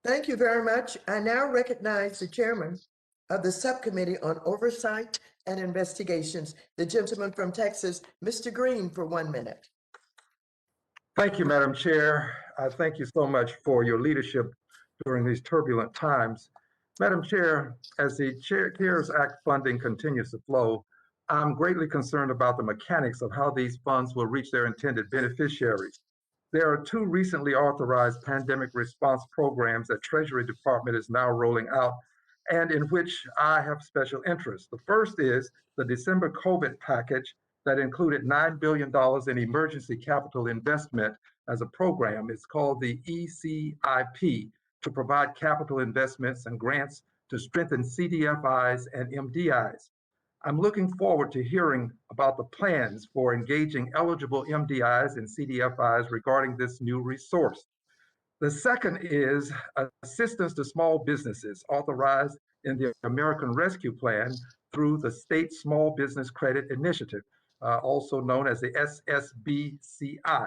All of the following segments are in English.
Thank you very much. I now recognize the chairman of the Subcommittee on Oversight and Investigations, the gentleman from Texas, Mr. Green, for 1 minute. Thank you, Madam Chair. I thank you so much for your leadership during these turbulent times. Madam Chair, as the CARES Act funding continues to flow, I'm greatly concerned about the mechanics of how these funds will reach their intended beneficiaries. There are 2 recently authorized pandemic response programs that Treasury Department is now rolling out and in which I have special interest. The first is the December COVID package that included $9 billion in emergency capital investment as a program. It's called the ECIP to provide capital investments and grants to strengthen CDFIs and MDIs. I'm looking forward to hearing about the plans for engaging eligible MDIs and CDFIs regarding this new resource. The second is assistance to small businesses authorized in the American Rescue Plan through the State Small Business Credit Initiative, also known as the SSBCI.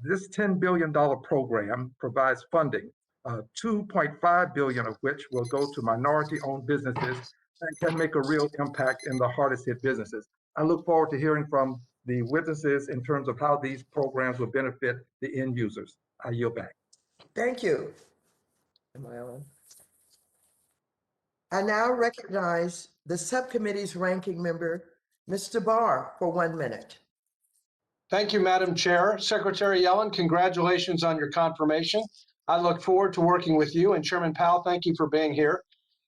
This $10 billion program provides funding, $2.5 billion of which will go to minority-owned businesses and can make a real impact in the hardest hit businesses. I look forward to hearing from the witnesses in terms of how these programs will benefit the end users. I yield back. Thank you. Am I on? I now recognize the subcommittee's ranking member, Mr. Barr, for 1 minute. Thank you, Madam Chair. Secretary Yellen, congratulations on your confirmation. I look forward to working with you. And Chairman Powell, thank you for being here.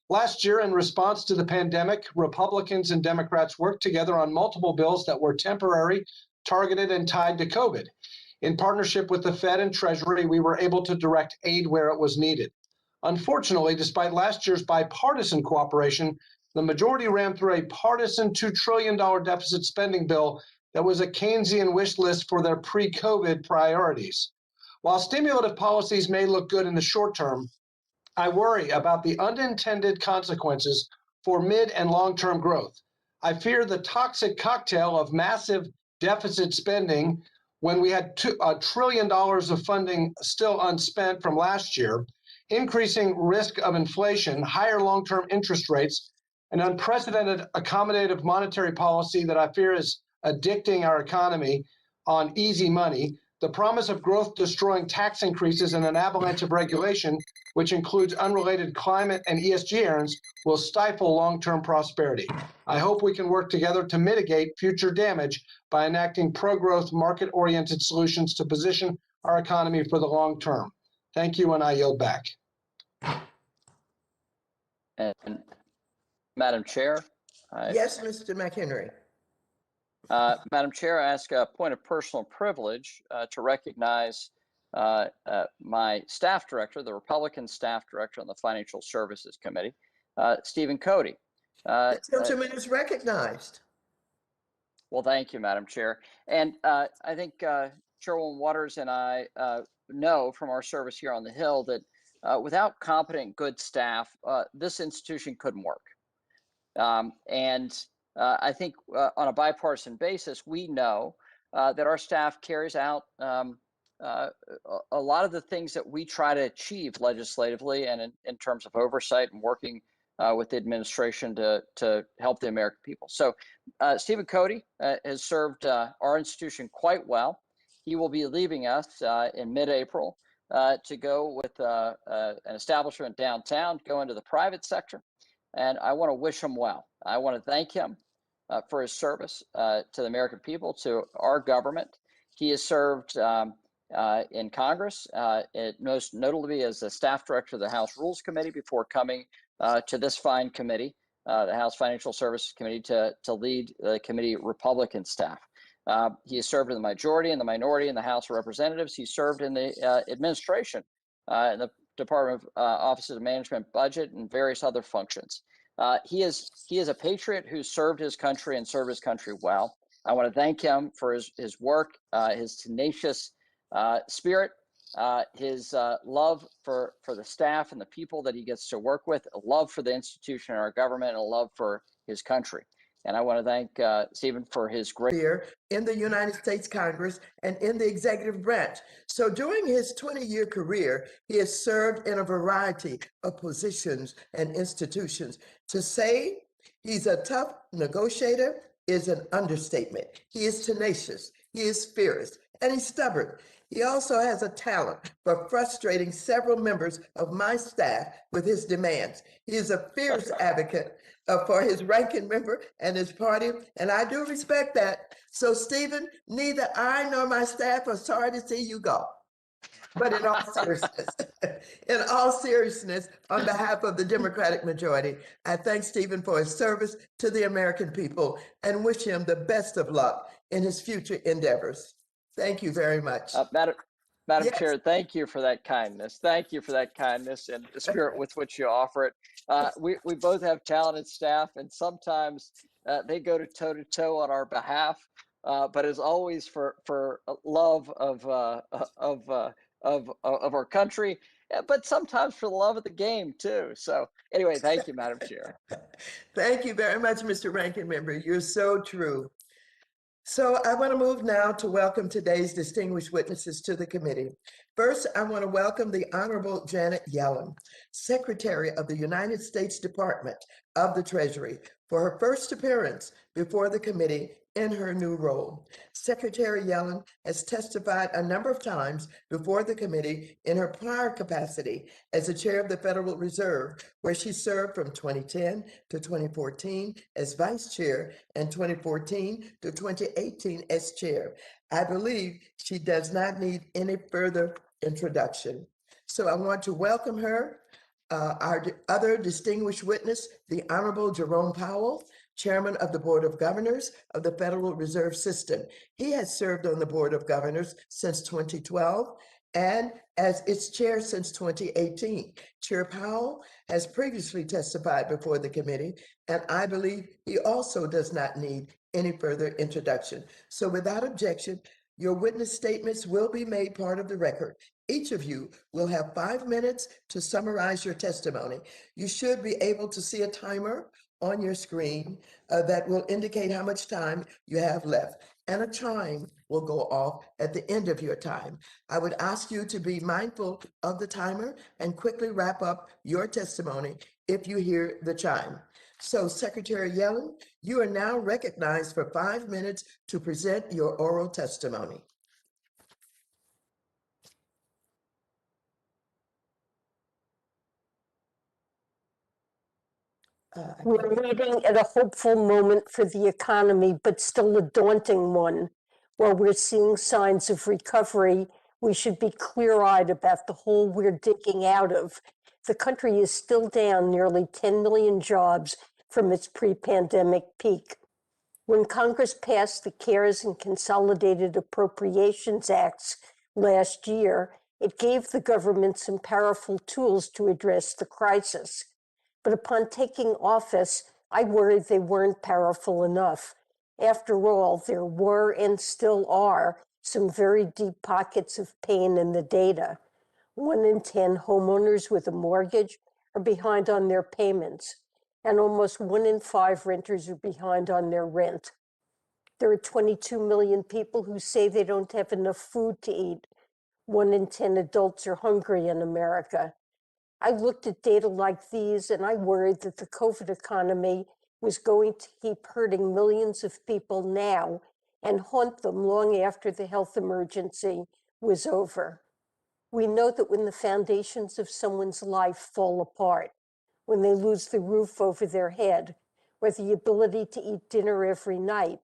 Last year, in response to the pandemic, Republicans and Democrats worked together on multiple bills that were temporary, targeted, and tied to COVID. In partnership with the Fed and Treasury, we were able to direct aid where it was needed. Unfortunately, despite last year's bipartisan cooperation, the majority ran through a partisan $2 trillion deficit spending bill that was a Keynesian wish list for their pre-COVID priorities. While stimulative policies may look good in the short term, I worry about the unintended consequences for mid and long-term growth. I fear the toxic cocktail of massive deficit spending when we had $1 trillion of funding still unspent from last year, increasing risk of inflation, higher long-term interest rates, an unprecedented accommodative monetary policy that I fear is addicting our economy on easy money, the promise of growth-destroying tax increases and an avalanche of regulation, which includes unrelated climate and ESG errands, will stifle long-term prosperity. I hope we can work together to mitigate future damage by enacting pro-growth, market-oriented solutions to position our economy for the long term. Thank you, and I yield back. And Madam Chair. Yes, Mr. McHenry. Madam Chair, I ask a point of personal privilege to recognize my staff director, the Republican staff director on the Financial Services Committee, Stephen Cody. The gentleman is recognized. Well, thank you, Madam Chair. And I think Chairwoman Waters and I know from our service here on the Hill that without competent, good staff, this institution couldn't work. I think on a bipartisan basis, we know that our staff carries out a lot of the things that we try to achieve legislatively and in terms of oversight and working with the administration to help the American people. So Stephen Cody has served our institution quite well. He will be leaving us in mid-April to go with an establishment downtown, go into the private sector. And I want to wish him well. I want to thank him for his service to the American people, to our government. He has served in Congress, most notably as the staff director of the House Rules Committee before coming to this fine committee, the House Financial Services Committee, to lead the committee Republican staff. He has served in the majority and the minority in the House of Representatives. He served in the administration, in the Department of Office of Management, Budget, and various other functions. He is a patriot who served his country and served his country well. I want to thank him for his work, his tenacious spirit, his love for the staff and the people that he gets to work with, a love for the institution and our government, and a love for his country. And I want to thank Stephen for his great career in the United States Congress and in the executive branch. So during his 20-year career, he has served in a variety of positions and institutions. To say he's a tough negotiator is an understatement. He is tenacious, he is fierce, and he's stubborn. He also has a talent for frustrating several members of my staff with his demands. He is a fierce advocate for his ranking member and his party, and I do respect that. So, Stephen, neither I nor my staff are sorry to see you go. But in all seriousness, on behalf of the Democratic majority, I thank Stephen for his service to the American people and wish him the best of luck in his future endeavors. Thank you very much. Madam Yes. Chair, thank you for that kindness. Thank you for that kindness and the spirit with which you offer it. We both have talented staff, and sometimes they go toe to toe on our behalf. But as always, for love of our country, but sometimes for the love of the game too. So anyway, thank you, Madam Chair. Thank you very much, Mr. Ranking Member. You're so true. So I want to move now to welcome today's distinguished witnesses to the committee. First, I want to welcome the Honorable Janet Yellen, Secretary of the United States Department of the Treasury, for her first appearance before the committee in her new role. Secretary Yellen has testified a number of times before the committee in her prior capacity as the chair of the Federal Reserve, where she served from 2010 to 2014 as vice chair and 2014 to 2018 as chair. I believe she does not need any further introduction. So I want to welcome her. Our other distinguished witness, the Honorable Jerome Powell, Chairman of the Board of Governors of the Federal Reserve System. He has served on the Board of Governors since 2012 and as its chair since 2018. Chair Powell has previously testified before the committee, and I believe he also does not need any further introduction. So without objection, your witness statements will be made part of the record. Each of you will have 5 minutes to summarize your testimony. You should be able to see a timer on your screen that will indicate how much time you have left, and a chime will go off at the end of your time. I would ask you to be mindful of the timer and quickly wrap up your testimony if you hear the chime. So, Secretary Yellen, you are now recognized for 5 minutes to present your oral testimony. We're meeting at a hopeful moment for the economy, but still a daunting one. While we're seeing signs of recovery, we should be clear-eyed about the hole we're digging out of. The country is still down nearly 10 million jobs from its pre-pandemic peak. When Congress passed the CARES and Consolidated Appropriations Acts last year, it gave the government some powerful tools to address the crisis. But upon taking office, I worried they weren't powerful enough. After all, there were and still are some very deep pockets of pain in the data. 1 in 10 homeowners with a mortgage are behind on their payments, and almost 1 in 5 renters are behind on their rent. There are 22 million people who say they don't have enough food to eat. 1 in 10 adults are hungry in America. I looked at data like these and I worried that the COVID economy was going to keep hurting millions of people now and haunt them long after the health emergency was over. We know that when the foundations of someone's life fall apart, when they lose the roof over their head, or the ability to eat dinner every night,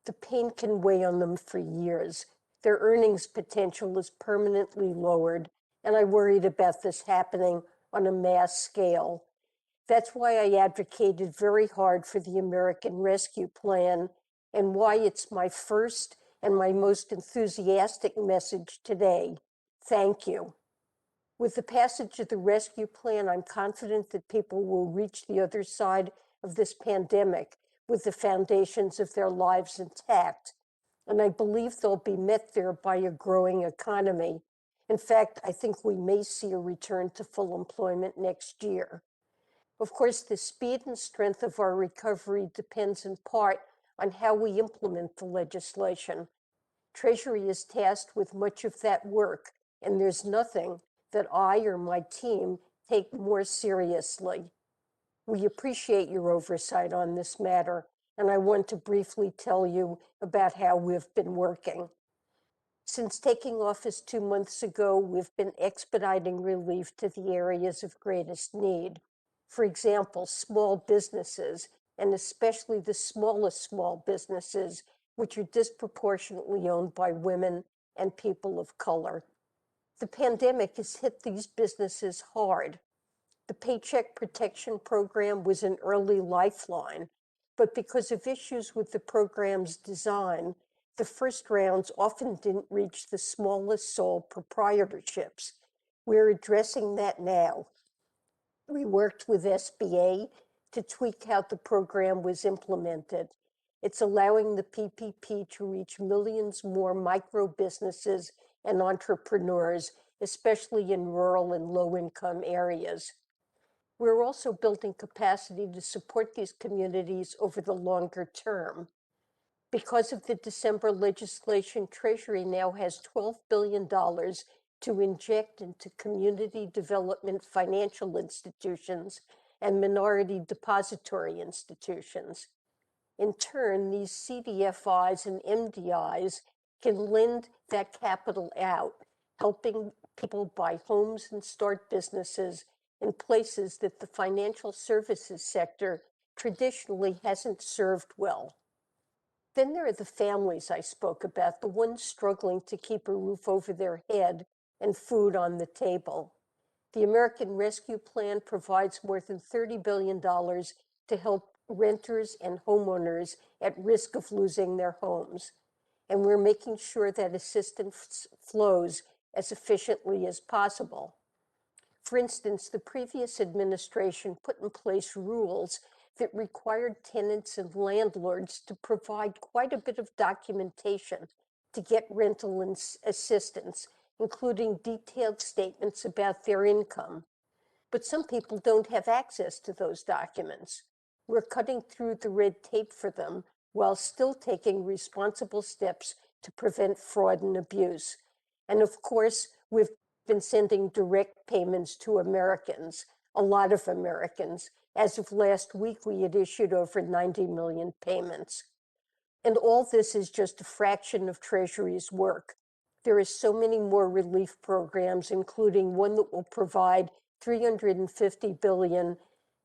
the pain can weigh on them for years. Their earnings potential is permanently lowered, and I worried about this happening on a mass scale. That's why I advocated very hard for the American Rescue Plan, and why it's my first and my most enthusiastic message today. Thank you. With the passage of the Rescue Plan, I'm confident that people will reach the other side of this pandemic with the foundations of their lives intact, and I believe they'll be met there by a growing economy. In fact, I think we may see a return to full employment next year. Of course, the speed and strength of our recovery depends in part on how we implement the legislation. Treasury is tasked with much of that work, and there's nothing that I or my team take more seriously. We appreciate your oversight on this matter, and I want to briefly tell you about how we've been working. Since taking office 2 months ago, we've been expediting relief to the areas of greatest need. For example, small businesses, and especially the smallest small businesses, which are disproportionately owned by women and people of color. The pandemic has hit these businesses hard. The Paycheck Protection Program was an early lifeline, but because of issues with the program's design, the first rounds often didn't reach the smallest sole proprietorships. We're addressing that now. We worked with SBA to tweak how the program was implemented. It's allowing the PPP to reach millions more micro businesses and entrepreneurs, especially in rural and low-income areas. We're also building capacity to support these communities over the longer term. Because of the December legislation, Treasury now has $12 billion to inject into community development financial institutions and minority depository institutions. In turn, these CDFIs and MDIs can lend that capital out, helping people buy homes and start businesses in places that the financial services sector traditionally hasn't served well. Then there are the families I spoke about, the ones struggling to keep a roof over their head and food on the table. The American Rescue Plan provides more than $30 billion to help renters and homeowners at risk of losing their homes. And we're making sure that assistance flows as efficiently as possible. For instance, the previous administration put in place rules that required tenants and landlords to provide quite a bit of documentation to get rental assistance, including detailed statements about their income. But some people don't have access to those documents. We're cutting through the red tape for them while still taking responsible steps to prevent fraud and abuse. And of course, we've been sending direct payments to Americans, a lot of Americans. As of last week, we had issued over 90 million payments. And all this is just a fraction of Treasury's work. There are so many more relief programs, including one that will provide $350 billion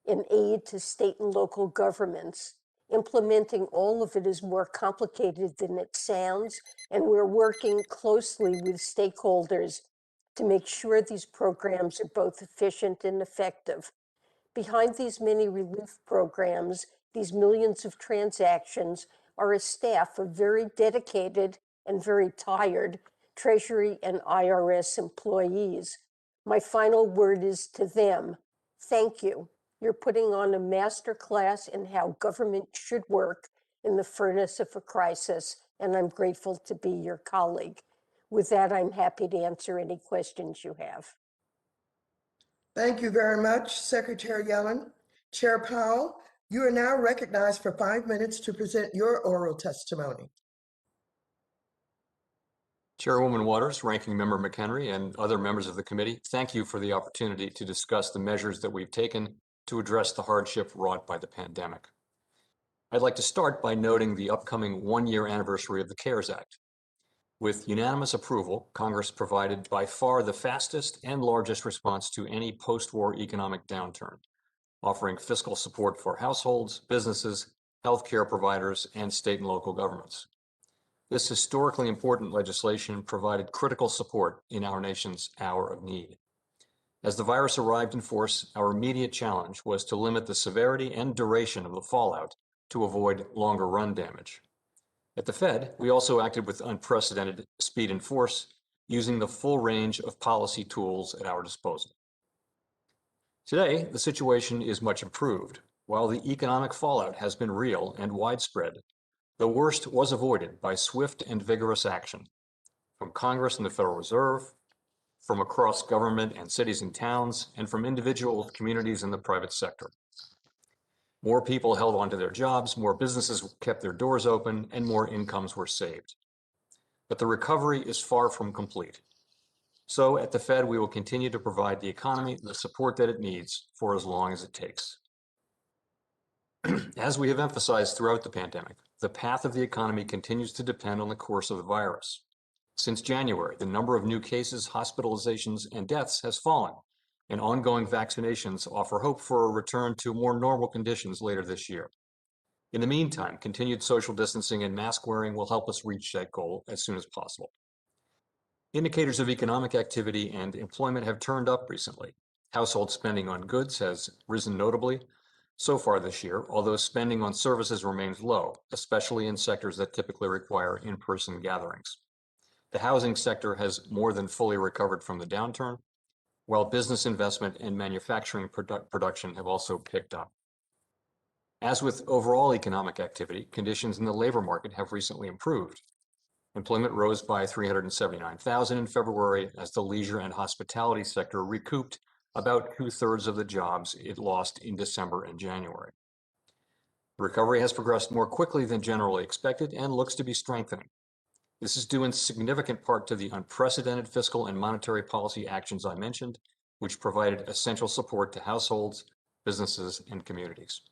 in aid to state and local governments. Implementing all of it is more complicated than it sounds, and we're working closely with stakeholders to make sure these programs are both efficient and effective. Behind these many relief programs, these millions of transactions, are a staff of very dedicated and very tired Treasury and IRS employees. My final word is to them. Thank you. You're putting on a master class in how government should work in the furnace of a crisis, and I'm grateful to be your colleague. With that, I'm happy to answer any questions you have. Thank you very much, Secretary Yellen. Chair Powell, you are now recognized for 5 minutes to present your oral testimony. Chairwoman Waters, Ranking Member McHenry, and other members of the committee, thank you for the opportunity to discuss the measures that we've taken to address the hardship wrought by the pandemic. I'd like to start by noting the upcoming one-year anniversary of the CARES Act. With unanimous approval, Congress provided by far the fastest and largest response to any post-war economic downturn, offering fiscal support for households, businesses, healthcare providers, and state and local governments. This historically important legislation provided critical support in our nation's hour of need. As the virus arrived in force, our immediate challenge was to limit the severity and duration of the fallout to avoid longer run damage. At the Fed, we also acted with unprecedented speed and force, using the full range of policy tools at our disposal. Today, the situation is much improved. While the economic fallout has been real and widespread, the worst was avoided by swift and vigorous action from Congress and the Federal Reserve, from across government and cities and towns, and from individuals, communities, and the private sector. More people held onto their jobs, more businesses kept their doors open, and more incomes were saved. But the recovery is far from complete. So at the Fed, we will continue to provide the economy the support that it needs for as long as it takes. As we have emphasized throughout the pandemic, the path of the economy continues to depend on the course of the virus. Since January, the number of new cases, hospitalizations, and deaths has fallen, and ongoing vaccinations offer hope for a return to more normal conditions later this year. In the meantime, continued social distancing and mask wearing will help us reach that goal as soon as possible. Indicators of economic activity and employment have turned up recently. Household spending on goods has risen notably so far this year, although spending on services remains low, especially in sectors that typically require in-person gatherings. The housing sector has more than fully recovered from the downturn, while business investment and manufacturing production have also picked up. As with overall economic activity, conditions in the labor market have recently improved. Employment rose by 379,000 in February as the leisure and hospitality sector recouped about 2/3 of the jobs it lost in December and January. The recovery has progressed more quickly than generally expected and looks to be strengthening. This is due in significant part to the unprecedented fiscal and monetary policy actions I mentioned, which provided essential support to households, businesses, and communities.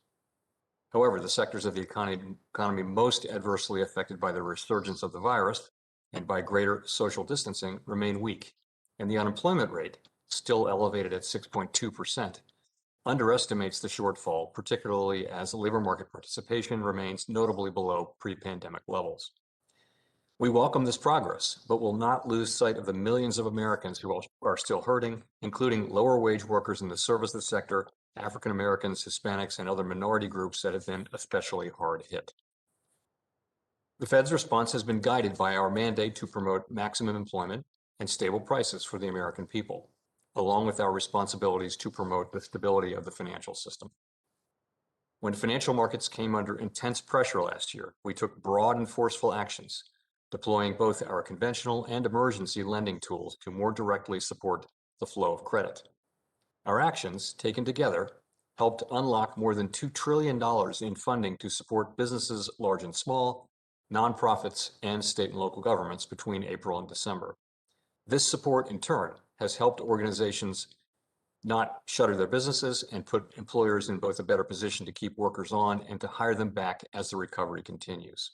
However, the sectors of the economy most adversely affected by the resurgence of the virus and by greater social distancing remain weak, and the unemployment rate, still elevated at 6.2%, underestimates the shortfall, particularly as labor market participation remains notably below pre-pandemic levels. We welcome this progress, but will not lose sight of the millions of Americans who are still hurting, including lower wage workers in the services sector, African Americans, Hispanics, and other minority groups that have been especially hard hit. The Fed's response has been guided by our mandate to promote maximum employment and stable prices for the American people, along with our responsibilities to promote the stability of the financial system. When financial markets came under intense pressure last year, we took broad and forceful actions, deploying both our conventional and emergency lending tools to more directly support the flow of credit. Our actions, taken together, helped unlock more than $2 trillion in funding to support businesses large and small, nonprofits, and state and local governments between April and December. This support, in turn, has helped organizations not shutter their businesses and put employers in both a better position to keep workers on and to hire them back as the recovery continues.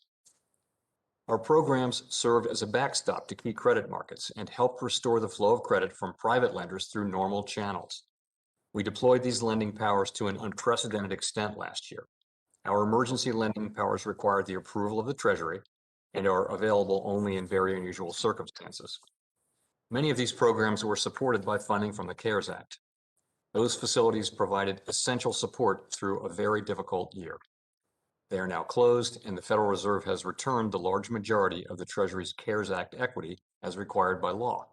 Our programs served as a backstop to key credit markets and helped restore the flow of credit from private lenders through normal channels. We deployed these lending powers to an unprecedented extent last year. Our emergency lending powers required the approval of the Treasury and are available only in very unusual circumstances. Many of these programs were supported by funding from the CARES Act. Those facilities provided essential support through a very difficult year. They are now closed, and the Federal Reserve has returned the large majority of the Treasury's CARES Act equity as required by law.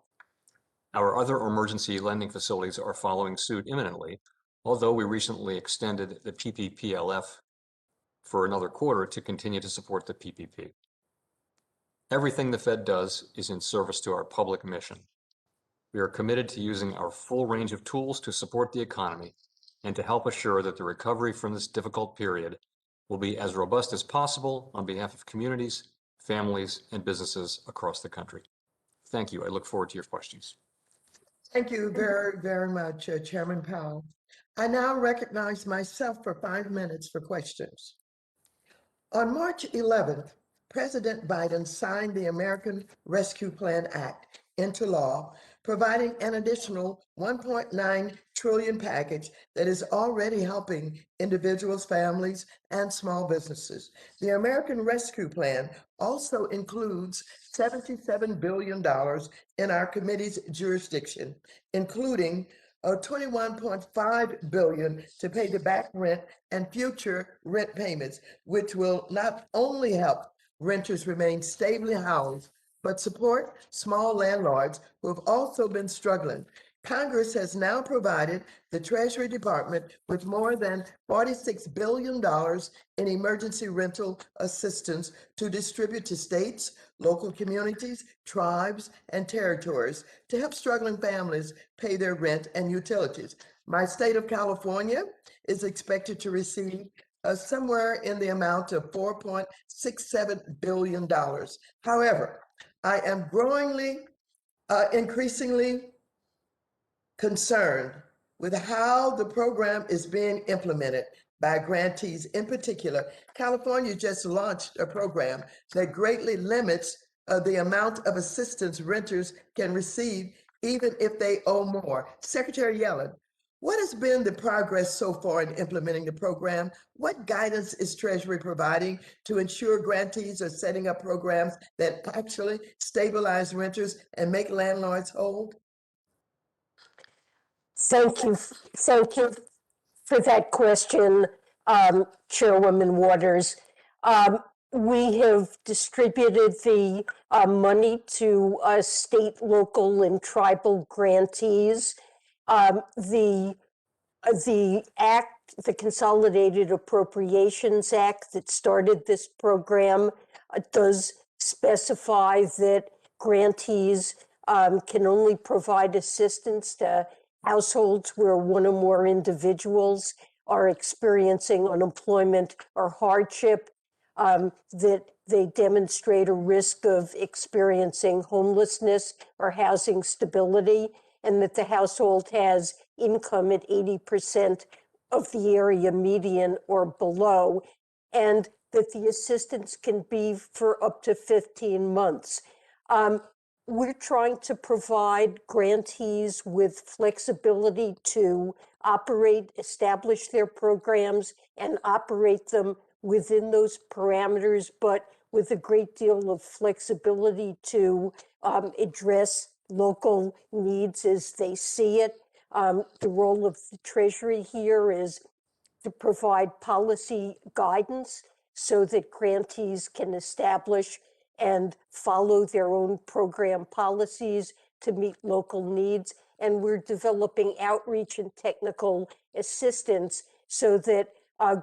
Our other emergency lending facilities are following suit imminently, although we recently extended the PPPLF for another quarter to continue to support the PPP. Everything the Fed does is in service to our public mission. We are committed to using our full range of tools to support the economy and to help assure that the recovery from this difficult period will be as robust as possible on behalf of communities, families, and businesses across the country. Thank you. I look forward to your questions. Thank you very, very much, Chairman Powell. I now recognize myself for 5 minutes for questions. On March 11th, President Biden signed the American Rescue Plan Act into law, providing an additional $1.9 trillion package that is already helping individuals, families, and small businesses. The American Rescue Plan also includes $77 billion in our committee's jurisdiction, including $21.5 billion to pay the back rent and future rent payments, which will not only help renters remain stably housed, but support small landlords who have also been struggling. Congress has now provided the Treasury Department with more than $46 billion in emergency rental assistance to distribute to states, local communities, tribes, and territories to help struggling families pay their rent and utilities. My state of California is expected to receive somewhere in the amount of $4.67 billion. However, I am increasingly concerned with how the program is being implemented by grantees. In particular, California just launched a program that greatly limits the amount of assistance renters can receive, even if they owe more. Secretary Yellen, what has been the progress so far in implementing the program? What guidance is Treasury providing to ensure grantees are setting up programs that actually stabilize renters and make landlords whole? Thank you for that question, Chairwoman Waters. We have distributed the money to state, local, and tribal grantees. The act, the Consolidated Appropriations Act that started this program does specify that grantees can only provide assistance to households where one or more individuals are experiencing unemployment or hardship, that they demonstrate a risk of experiencing homelessness or housing stability, and that the household has income at 80% of the area median or below, and that the assistance can be for up to 15 months. We're trying to provide grantees with flexibility to establish their programs and operate them within those parameters, but with a great deal of flexibility to address local needs as they see it. The role of the Treasury here is to provide policy guidance so that grantees can establish and follow their own program policies to meet local needs. And we're developing outreach and technical assistance so that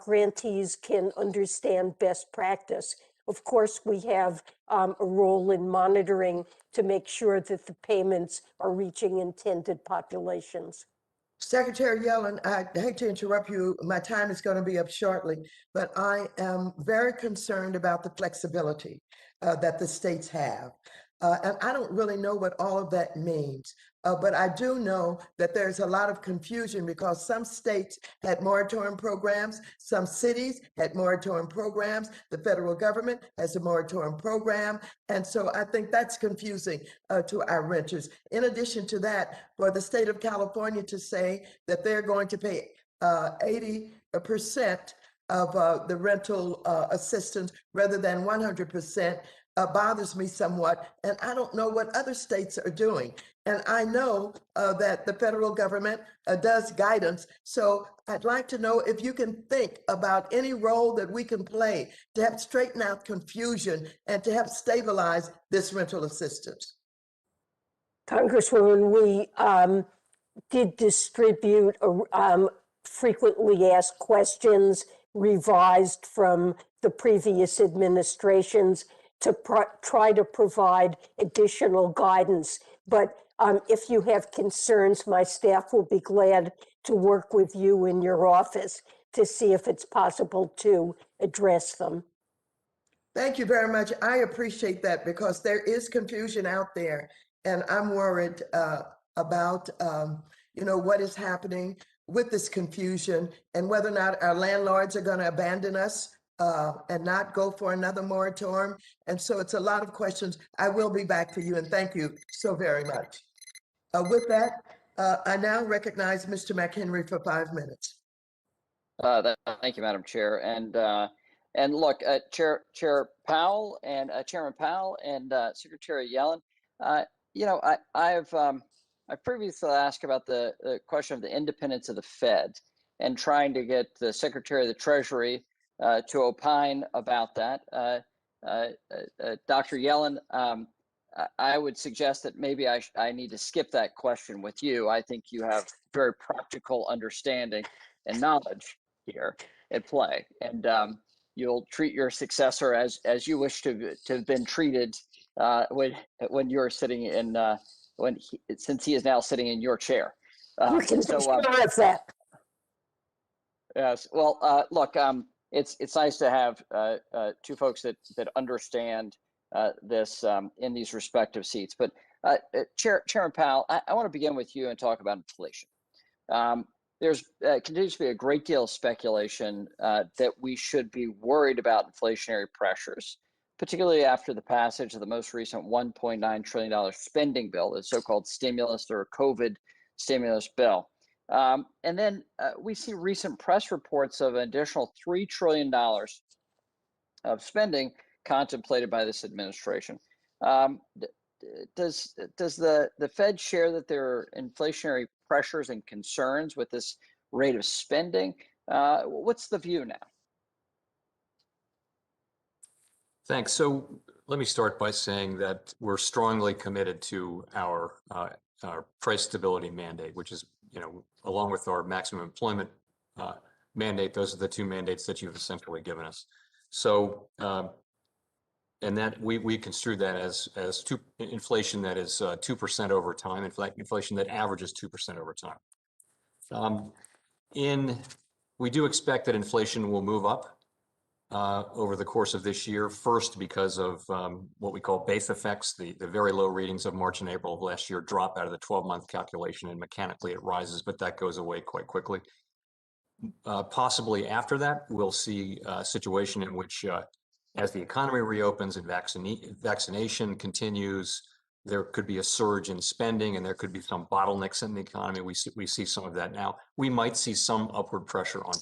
grantees can understand best practice. Of course, we have a role in monitoring to make sure that the payments are reaching intended populations. Secretary Yellen, I hate to interrupt you. My time is going to be up shortly, but I am very concerned about the flexibility that the states have. And I don't really know what all of that means, but I do know that there's a lot of confusion because some states had moratorium programs, some cities had moratorium programs, the federal government has a moratorium program, and so I think that's confusing to our renters. In addition to that, for the state of California to say that they're going to pay 80% of the rental assistance rather than 100% bothers me somewhat, and I don't know what other states are doing. And I know that the federal government does guidance, so I'd like to know if you can think about any role that we can play to help straighten out confusion and to help stabilize this rental assistance. Congresswoman, we did distribute frequently asked questions revised from the previous administrations to try to provide additional guidance. But if you have concerns, my staff will be glad to work with you in your office to see if it's possible to address them. Thank you very much. I appreciate that because there is confusion out there, and I'm worried about what is happening with this confusion and whether or not our landlords are going to abandon us and not go for another moratorium. And so it's a lot of questions. I will be back to you, and thank you so very much. With that, I now recognize Mr. McHenry for 5 minutes. Thank you, Madam Chair. And look, Chair Powell and Chairman Powell and Secretary Yellen, I've previously asked about the question of the independence of the Fed and trying to get the Secretary of the Treasury to opine about that. Dr. Yellen, I would suggest that maybe I need to skip that question with you. I think you have very practical understanding and knowledge here at play, and you'll treat your successor as you wish to have been treated when you're sitting in since he is now sitting in your chair. You can be sure of that. Yes. Well, look, it's nice to have two folks that understand this in these respective seats. But Chairman Powell, I want to begin with you and talk about inflation. There's continues to be a great deal of speculation that we should be worried about inflationary pressures, particularly after the passage of the most recent $1.9 trillion spending bill, the so-called stimulus or COVID stimulus bill. And then we see recent press reports of an additional $3 trillion of spending contemplated by this administration. Does the Fed share that there are inflationary pressures and concerns with this rate of spending? What's the view now? Thanks. So let me start by saying that we're strongly committed to our price stability mandate, which is, along with our maximum employment mandate, those are the two mandates that you've essentially given us. So, and that we construe that as inflation that is 2% over time, inflation that averages 2% over time. We do expect that inflation will move up over the course of this year, first because of what we call base effects. The very low readings of March and April of last year drop out of the 12-month calculation, and mechanically it rises, but that goes away quite quickly. Possibly after that, we'll see a situation in which as the economy reopens and vaccination continues, there could be a surge in spending and there could be some bottlenecks in the economy. We see some of that now. We might see some upward pressure on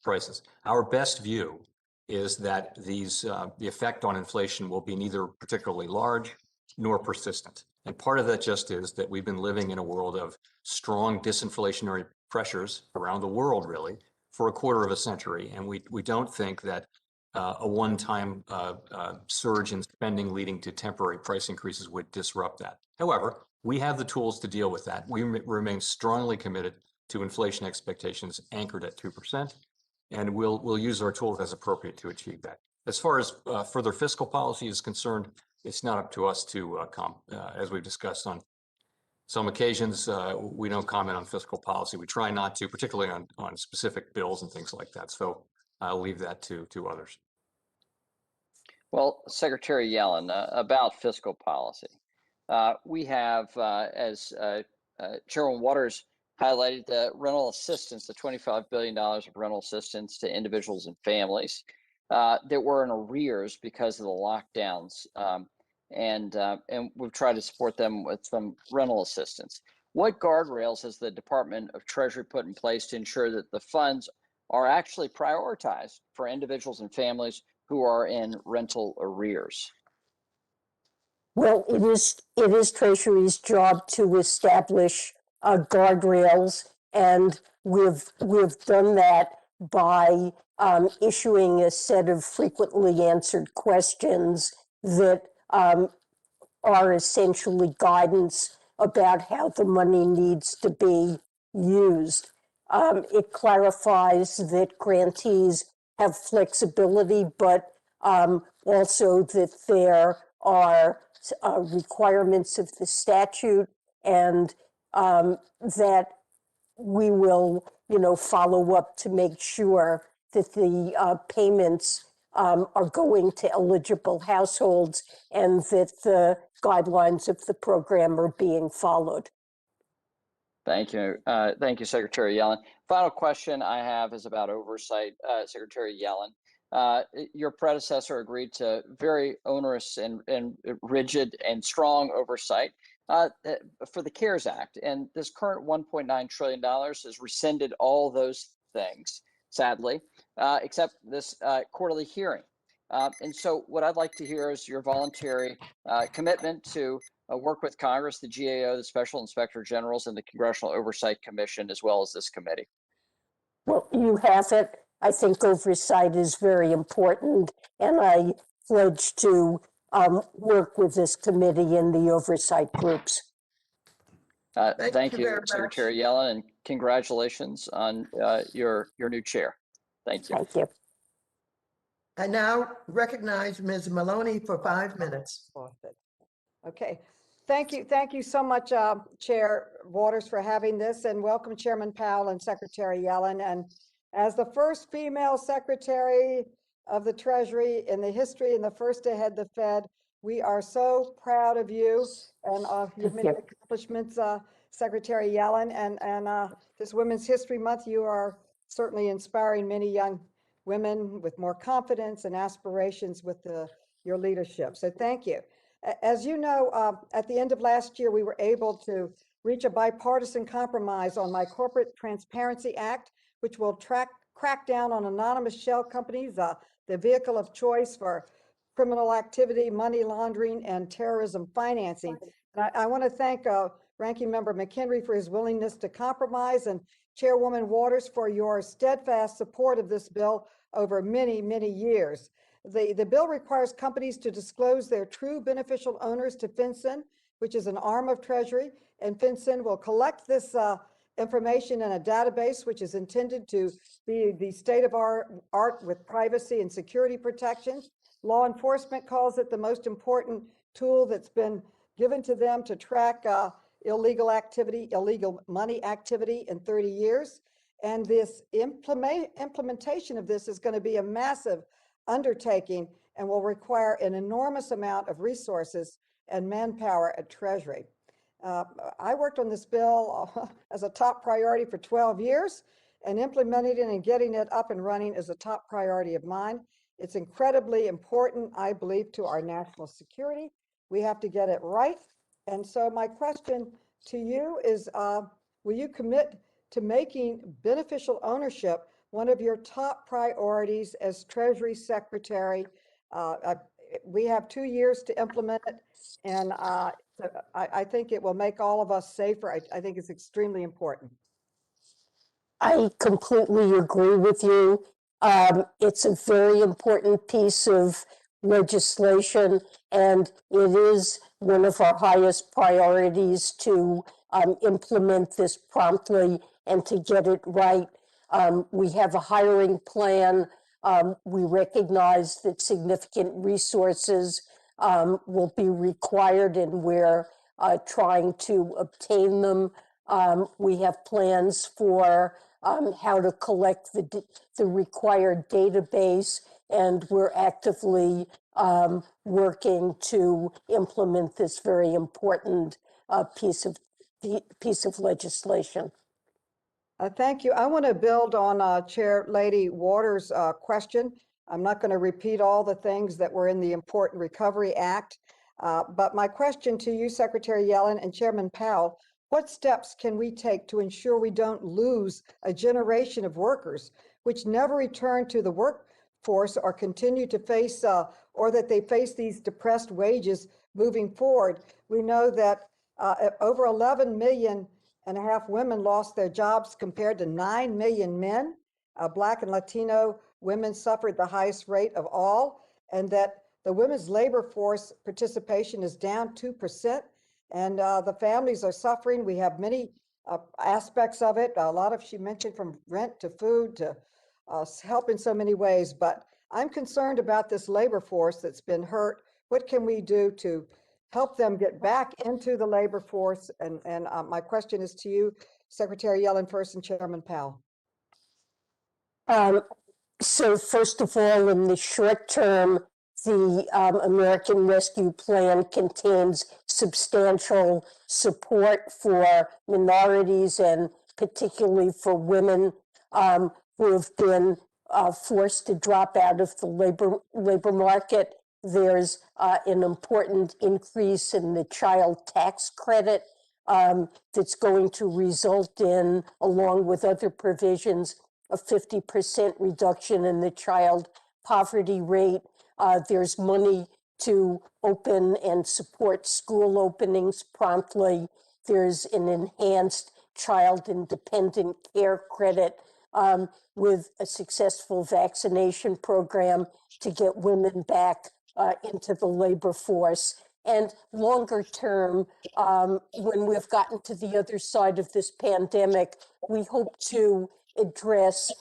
prices. Our best view is that the effect on inflation will be neither particularly large nor persistent. And part of that just is that we've been living in a world of strong disinflationary pressures around the world, really, for a quarter of a century. And we don't think that a one-time surge in spending leading to temporary price increases would disrupt that. However, we have the tools to deal with that. We remain strongly committed to inflation expectations anchored at 2%, and we'll use our tools as appropriate to achieve that. As far as further fiscal policy is concerned, it's not up to us to, as we've discussed on some occasions, we don't comment on fiscal policy. We try not to, particularly on specific bills and things like that. So I'll leave that to others. Well, Secretary Yellen, about fiscal policy. We have, as Chairman Waters highlighted, the rental assistance, the $25 billion of rental assistance to individuals and families that were in arrears because of the lockdowns. And we've tried to support them with some rental assistance. What guardrails has the Department of Treasury put in place to ensure that the funds are actually prioritized for individuals and families who are in rental arrears? Well, it is Treasury's job to establish guardrails, and we've done that by issuing a set of frequently answered questions that are essentially guidance about how the money needs to be used. It clarifies that grantees have flexibility, but also that there are requirements of the statute, and that we will, follow up to make sure that the payments are going to eligible households and that the guidelines of the program are being followed. Thank you. Thank you, Secretary Yellen. Final question I have is about oversight. Secretary Yellen, your predecessor agreed to very onerous and rigid and strong oversight for the CARES Act. And this current $1.9 trillion has rescinded all those things, sadly, except this quarterly hearing. And so what I'd like to hear is your voluntary commitment to work with Congress, the GAO, the Special Inspector Generals, and the Congressional Oversight Commission, as well as this committee. Well, you have it. I think oversight is very important, and I pledge to work with this committee and the oversight groups. Thank you you, very much. Secretary Yellen, and congratulations on your new chair. Thank you. Thank you. I now recognize Ms. Maloney for 5 minutes. Okay, thank you so much, Chair Waters, for having this, and welcome Chairman Powell and Secretary Yellen. And as the first female Secretary of the Treasury in the history and the first to head the Fed, we are so proud of you and your many accomplishments, Secretary Yellen. And this Women's History Month, you are certainly inspiring many young women with more confidence and aspirations with your leadership. So thank you. As you know, at the end of last year, we were able to reach a bipartisan compromise on my Corporate Transparency Act, which will crack down on anonymous shell companies, the vehicle of choice for criminal activity, money laundering, and terrorism financing. And I want to thank Ranking Member McHenry for his willingness to compromise, and Chairwoman Waters for your steadfast support of this bill over many, many years. The bill requires companies to disclose their true beneficial owners to Fenson, which is an arm of Treasury, and Fenson will collect this information in a database which is intended to be the state of art with privacy and security protections. Law enforcement calls it the most important tool that's been given to them to track illegal activity, illegal money activity in 30 years. And this implementation of this is going to be a massive undertaking and will require an enormous amount of resources and manpower at Treasury. I worked on this bill as a top priority for 12 years, and implementing it and getting it up and running is a top priority of mine. It's incredibly important, I believe, to our national security. We have to get it right. And so my question to you is, will you commit to making beneficial ownership one of your top priorities as Treasury Secretary? We have 2 years to implement it, and I think it will make all of us safer. I think it's extremely important. I completely agree with you. It's a very important piece of legislation, and it is one of our highest priorities to implement this promptly and to get it right. We have a hiring plan. We recognize that significant resources will be required, and we're trying to obtain them. We have plans for how to collect the required database, and we're actively working to implement this very important piece of legislation. Thank you. I want to build on Chair Lady Waters' question. I'm not going to repeat all the things that were in the Important Recovery Act, but my question to you, Secretary Yellen and Chairman Powell, what steps can we take to ensure we don't lose a generation of workers which never return to the workforce or continue to face, or that they face these depressed wages moving forward? We know that over 11 million and a half women lost their jobs compared to 9 million men. Black and Latino women suffered the highest rate of all, and that the women's labor force participation is down 2%. And the families are suffering. We have many aspects of it. A lot of, she mentioned, from rent to food to help in so many ways. But I'm concerned about this labor force that's been hurt. What can we do to help them get back into the labor force? And my question is to you, Secretary Yellen first, and Chairman Powell. So first of all, in the short term, the American Rescue Plan contains substantial support for minorities and particularly for women who have been forced to drop out of the labor market. There's an important increase in the child tax credit that's going to result in, along with other provisions, a 50% reduction in the child poverty rate. There's money to open and support school openings promptly. There's an enhanced child independent care credit with a successful vaccination program to get women back into the labor force. And longer term, when we've gotten to the other side of this pandemic, we hope to address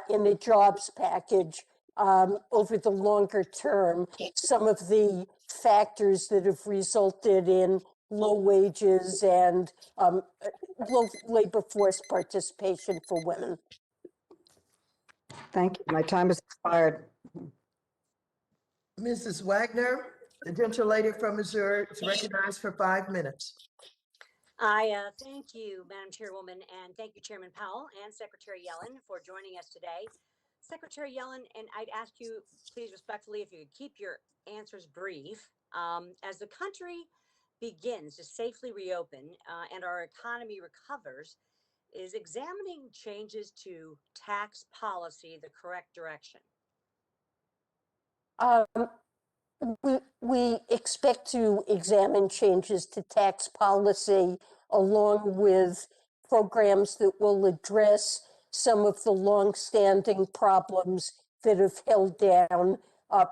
in a jobs package over the longer term some of the factors that have resulted in low wages and low labor force participation for women. Thank you. My time has expired. Mrs. Wagner, the gentlelady from Missouri, is recognized for 5 minutes. I thank you, Madam Chairwoman, and thank you, Chairman Powell and Secretary Yellen for joining us today. Secretary Yellen, and I'd ask you, please respectfully, if you could keep your answers brief. As the country begins to safely reopen and our economy recovers, is examining changes to tax policy the correct direction? We expect to examine changes to tax policy along with programs that will address some of the longstanding problems that have held down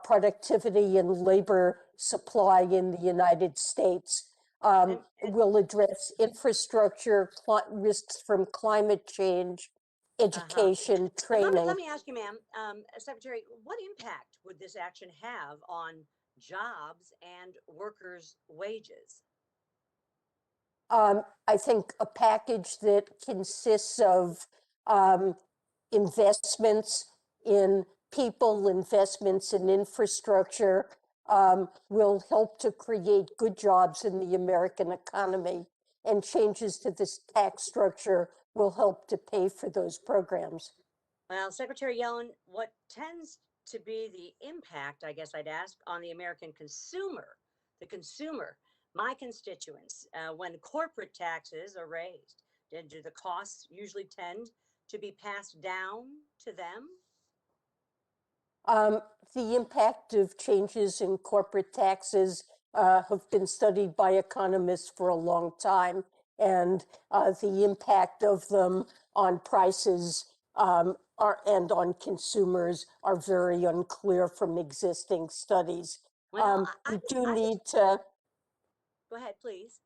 productivity and labor supply in the United States. We'll address infrastructure, risks from climate change, education, training. Let me ask you, ma'am, Secretary, what impact would this action have on jobs and workers' wages? I think a package that consists of investments in people, investments in infrastructure, will help to create good jobs in the American economy, and changes to this tax structure will help to pay for those programs. Well, Secretary Yellen, what tends to be the impact, I guess I'd ask, on the American consumer, my constituents, when corporate taxes are raised? Do the costs usually tend to be passed down to them? The impact of changes in corporate taxes have been studied by economists for a long time, and the impact of them on prices and on consumers are very unclear from existing studies. Well, we do need to. Go ahead, please.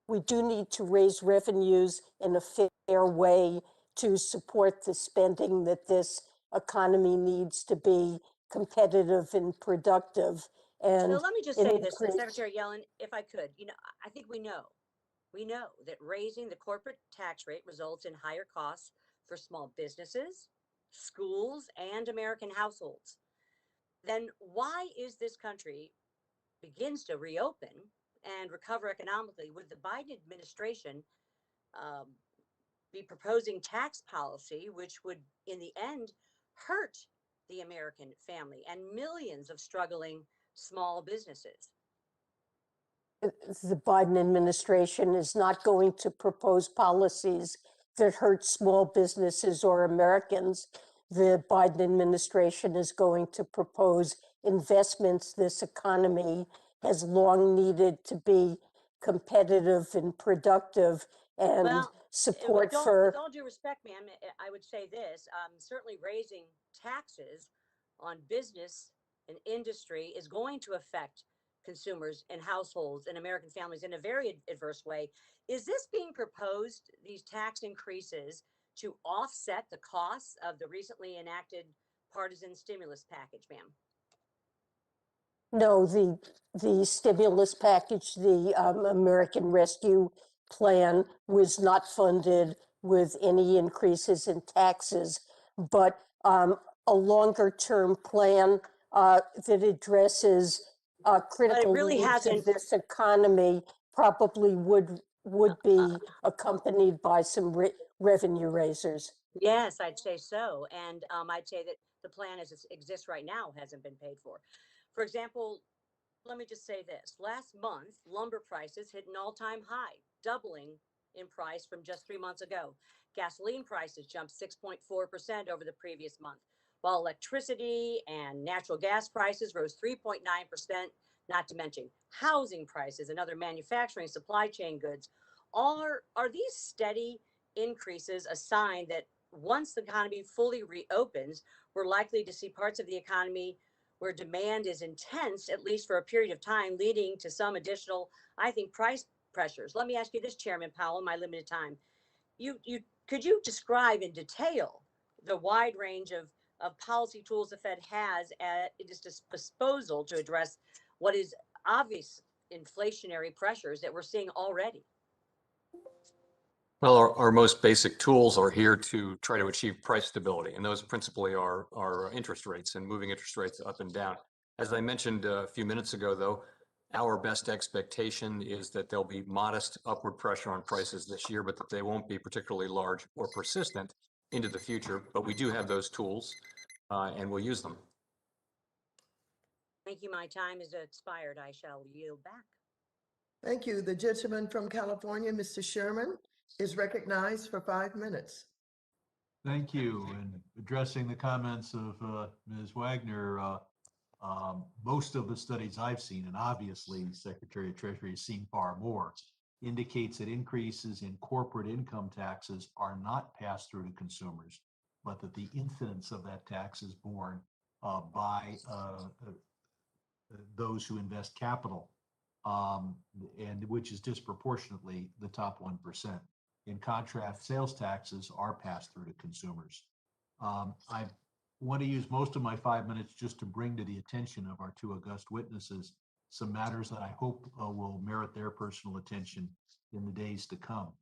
We do need to raise revenues in a fair way to support the spending that this economy needs to be competitive and productive. And so let me just say this, Secretary Yellen, if I could, I think we know that raising the corporate tax rate results in higher costs for small businesses, schools, and American households. Then why is this country begins to reopen and recover economically would the Biden administration be proposing tax policy which would in the end hurt the American family and millions of struggling small businesses? The Biden administration is not going to propose policies that hurt small businesses or Americans. The Biden administration is going to propose investments this economy has long needed to be competitive and productive, and support for. With all due respect, ma'am, I would say this, certainly raising taxes on business and industry is going to affect consumers and households and American families in a very adverse way. Is this being proposed, these tax increases, to offset the costs of the recently enacted partisan stimulus package, ma'am? No, the stimulus package, the American Rescue Plan, was not funded with any increases in taxes, but a longer-term plan that addresses critical needs of this economy probably would be accompanied by some revenue raisers. Yes, I'd say so. And I'd say that the plan as it exists right now hasn't been paid for. For example, let me just say this. Last month, lumber prices hit an all-time high, doubling in price from just 3 months ago. Gasoline prices jumped 6.4% over the previous month, while electricity and natural gas prices rose 3.9%, not to mention housing prices and other manufacturing supply chain goods. Are these steady increases a sign that once the economy fully reopens, we're likely to see parts of the economy where demand is intense, at least for a period of time, leading to some additional, I think, price pressures. Let me ask you this, Chairman Powell, in my limited time. Could you describe in detail the wide range of policy tools the Fed has at its disposal to address what is obvious inflationary pressures that we're seeing already? Well, our most basic tools are here to try to achieve price stability, and those principally are interest rates and moving interest rates up and down. As I mentioned a few minutes ago, though, our best expectation is that there'll be modest upward pressure on prices this year, but that they won't be particularly large or persistent into the future. But we do have those tools, and we'll use them. Thank you. My time is expired. I shall yield back. Thank you. The gentleman from California, Mr. Sherman, is recognized for 5 minutes. Thank you. And addressing the comments of Ms. Wagner, most of the studies I've seen, and obviously Secretary of Treasury has seen far more, indicates that increases in corporate income taxes are not passed through to consumers, but that the incidence of that tax is borne by those who invest capital, and which is disproportionately the top 1%. In contrast, sales taxes are passed through to consumers. I want to use most of my 5 minutes just to bring to the attention of our two august witnesses some matters that I hope will merit their personal attention in the days to come.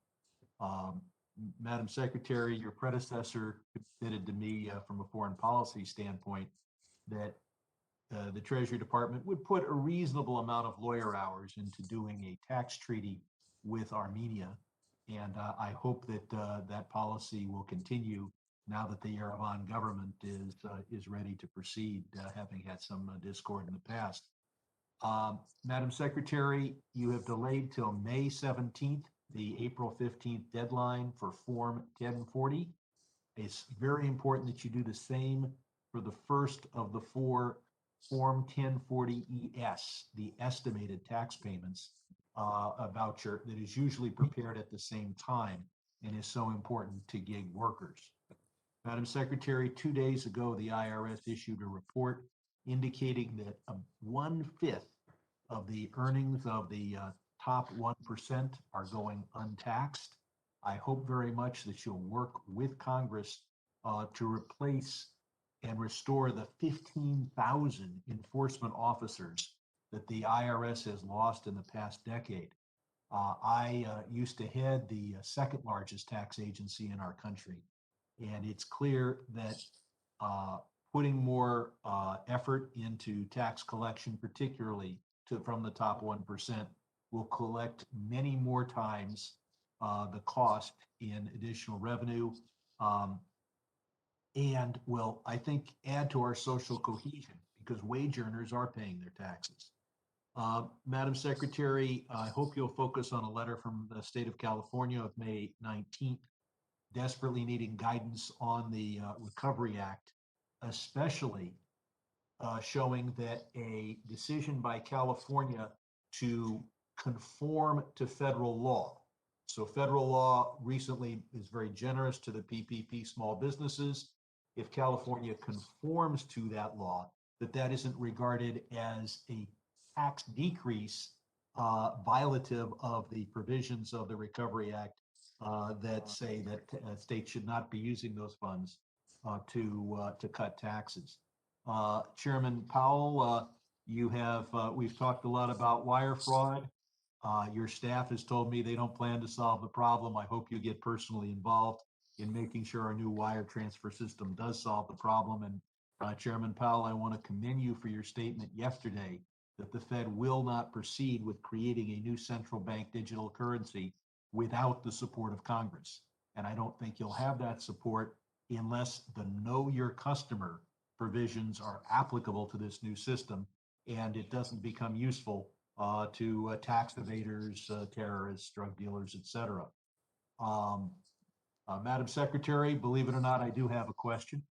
Madam Secretary, your predecessor committed to me from a foreign policy standpoint that the Treasury Department would put a reasonable amount of lawyer hours into doing a tax treaty with Armenia. And I hope that that policy will continue now that the Yerevan government is ready to proceed, having had some discord in the past. Madam Secretary, you have delayed till May 17th, the April 15th deadline for Form 1040. It's very important that you do the same for the first of the four Form 1040-ES, the estimated tax payments voucher that is usually prepared at the same time and is so important to gig workers. Madam Secretary, 2 days ago, the IRS issued a report indicating that 1/5 of the earnings of the top 1% are going untaxed. I hope very much that you'll work with Congress to replace and restore the 15,000 enforcement officers that the IRS has lost in the past decade. I used to head the second largest tax agency in our country, and it's clear that putting more effort into tax collection, particularly from the top 1%, will collect many more times the cost in additional revenue, and will, I think, add to our social cohesion because wage earners are paying their taxes. Madam Secretary, I hope you'll focus on a letter from the state of California of May 19th, desperately needing guidance on the Recovery Act, especially showing that a decision by California to conform to federal law. So federal law recently is very generous to the PPP small businesses. If California conforms to that law, that isn't regarded as a tax decrease violative of the provisions of the Recovery Act that say that states should not be using those funds to cut taxes. Chairman Powell, we've talked a lot about wire fraud. Your staff has told me they don't plan to solve the problem. I hope you get personally involved in making sure our new wire transfer system does solve the problem. And Chairman Powell, I want to commend you for your statement yesterday that the Fed will not proceed with creating a new central bank digital currency without the support of Congress. And I don't think you'll have that support unless the know your customer provisions are applicable to this new system and it doesn't become useful to tax evaders, terrorists, drug dealers, etc. Madam Secretary, believe it or not, I do have a question.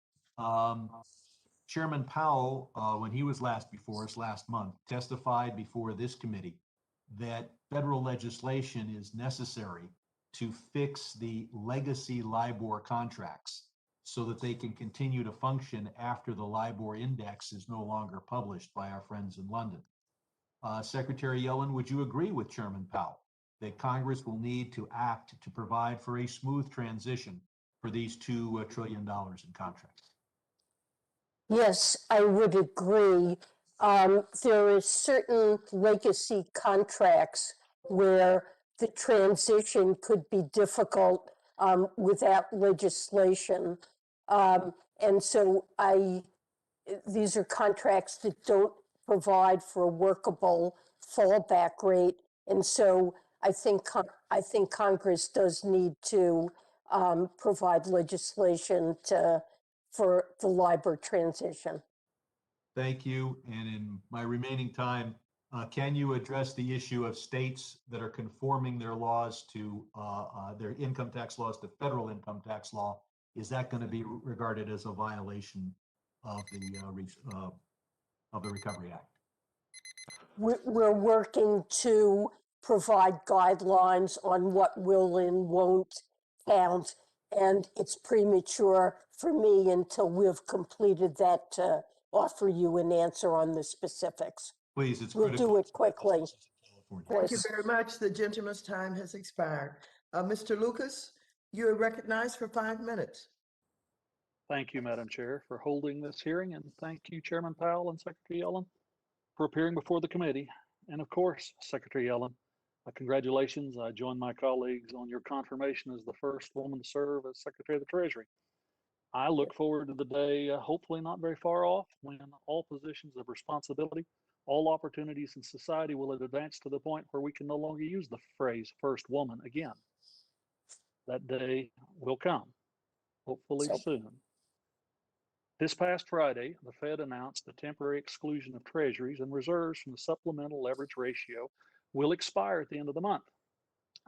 Chairman Powell, when he was last before us last month, testified before this committee that federal legislation is necessary to fix the legacy LIBOR contracts so that they can continue to function after the LIBOR index is no longer published by our friends in London. Secretary Yellen, would you agree with Chairman Powell that Congress will need to act to provide for a smooth transition for these $2 trillion in contracts? Yes, I would agree. There are certain legacy contracts where the transition could be difficult without legislation. And so these are contracts that don't provide for a workable fallback rate. And so I think Congress does need to provide legislation for the LIBOR transition. Thank you. And in my remaining time, can you address the issue of states that are conforming their laws to their income tax laws to federal income tax law? Is that going to be regarded as a violation of the Recovery Act? We're working to provide guidelines on what will and won't count, and it's premature for me until we've completed that to offer you an answer on the specifics. Please, it's We'll critical. do it quickly. Thank you very much. The gentleman's time has expired. Mr. Lucas, you are recognized for 5 minutes. Thank you, Madam Chair, for holding this hearing, and thank you, Chairman Powell and Secretary Yellen, for appearing before the committee. And of course, Secretary Yellen, congratulations. I join my colleagues on your confirmation as the first woman to serve as Secretary of the Treasury. I look forward to the day, hopefully not very far off, when all positions of responsibility, all opportunities in society will advance to the point where we can no longer use the phrase first woman again. That day will come, hopefully soon. This past Friday, the Fed announced the temporary exclusion of treasuries and reserves from the supplemental leverage ratio will expire at the end of the month.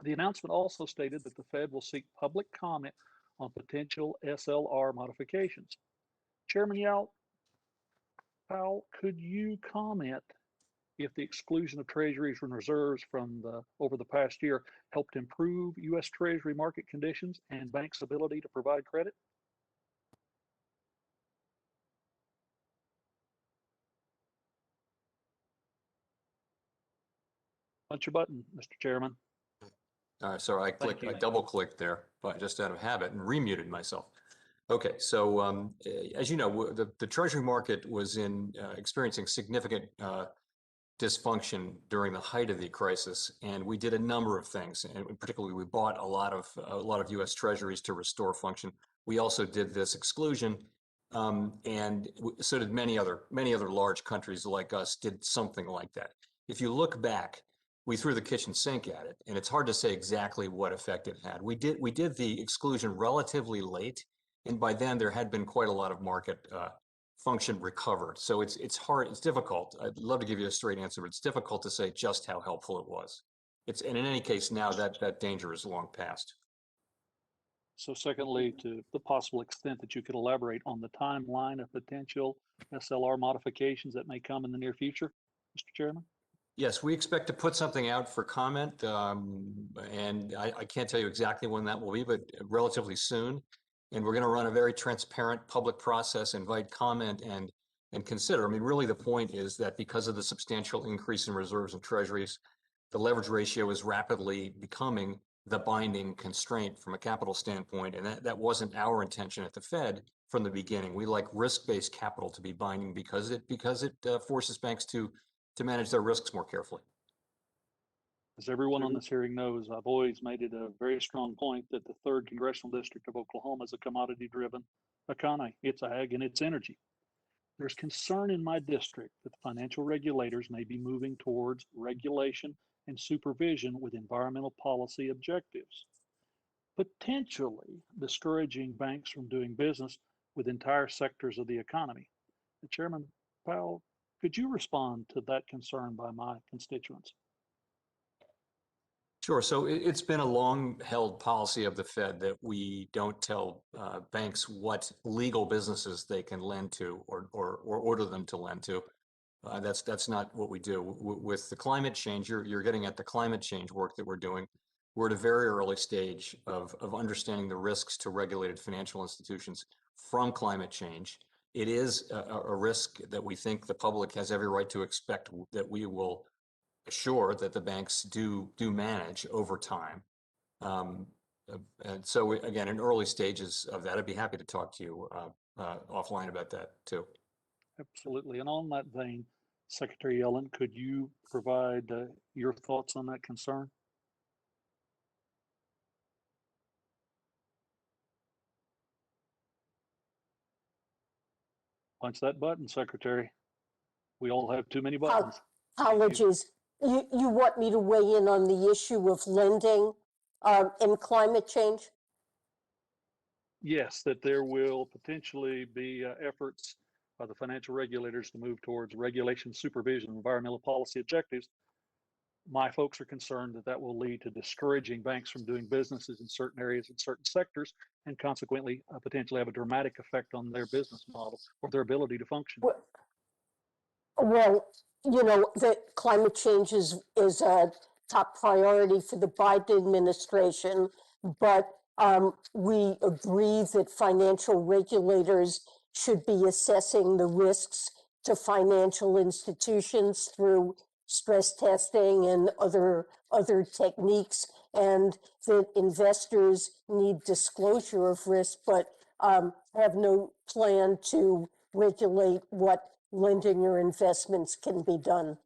The announcement also stated that the Fed will seek public comment on potential SLR modifications. Chairman Powell, could you comment if the exclusion of treasuries and reserves from over the past year helped improve U.S. Treasury market conditions and banks' ability to provide credit? Punch your button, Mr. Chairman. Sorry, I double clicked there, but just out of habit and remuted myself. Okay, so as you know, the Treasury market was experiencing significant dysfunction during the height of the crisis, and we did a number of things. And particularly, we bought a lot of U.S. Treasuries to restore function. We also did this exclusion, and so did many other large countries like us did something like that. If you look back, we threw the kitchen sink at it, and it's hard to say exactly what effect it had. We did the exclusion relatively late, and by then there had been quite a lot of market function recovered. So it's hard, it's difficult. I'd love to give you a straight answer, but it's difficult to say just how helpful it was. And in any case, now that danger is long past. So secondly, to the possible extent that you could elaborate on the timeline of potential SLR modifications that may come in the near future, Mr. Chairman? Yes, we expect to put something out for comment, and I can't tell you exactly when that will be, but relatively soon. And we're going to run a very transparent public process, invite comment and consider. I mean, really the point is that because of the substantial increase in reserves and treasuries, the leverage ratio is rapidly becoming the binding constraint from a capital standpoint. And that wasn't our intention at the Fed from the beginning. We like risk-based capital to be binding because it forces banks to manage their risks more carefully. As everyone on this hearing knows, I've always made it a very strong point that the 3rd Congressional District of Oklahoma is a commodity-driven economy. It's ag and it's energy. There's concern in my district that financial regulators may be moving towards regulation and supervision with environmental policy objectives, potentially discouraging banks from doing business with entire sectors of the economy. Chairman Powell, could you respond to that concern by my constituents? Sure. So it's been a long-held policy of the Fed that we don't tell banks what legal businesses they can lend to or order them to lend to. That's not what we do. With the climate change, you're getting at the climate change work that we're doing. We're at a very early stage of understanding the risks to regulated financial institutions from climate change. It is a risk that we think the public has every right to expect that we will assure that the banks do manage over time. And so again, in early stages of that, I'd be happy to talk to you offline about that too. Absolutely. And on that vein, Secretary Yellen, could you provide your thoughts on that concern? Punch that button, Secretary. We all have too many buttons. Apologies. You want me to weigh in on the issue of lending and climate change? Yes, that there will potentially be efforts by the financial regulators to move towards regulation, supervision, environmental policy objectives. My folks are concerned that that will lead to discouraging banks from doing businesses in certain areas and certain sectors, and consequently potentially have a dramatic effect on their business model or their ability to function. Well, you know, that climate change is a top priority for the Biden administration, but we agree that financial regulators should be assessing the risks to financial institutions through stress testing and other techniques, and that investors need disclosure of risk, but have no plan to regulate what lending or investments can be done.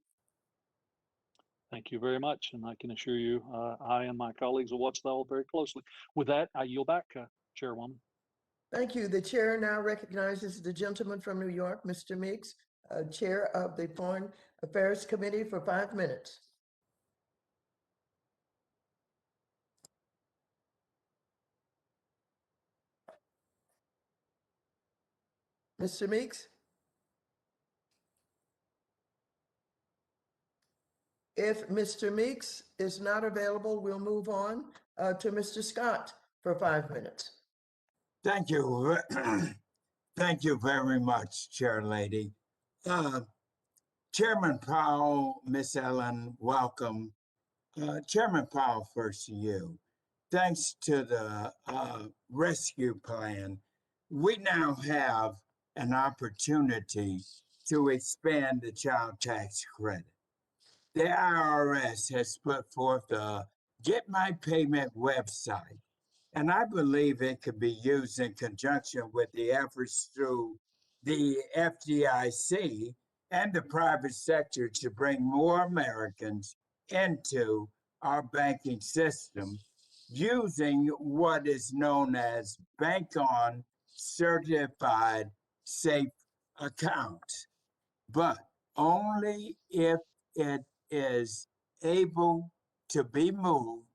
Thank you very much. And I can assure you, I and my colleagues will watch that all very closely. With that, I yield back, Chairwoman. Thank you. The chair now recognizes the gentleman from New York, Mr. Meeks, Chair of the Foreign Affairs Committee, for 5 minutes. Mr. Meeks? If Mr. Meeks is not available, we'll move on to Mr. Scott for 5 minutes. Thank you. Thank you very much, Chair Lady. Chairman Powell, Miss Ellen, welcome. Chairman Powell, first to you. Thanks to the rescue plan, we now have an opportunity to expand the child tax credit. The IRS has put forth a Get My Payment website, and I believe it could be used in conjunction with the efforts through the FDIC and the private sector to bring more Americans into our banking system using what is known as bank-on certified safe accounts, but only if it is able to be moved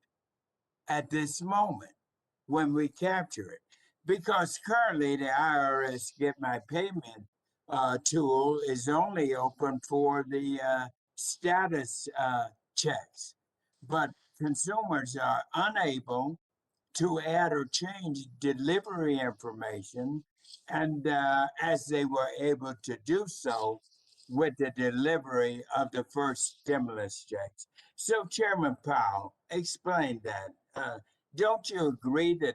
at this moment when we capture it. Because currently the IRS Get My Payment tool is only open for the status checks, but consumers are unable to add or change delivery information, and as they were able to do so with the delivery of the first stimulus checks. So Chairman Powell, explain that. Don't you agree that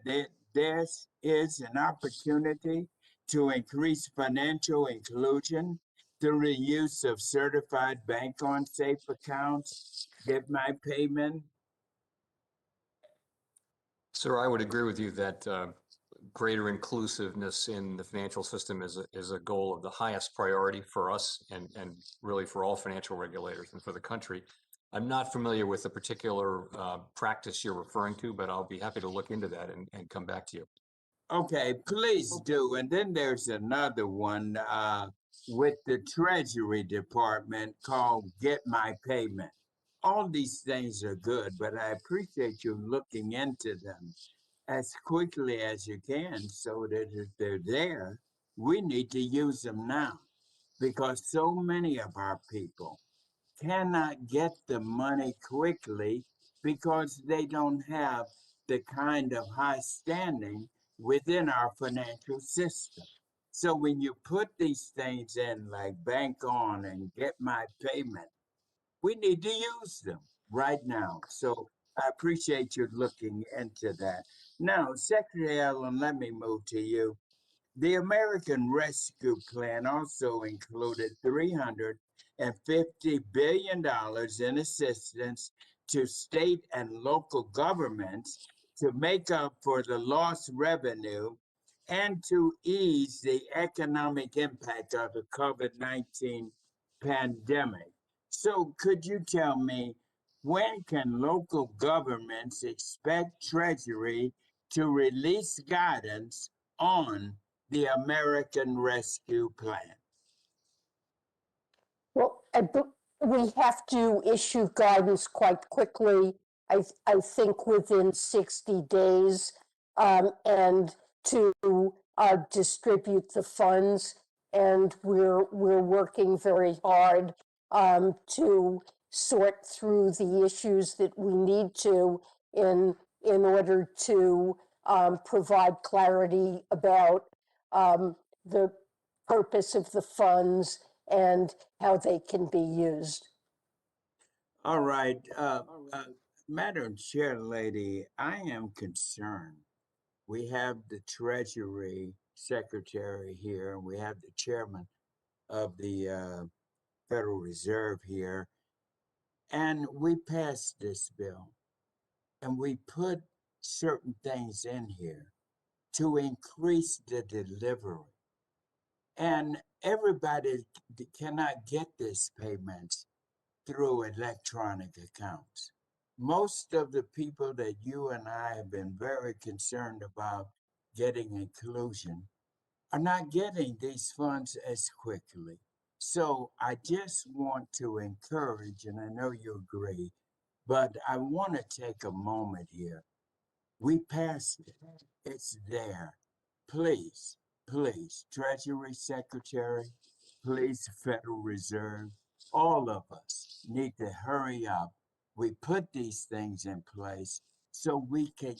there is an opportunity to increase financial inclusion through the use of certified bank-on safe accounts, Get My Payment? Sir, I would agree with you that greater inclusiveness in the financial system is a goal of the highest priority for us and really for all financial regulators and for the country. I'm not familiar with the particular practice you're referring to, but I'll be happy to look into that and come back to you. Okay, please do. And then there's another one with the Treasury Department called Get My Payment. All these things are good, but I appreciate you looking into them as quickly as you can so that if they're there, we need to use them now, because so many of our people cannot get the money quickly because they don't have the kind of high standing within our financial system. So when you put these things in like Bank On and Get My Payment, we need to use them right now. So I appreciate you looking into that. Now, Secretary Yellen, let me move to you. The American Rescue Plan also included $350 billion in assistance to state and local governments to make up for the lost revenue and to ease the economic impact of the COVID-19 pandemic. So could you tell me, when can local governments expect Treasury to release guidance on the American Rescue Plan? Well, we have to issue guidance quite quickly. I think within 60 days, and to distribute the funds. And we're working very hard to sort through the issues that we need to in order to provide clarity about the purpose of the funds and how they can be used. All right. Madam Chair Lady, I am concerned. We have the Treasury Secretary here, and we have the Chairman of the Federal Reserve here. And we passed this bill, and we put certain things in here to increase the delivery. And everybody cannot get these payments through electronic accounts. Most of the people that you and I have been very concerned about getting inclusion are not getting these funds as quickly. So I just want to encourage, and I know you agree, but I want to take a moment here. We passed it. It's there. Please, please, Treasury Secretary, please, Federal Reserve, all of us need to hurry up. We put these things in place so we can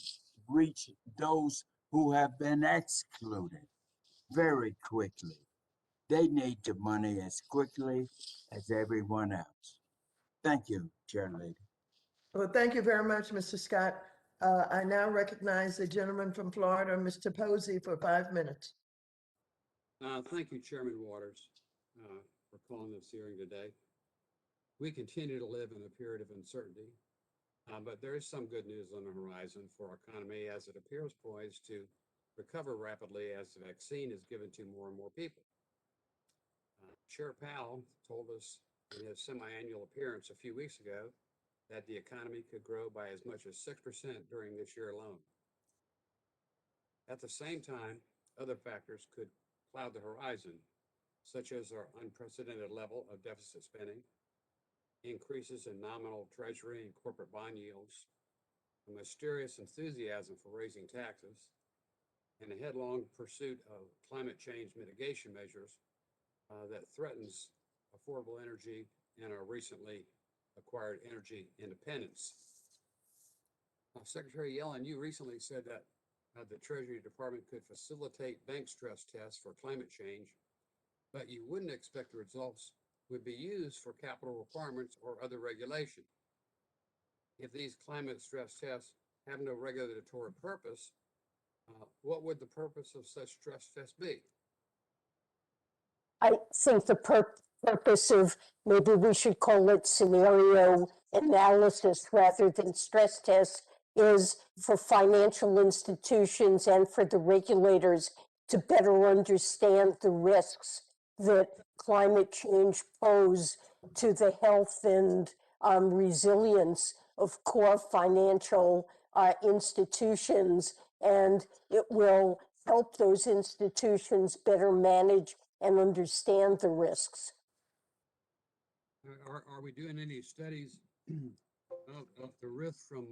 reach those who have been excluded very quickly. They need the money as quickly as everyone else. Thank you, Chair Lady. Well, thank you very much, Mr. Scott. I now recognize the gentleman from Florida, Mr. Posey, for 5 minutes. Thank you, Chairman Waters, for calling this hearing today. We continue to live in a period of uncertainty, but there is some good news on the horizon for our economy, as it appears poised to recover rapidly as the vaccine is given to more and more people. Chair Powell told us in his semi-annual appearance a few weeks ago that the economy could grow by as much as 6% during this year alone. At the same time, other factors could cloud the horizon, such as our unprecedented level of deficit spending, increases in nominal Treasury and corporate bond yields, a mysterious enthusiasm for raising taxes, and a headlong pursuit of climate change mitigation measures that threatens affordable energy and our recently acquired energy independence. Secretary Yellen, you recently said that the Treasury Department could facilitate bank stress tests for climate change, but you wouldn't expect the results would be used for capital requirements or other regulation. If these climate stress tests have no regulatory purpose, what would the purpose of such stress tests be? I think the purpose of, maybe we should call it scenario analysis rather than stress tests, is for financial institutions and for the regulators to better understand the risks that climate change pose to the health and resilience of core financial institutions. And it will help those institutions better manage and understand the risks. Are we doing any studies of the risk from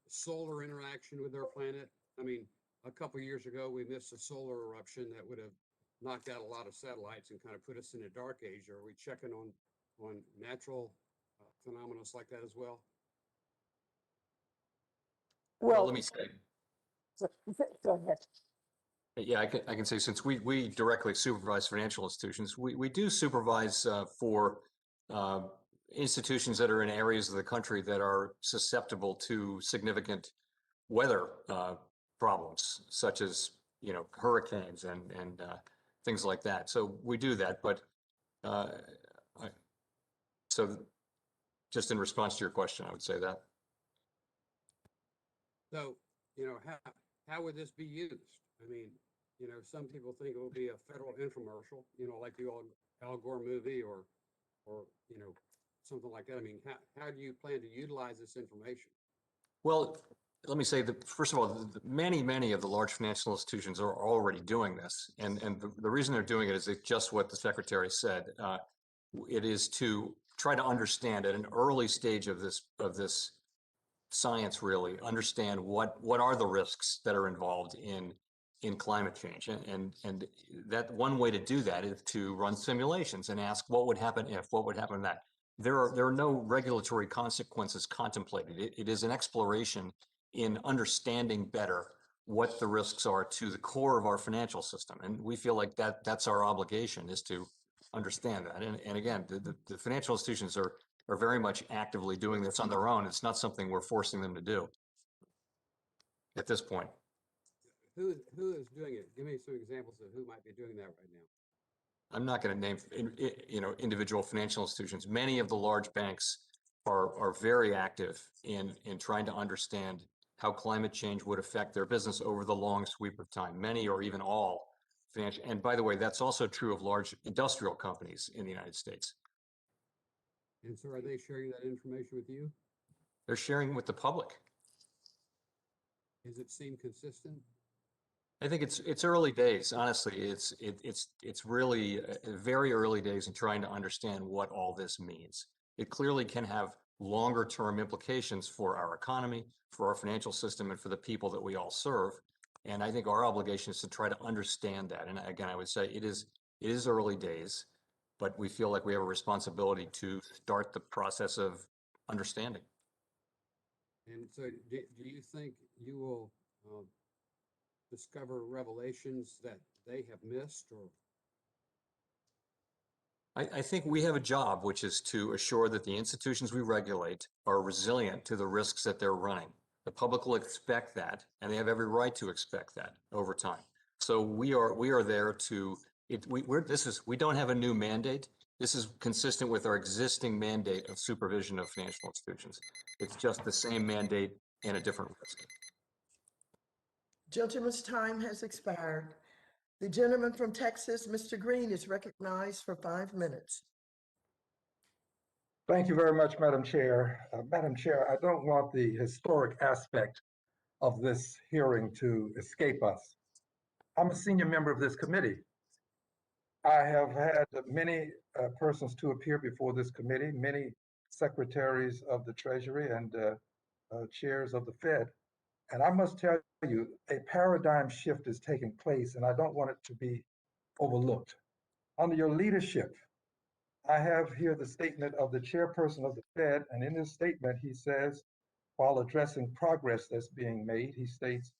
solar interaction with our planet? I mean, a couple of years ago, we missed a solar eruption that would have knocked out a lot of satellites and kind of put us in a dark age. Are we checking on natural phenomena like that as well? Well, let me say, Go ahead. yeah, I can say, since we directly supervise financial institutions, we do supervise for institutions that are in areas of the country that are susceptible to significant weather problems, such as hurricanes and things like that. So we do that, but so just in response to your question, I would say that. So, how would this be used? I mean, some people think it will be a federal infomercial, like the old Al Gore movie or something like that. I mean, how do you plan to utilize this information? Well, let me say that, first of all, many of the large financial institutions are already doing this. And the reason they're doing it is just what the secretary said. It is to try to understand at an early stage of this science, really understand what are the risks that are involved in climate change. And that one way to do that is to run simulations and ask what would happen if, what would happen that. There are no regulatory consequences contemplated. It is an exploration in understanding better what the risks are to the core of our financial system. And we feel like that's our obligation, is to understand that. And again, the financial institutions are very much actively doing this on their own. It's not something we're forcing them to do at this point. Who is doing it? Give me some examples of who might be doing that right now. I'm not going to name, individual financial institutions. Many of the large banks are very active in trying to understand how climate change would affect their business over the long sweep of time. Many or even all financial, and by the way, that's also true of large industrial companies in the United States. And so are they sharing that information with you? They're sharing with the public. Does it seem consistent? I think it's early days. Honestly, it's really very early days in trying to understand what all this means. It clearly can have longer term implications for our economy, for our financial system, and for the people that we all serve. And I think our obligation is to try to understand that. And again, I would say it is early days, but we feel like we have a responsibility to start the process of understanding. And so do you think you will discover revelations that they have missed? Or I think we have a job, which is to assure that the institutions we regulate are resilient to the risks that they're running. The public will expect that, and they have every right to expect that over time. So we are there to, we don't have a new mandate. This is consistent with our existing mandate of supervision of financial institutions. It's just the same mandate and a different risk. Gentleman's time has expired. The gentleman from Texas, Mr. Green, is recognized for 5 minutes. Thank you very much, Madam Chair. Madam Chair, I don't want the historic aspect of this hearing to escape us. I'm a senior member of this committee. I have had many persons to appear before this committee, many secretaries of the Treasury and chairs of the Fed. And I must tell you, a paradigm shift is taking place, and I don't want it to be overlooked. Under your leadership, I have here the statement of the chairperson of the Fed, and in his statement, he says, while addressing progress that's being made, he states,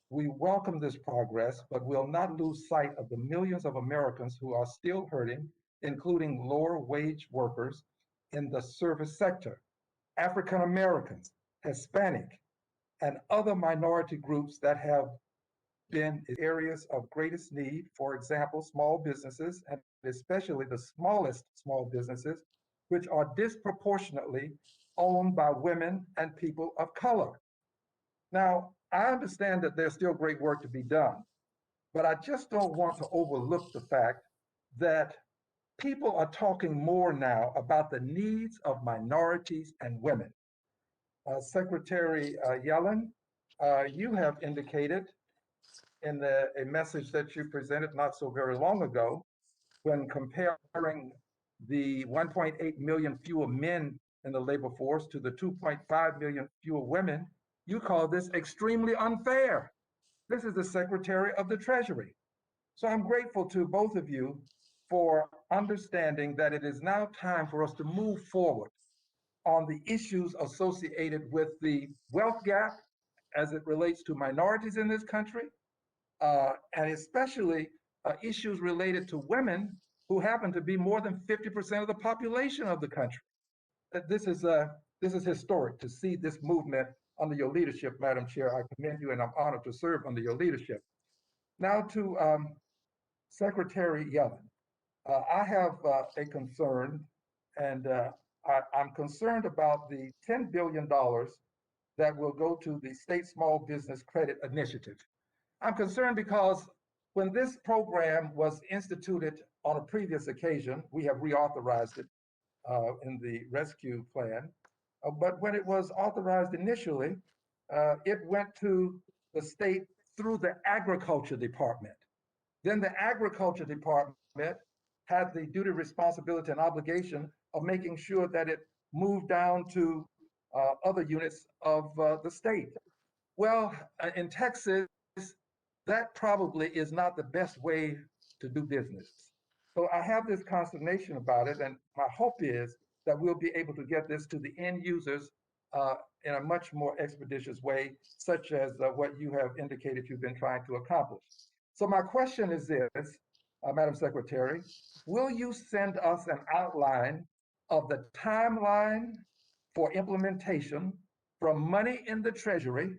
"We welcome this progress, but will not lose sight of the millions of Americans who are still hurting, including lower wage workers in the service sector, African Americans, Hispanic, and other minority groups that have been areas of greatest need, for example, small businesses, and especially the smallest small businesses, which are disproportionately owned by women and people of color." Now, I understand that there's still great work to be done, but I just don't want to overlook the fact that people are talking more now about the needs of minorities and women. Secretary Yellen, you have indicated in a message that you presented not so very long ago, when comparing the 1.8 million fewer men in the labor force to the 2.5 million fewer women, you call this extremely unfair. This is the Secretary of the Treasury. So I'm grateful to both of you for understanding that it is now time for us to move forward on the issues associated with the wealth gap as it relates to minorities in this country, and especially issues related to women who happen to be more than 50% of the population of the country. This is historic to see this movement under your leadership, Madam Chair. I commend you, and I'm honored to serve under your leadership. Now to Secretary Yellen. I have a concern, and I'm concerned about the $10 billion that will go to the State Small Business Credit Initiative. I'm concerned because when this program was instituted on a previous occasion, we have reauthorized it in the rescue plan. But when it was authorized initially, it went to the state through the Agriculture Department. Then the Agriculture Department had the duty, responsibility, and obligation of making sure that it moved down to other units of the state. Well, in Texas, that probably is not the best way to do business. So I have this consternation about it, and my hope is that we'll be able to get this to the end users in a much more expeditious way, such as what you have indicated you've been trying to accomplish. So my question is this, Madam Secretary, will you send us an outline of the timeline for implementation from money in the Treasury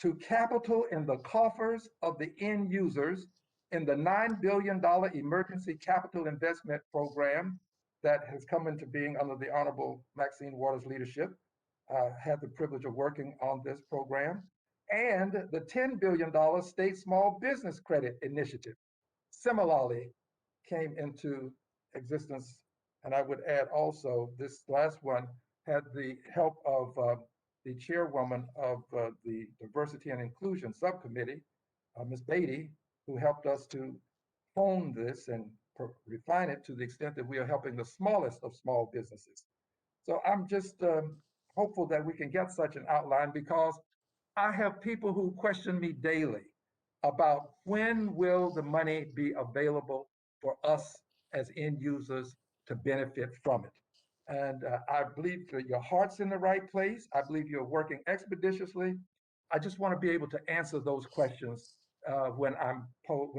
to capital in the coffers of the end users in the $9 billion emergency capital investment program that has come into being under the Honorable Maxine Waters' leadership? Had the privilege of working on this program, and the $10 billion State Small Business Credit Initiative similarly came into existence. And I would add also, this last one had the help of the chairwoman of the Diversity and Inclusion Subcommittee, Ms. Beatty, who helped us to hone this and refine it to the extent that we are helping the smallest of small businesses. So I'm just hopeful that we can get such an outline, because I have people who question me daily about when will the money be available for us as end users to benefit from it. And I believe that your heart's in the right place. I believe you're working expeditiously. I just want to be able to answer those questions when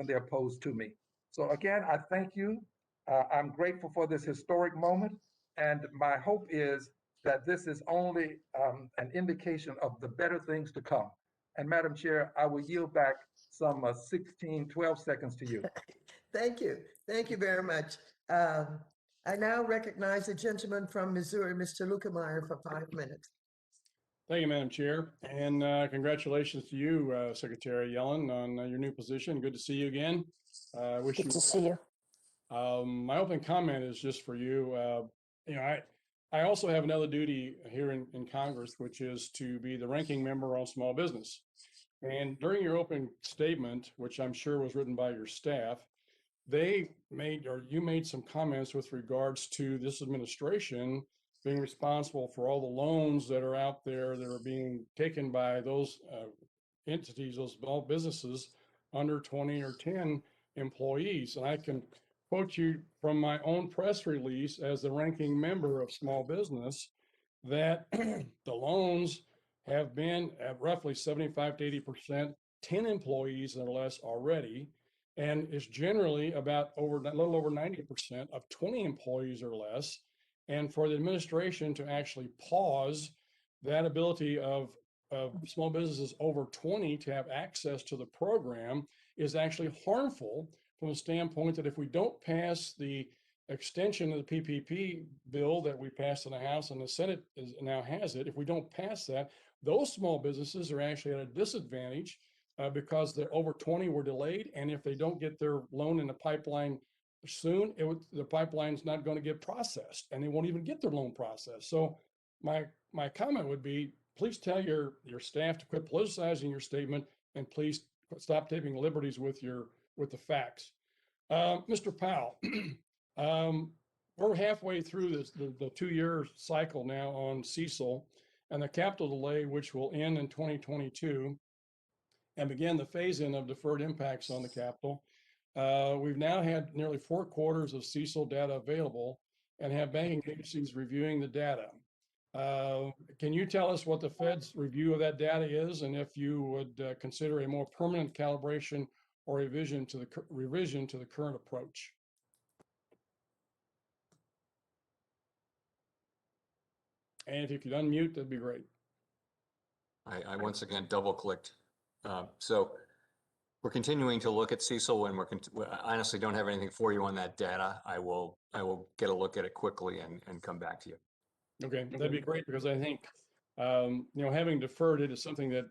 they're posed to me. So again, I thank you. I'm grateful for this historic moment. And my hope is that this is only an indication of the better things to come. And Madam Chair, I will yield back some 12 seconds to you. Thank you. Thank you very much. I now recognize the gentleman from Missouri, Mr. Lukemeyer, for 5 minutes. Thank you, Madam Chair, and congratulations to you, Secretary Yellen, on your new position. Good to see you again. Wish Good you to see you. my opening comment is just for you. I also have another duty here in Congress, which is to be the ranking member on small business. And during your opening statement, which I'm sure was written by your staff, you made some comments with regards to this administration being responsible for all the loans that are out there that are being taken by those entities, those small businesses under 20 or 10 employees. And I can quote you from my own press release as the ranking member of small business that the loans have been at roughly 75 to 80%, 10 employees or less already. And it's generally about a little over 90% of 20 employees or less. And for the administration to actually pause that ability of small businesses over 20 to have access to the program is actually harmful from the standpoint that if we don't pass the extension of the PPP bill that we passed in the House and the Senate now has it, if we don't pass that, those small businesses are actually at a disadvantage because the over 20 were delayed. And if they don't get their loan in the pipeline soon, the pipeline's not going to get processed and they won't even get their loan processed. So my comment would be, please tell your staff to quit politicizing your statement and please stop taking liberties with the facts. Mr. Powell, we're halfway through the 2-year cycle now on CECL and the capital delay, which will end in 2022 and begin the phase-in of deferred impacts on the capital. We've now had nearly 4 quarters of CECL data available and have banking agencies reviewing the data. Can you tell us what the Fed's review of that data is, and if you would consider a more permanent calibration or revision to the current approach? And if you could unmute, that'd be great. I once again double clicked. So We're continuing to look at CECL, and we honestly don't have anything for you on that data. I will get a look at it quickly and come back to you. Okay, that'd be great, because I think, having deferred it is something that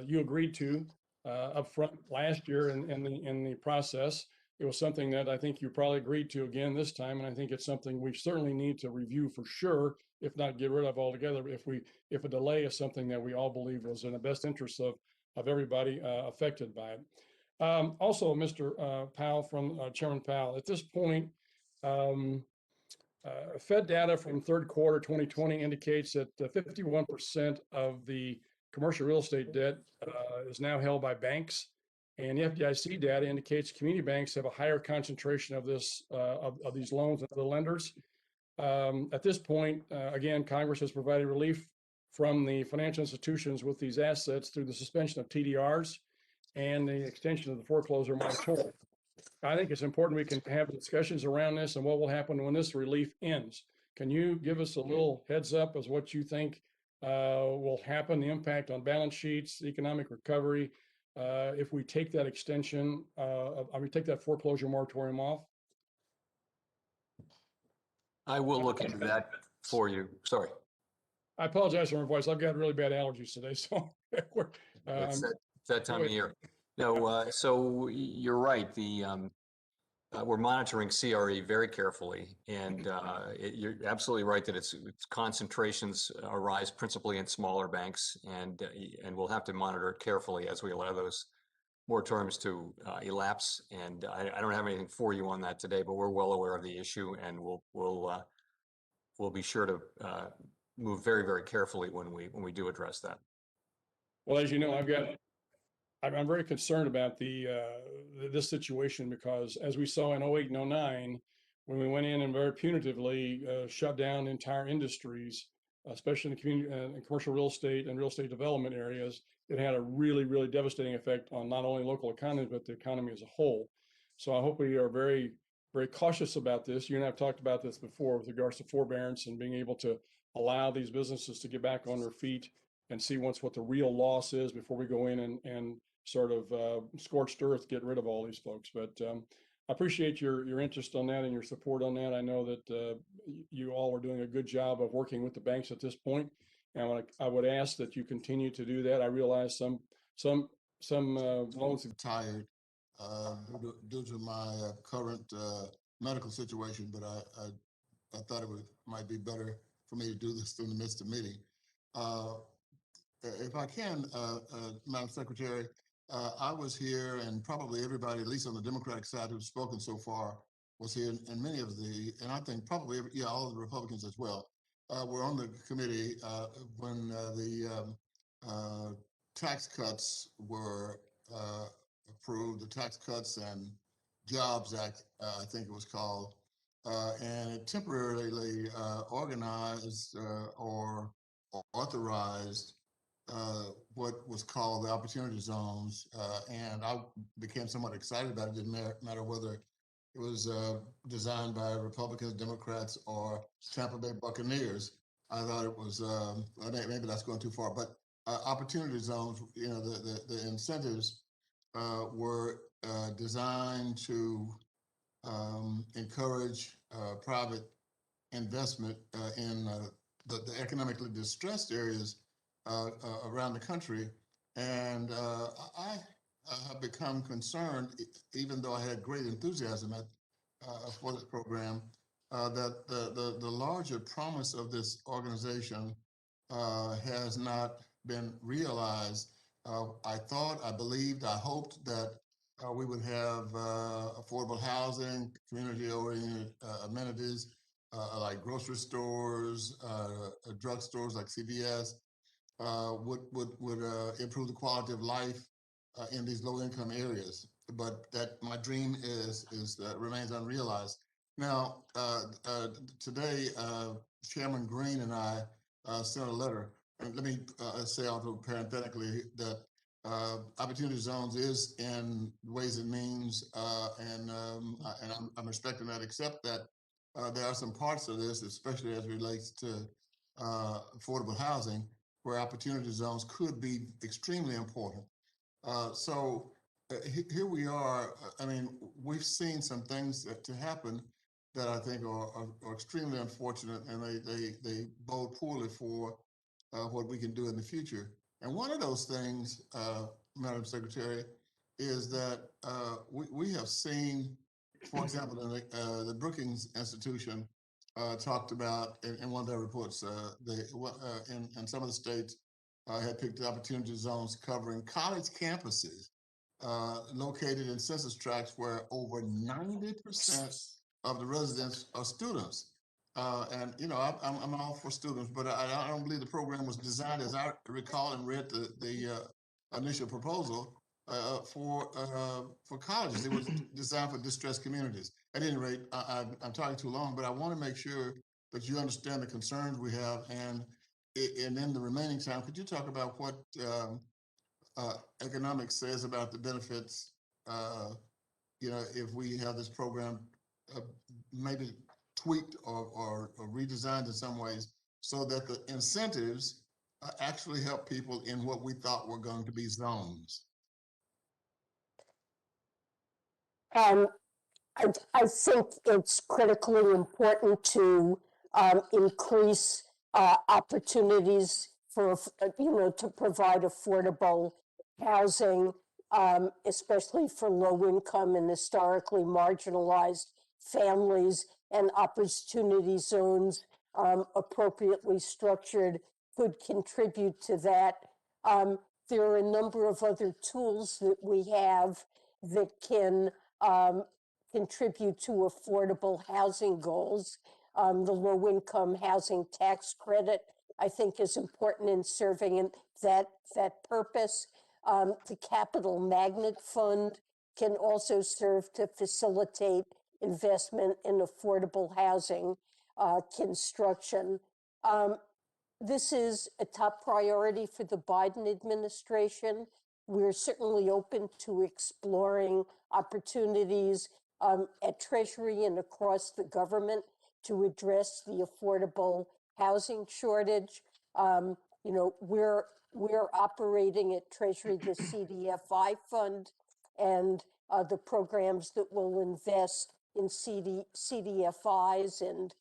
you agreed to upfront last year in the process. It was something that I think you probably agreed to again this time, and I think it's something we certainly need to review for sure, if not get rid of altogether. If a delay is something that we all believe was in the best interest of everybody affected by it. Also, Mr. Powell, from Chairman Powell, at this point, Fed data from third quarter 2020 indicates that 51% of the commercial real estate debt is now held by banks, and the FDIC data indicates community banks have a higher concentration of this of these loans than other lenders. At this point, again, Congress has provided relief from the financial institutions with these assets through the suspension of TDRs and the extension of the foreclosure moratorium. I think it's important we can have discussions around this and what will happen when this relief ends. Can you give us a little heads up as what you think will happen, the impact on balance sheets, economic recovery, if we take that extension, take that foreclosure moratorium off? I will look into that for you. Sorry. I apologize for my voice. I've got really bad allergies today, so It's that time of year. No, so you're right. We're monitoring CRE very carefully, and you're absolutely right that its concentrations arise principally in smaller banks, and we'll have to monitor it carefully as we allow those moratoriums to elapse. And I don't have anything for you on that today, but we're well aware of the issue, and we'll be sure to move very, very carefully when we do address that. Well, as you know, I'm very concerned about this situation, because as we saw in 08 and 09, when we went in and very punitively shut down entire industries, especially in the community and commercial real estate and real estate development areas, it had a really, really devastating effect on not only local economies, but the economy as a whole. So I hope we are very, very cautious about this. You and I have talked about this before with regards to forbearance and being able to allow these businesses to get back on their feet and see what the real loss is before we go in and sort of scorched earth get rid of all these folks. But I appreciate your interest on that and your support on that. I know that you all are doing a good job of working with the banks at this point, and I would ask that you continue to do that. I realize some loans are tired due to my current medical situation, but I thought it might be better for me to do this in the midst of meeting. If I can, Madam Secretary, I was here, and probably everybody, at least on the Democratic side who's spoken so far, was here, and many of and I think probably, all of the Republicans as well, were on the committee when the tax cuts were approved, the Tax Cuts and Jobs Act, I think it was called, and it temporarily organized or authorized what was called the opportunity zones, and I became somewhat excited about it. It didn't matter whether it was designed by Republicans, Democrats, or Tampa Bay Buccaneers. I thought it was, maybe that's going too far, but opportunity zones, the incentives were designed to encourage private investment in the economically distressed areas around the country. And I have become concerned, even though I had great enthusiasm for this program, that the larger promise of this organization has not been realized. I believed, I hoped that we would have affordable housing, community-oriented amenities like grocery stores, drugstores like CVS, would improve the quality of life in these low-income areas. But that my dream remains unrealized. Now, today, Chairman Green and I sent a letter. And let me say also parenthetically that Opportunity Zones is in Ways and Means, and I'm respecting that, except that there are some parts of this, especially as it relates to affordable housing, where opportunity zones could be extremely important. So here we are. I mean, we've seen some things to happen that I think are extremely unfortunate, and they bode poorly for what we can do in the future. And one of those things, Madam Secretary, is that we have seen, for example, the Brookings Institution talked about in one of their reports, in some of the states had picked opportunity zones covering college campuses located in census tracts where over 90% of the residents are students. And you know, I'm all for students, but I don't believe the program was designed, as I recall and read the initial proposal, for colleges. It was designed for distressed communities. At any rate, I'm talking too long, but I want to make sure that you understand the concerns we have. And in the remaining time, could you talk about what economics says about the benefits, you know, if we have this program maybe tweaked or redesigned in some ways so that the incentives actually help people in what we thought were going to be zones? I think it's critically important to increase opportunities for, to provide affordable housing, especially for low income and historically marginalized families, and opportunity zones appropriately structured could contribute to that. There are a number of other tools that we have that can contribute to affordable housing goals. The low-income housing tax credit, I think, is important in serving that purpose. The Capital Magnet Fund can also serve to facilitate investment in affordable housing construction. This is a top priority for the Biden administration. We're certainly open to exploring opportunities at Treasury and across the government to address the affordable housing shortage. We're operating at Treasury the CDFI fund and the programs that will invest in CDFIs and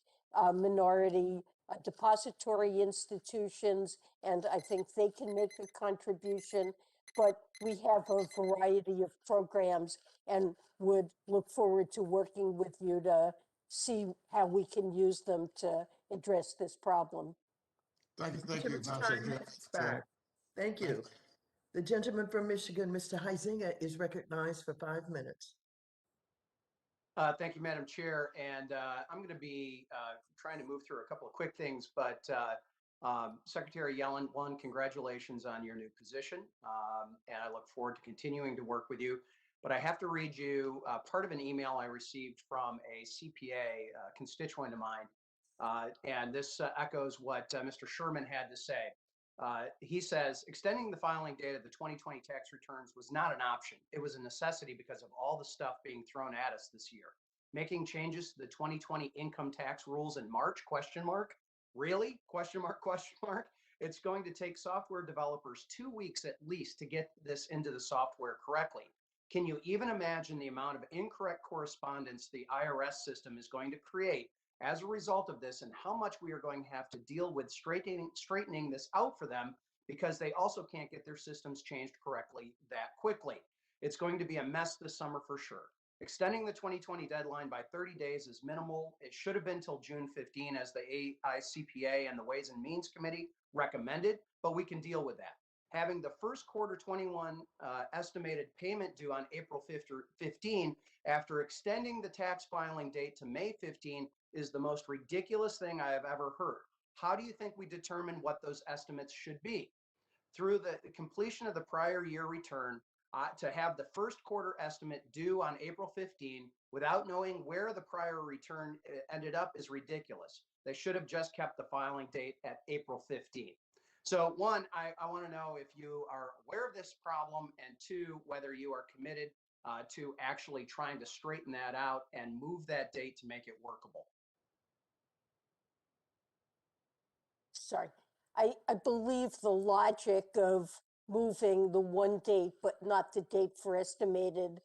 minority depository institutions, and I think they can make a contribution. But we have a variety of programs and would look forward to working with you to see how we can use them to address this problem. Thank you, Gentleman's time has expired. Thank you. The gentleman from Michigan, Mr. Huizinga, is recognized for 5 minutes. Thank you, Madam Chair. And I'm going to be trying to move through a couple of quick things, but Secretary Yellen, one, congratulations on your new position. And I look forward to continuing to work with you. But I have to read you part of an email I received from a CPA constituent of mine. And this echoes what Mr. Sherman had to say. He says, extending the filing date of the 2020 tax returns was not an option. It was a necessity because of all the stuff being thrown at us this year. Making changes to the 2020 income tax rules in March, ? Really? ? It's going to take software developers 2 weeks at least to get this into the software correctly. Can you even imagine the amount of incorrect correspondence the IRS system is going to create as a result of this, and how much we are going to have to deal with straightening this out for them, because they also can't get their systems changed correctly that quickly. It's going to be a mess this summer for sure. Extending the 2020 deadline by 30 days is minimal. It should have been till June 15, as the AICPA and the Ways and Means Committee recommended, but we can deal with that. Having the first quarter 21 estimated payment due on April 15 after extending the tax filing date to May 15 is the most ridiculous thing I have ever heard. How do you think we determine what those estimates should be? Through the completion of the prior year return, to have the first quarter estimate due on April 15 without knowing where the prior return ended up is ridiculous. They should have just kept the filing date at April 15. So one, I want to know if you are aware of this problem, and two, whether you are committed to actually trying to straighten that out and move that date to make it workable. Sorry. I believe the logic of moving the one date, but not the date for estimated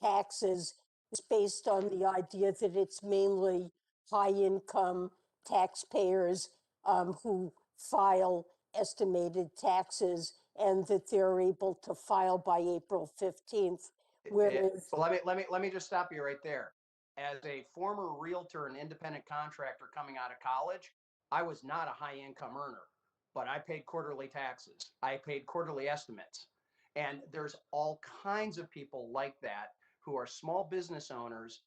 taxes, is based on the idea that it's mainly high-income taxpayers who file estimated taxes and that they're able to file by April 15th. Whereas, Well, let me just stop you right there. As a former realtor and independent contractor coming out of college, I was not a high income earner, but I paid quarterly taxes. I paid quarterly estimates. And there's all kinds of people like that who are small business owners,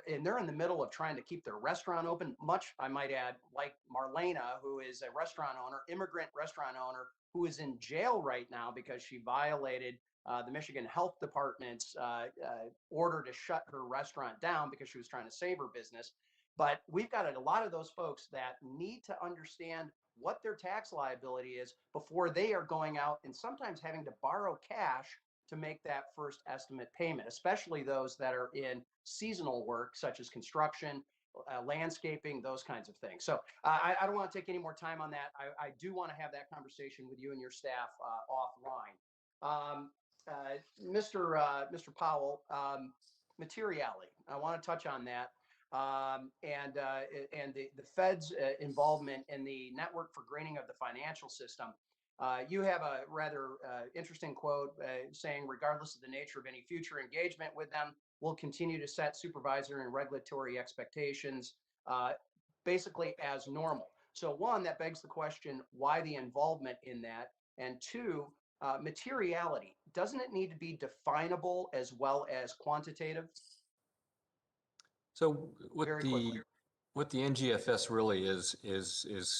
and they're in the middle of trying to keep their restaurant open, much, I might add, like Marlena, who is a restaurant owner, immigrant restaurant owner, who is in jail right now because she violated the Michigan Health Department's order to shut her restaurant down because she was trying to save her business. But we've got a lot of those folks that need to understand what their tax liability is before they are going out and sometimes having to borrow cash to make that first estimate payment, especially those that are in seasonal work, such as construction, landscaping, those kinds of things. So I don't want to take any more time on that. I do want to have that conversation with you and your staff offline. Mr. Powell, materiality. I want to touch on that. And the Fed's involvement in the network for greening of the financial system. You have a rather interesting quote saying, regardless of the nature of any future engagement with them, we'll continue to set supervisory and regulatory expectations basically as normal. So one, that begs the question, why the involvement in that? And two, materiality. Doesn't it need to be definable as well as quantitative? So what the NGFS really is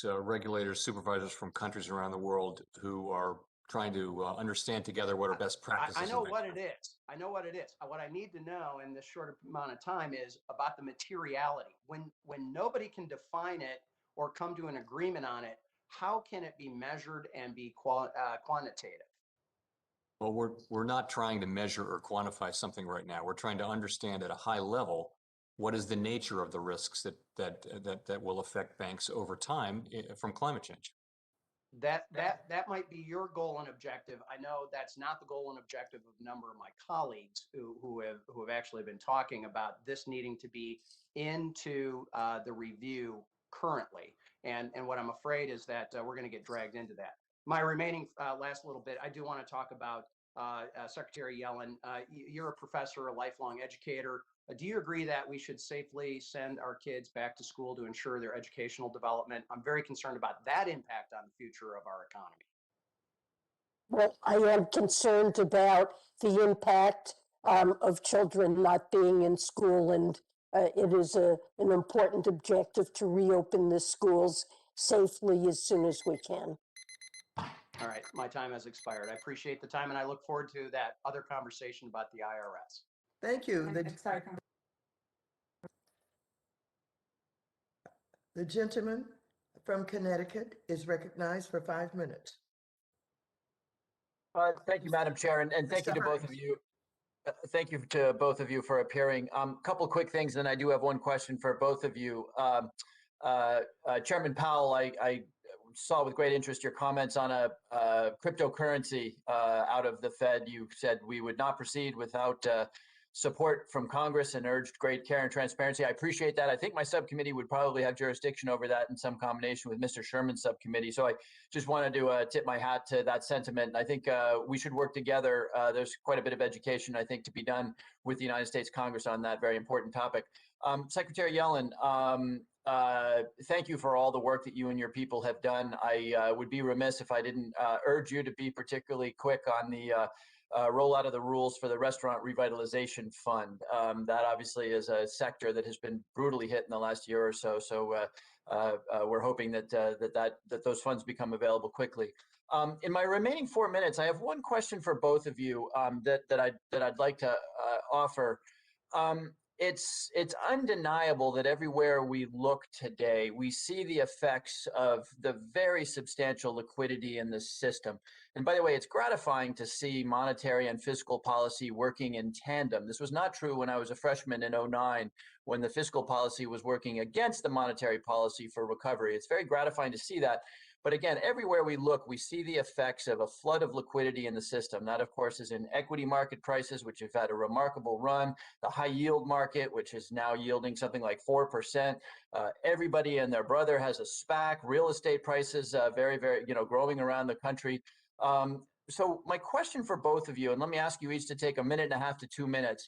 regulators, supervisors from countries around the world who are trying to understand together what are best practices. I know what it is. I know what it is. What I need to know in this short amount of time is about the materiality. When nobody can define it or come to an agreement on it, how can it be measured and be quantitative? Well, we're not trying to measure or quantify something right now. We're trying to understand at a high level what is the nature of the risks that will affect banks over time from climate change. That might be your goal and objective. I know that's not the goal and objective of a number of my colleagues who have actually been talking about this needing to be into the review currently. And what I'm afraid is that we're going to get dragged into that. My remaining last little bit, I do want to talk about Secretary Yellen. You're a professor, a lifelong educator. Do you agree that we should safely send our kids back to school to ensure their educational development? I'm very concerned about that impact on the future of our economy. well, I am concerned about the impact of children not being in school, and it is an important objective to reopen the schools safely as soon as we can. All right, my time has expired. I appreciate the time, and I look forward to that other conversation about the IRS. Thank you. The gentleman from Connecticut is recognized for 5 minutes. Thank you, Madam Chair, and thank you to both of you. Thank you to both of you for appearing. Couple quick things, and I do have one question for both of you. Chairman Powell, I saw with great interest your comments on a cryptocurrency out of the Fed. You said we would not proceed without support from Congress and urged great care and transparency. I appreciate that. I think my subcommittee would probably have jurisdiction over that in some combination with Mr. Sherman's subcommittee. So I just wanted to tip my hat to that sentiment. I think we should work together. There's quite a bit of education, I think, to be done with the United States Congress on that very important topic. Secretary Yellen, thank you for all the work that you and your people have done. I would be remiss if I didn't urge you to be particularly quick on the rollout of the rules for the Restaurant Revitalization Fund. That obviously is a sector that has been brutally hit in the last year or so. So we're hoping that those funds become available quickly. In my remaining 4 minutes, I have one question for both of you that I'd like to offer. It's undeniable that everywhere we look today, we see the effects of the very substantial liquidity in the system. And by the way, it's gratifying to see monetary and fiscal policy working in tandem. This was not true when I was a freshman in 2009, when the fiscal policy was working against the monetary policy for recovery. It's very gratifying to see that. But again, everywhere we look, we see the effects of a flood of liquidity in the system. That, of course, is in equity market prices, which have had a remarkable run, the high yield market, which is now yielding something like 4%. Everybody and their brother has a SPAC, real estate prices very, very, growing around the country. So my question for both of you, and let me ask you each to take 1.5 to 2 minutes.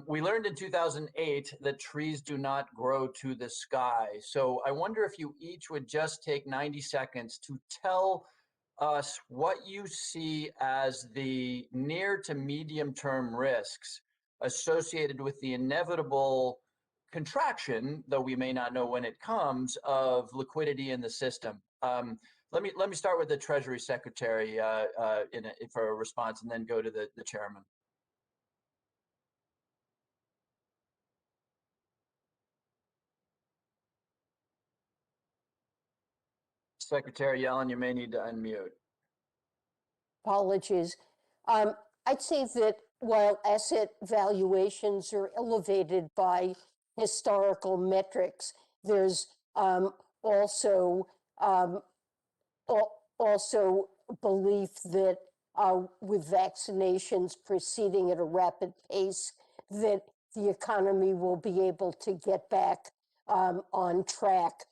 We learned in 2008 that trees do not grow to the sky. So I wonder if you each would just take 90 seconds to tell us what you see as the near to medium term risks associated with the inevitable contraction, though we may not know when it comes, of liquidity in the system. Let me start with the Treasury Secretary for a response, and then go to the chairman. Secretary Yellen, you may need to unmute. Apologies. I'd say that while asset valuations are elevated by historical metrics, there's also belief that with vaccinations proceeding at a rapid pace, that the economy will be able to get back on track.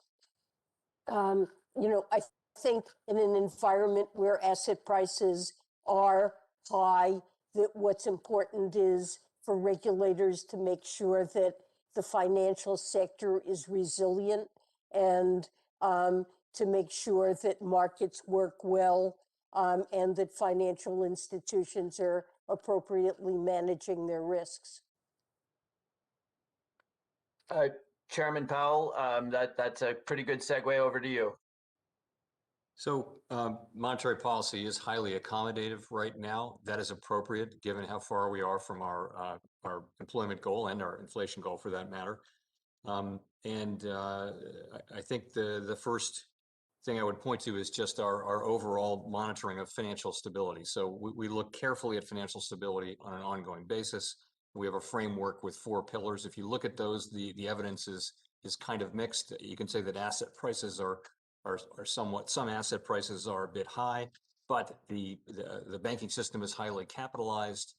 I think in an environment where asset prices are high, that what's important is for regulators to make sure that the financial sector is resilient, and to make sure that markets work well, and that financial institutions are appropriately managing their risks. Chairman Powell, that's a pretty good segue. Over to you. So monetary policy is highly accommodative right now. That is appropriate given how far we are from our employment goal and our inflation goal, for that matter. I think the first thing I would point to is just our overall monitoring of financial stability. So we look carefully at financial stability on an ongoing basis. We have a framework with 4 pillars. If you look at those, the evidence is kind of mixed. You can say that asset prices are somewhat, some asset prices are a bit high, but the banking system is highly capitalized,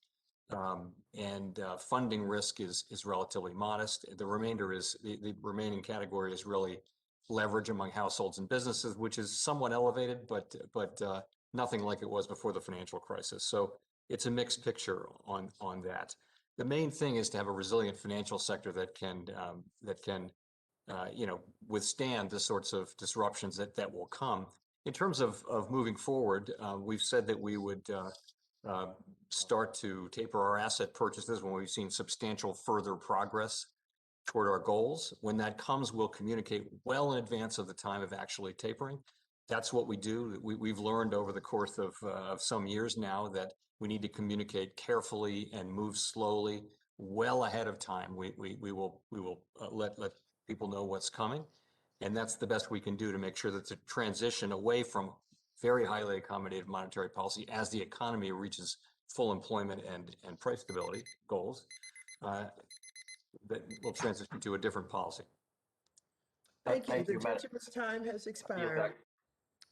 and funding risk is relatively modest. The remaining category is really leverage among households and businesses, which is somewhat elevated, but nothing like it was before the financial crisis. So it's a mixed picture on that. The main thing is to have a resilient financial sector that can withstand the sorts of disruptions that will come. In terms of moving forward, we've said that we would start to taper our asset purchases when we've seen substantial further progress toward our goals. When that comes, we'll communicate well in advance of the time of actually tapering. That's what we do. We've learned over the course of some years now that we need to communicate carefully and move slowly, well ahead of time. We will let people know what's coming, and that's the best we can do to make sure that the transition away from very highly accommodative monetary policy as the economy reaches full employment and price stability goals, that will transition to a different policy. Thank you. The Madam. gentleman's time has expired.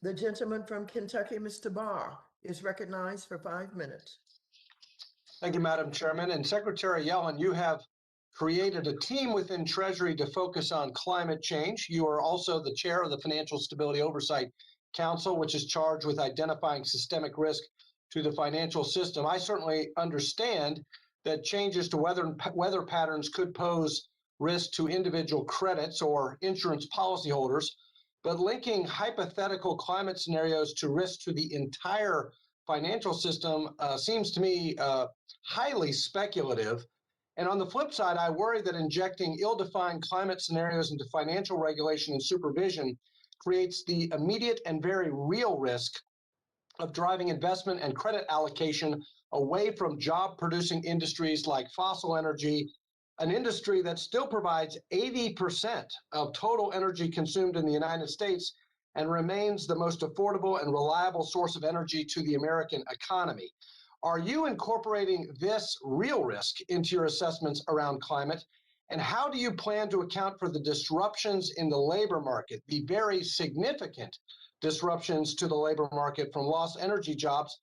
The gentleman from Kentucky, Mr. Barr, is recognized for 5 minutes. Thank you, Madam Chairman. And Secretary Yellen, you have created a team within Treasury to focus on climate change. You are also the chair of the Financial Stability Oversight Council, which is charged with identifying systemic risk to the financial system. I certainly understand that changes to weather patterns could pose risk to individual credits or insurance policyholders, but linking hypothetical climate scenarios to risk to the entire financial system seems to me highly speculative. And on the flip side, I worry that injecting ill-defined climate scenarios into financial regulation and supervision creates the immediate and very real risk of driving investment and credit allocation away from job-producing industries like fossil energy, an industry that still provides 80% of total energy consumed in the United States and remains the most affordable and reliable source of energy to the American economy. Are you incorporating this real risk into your assessments around climate? And how do you plan to account for the disruptions in the labor market, the very significant disruptions to the labor market from lost energy jobs?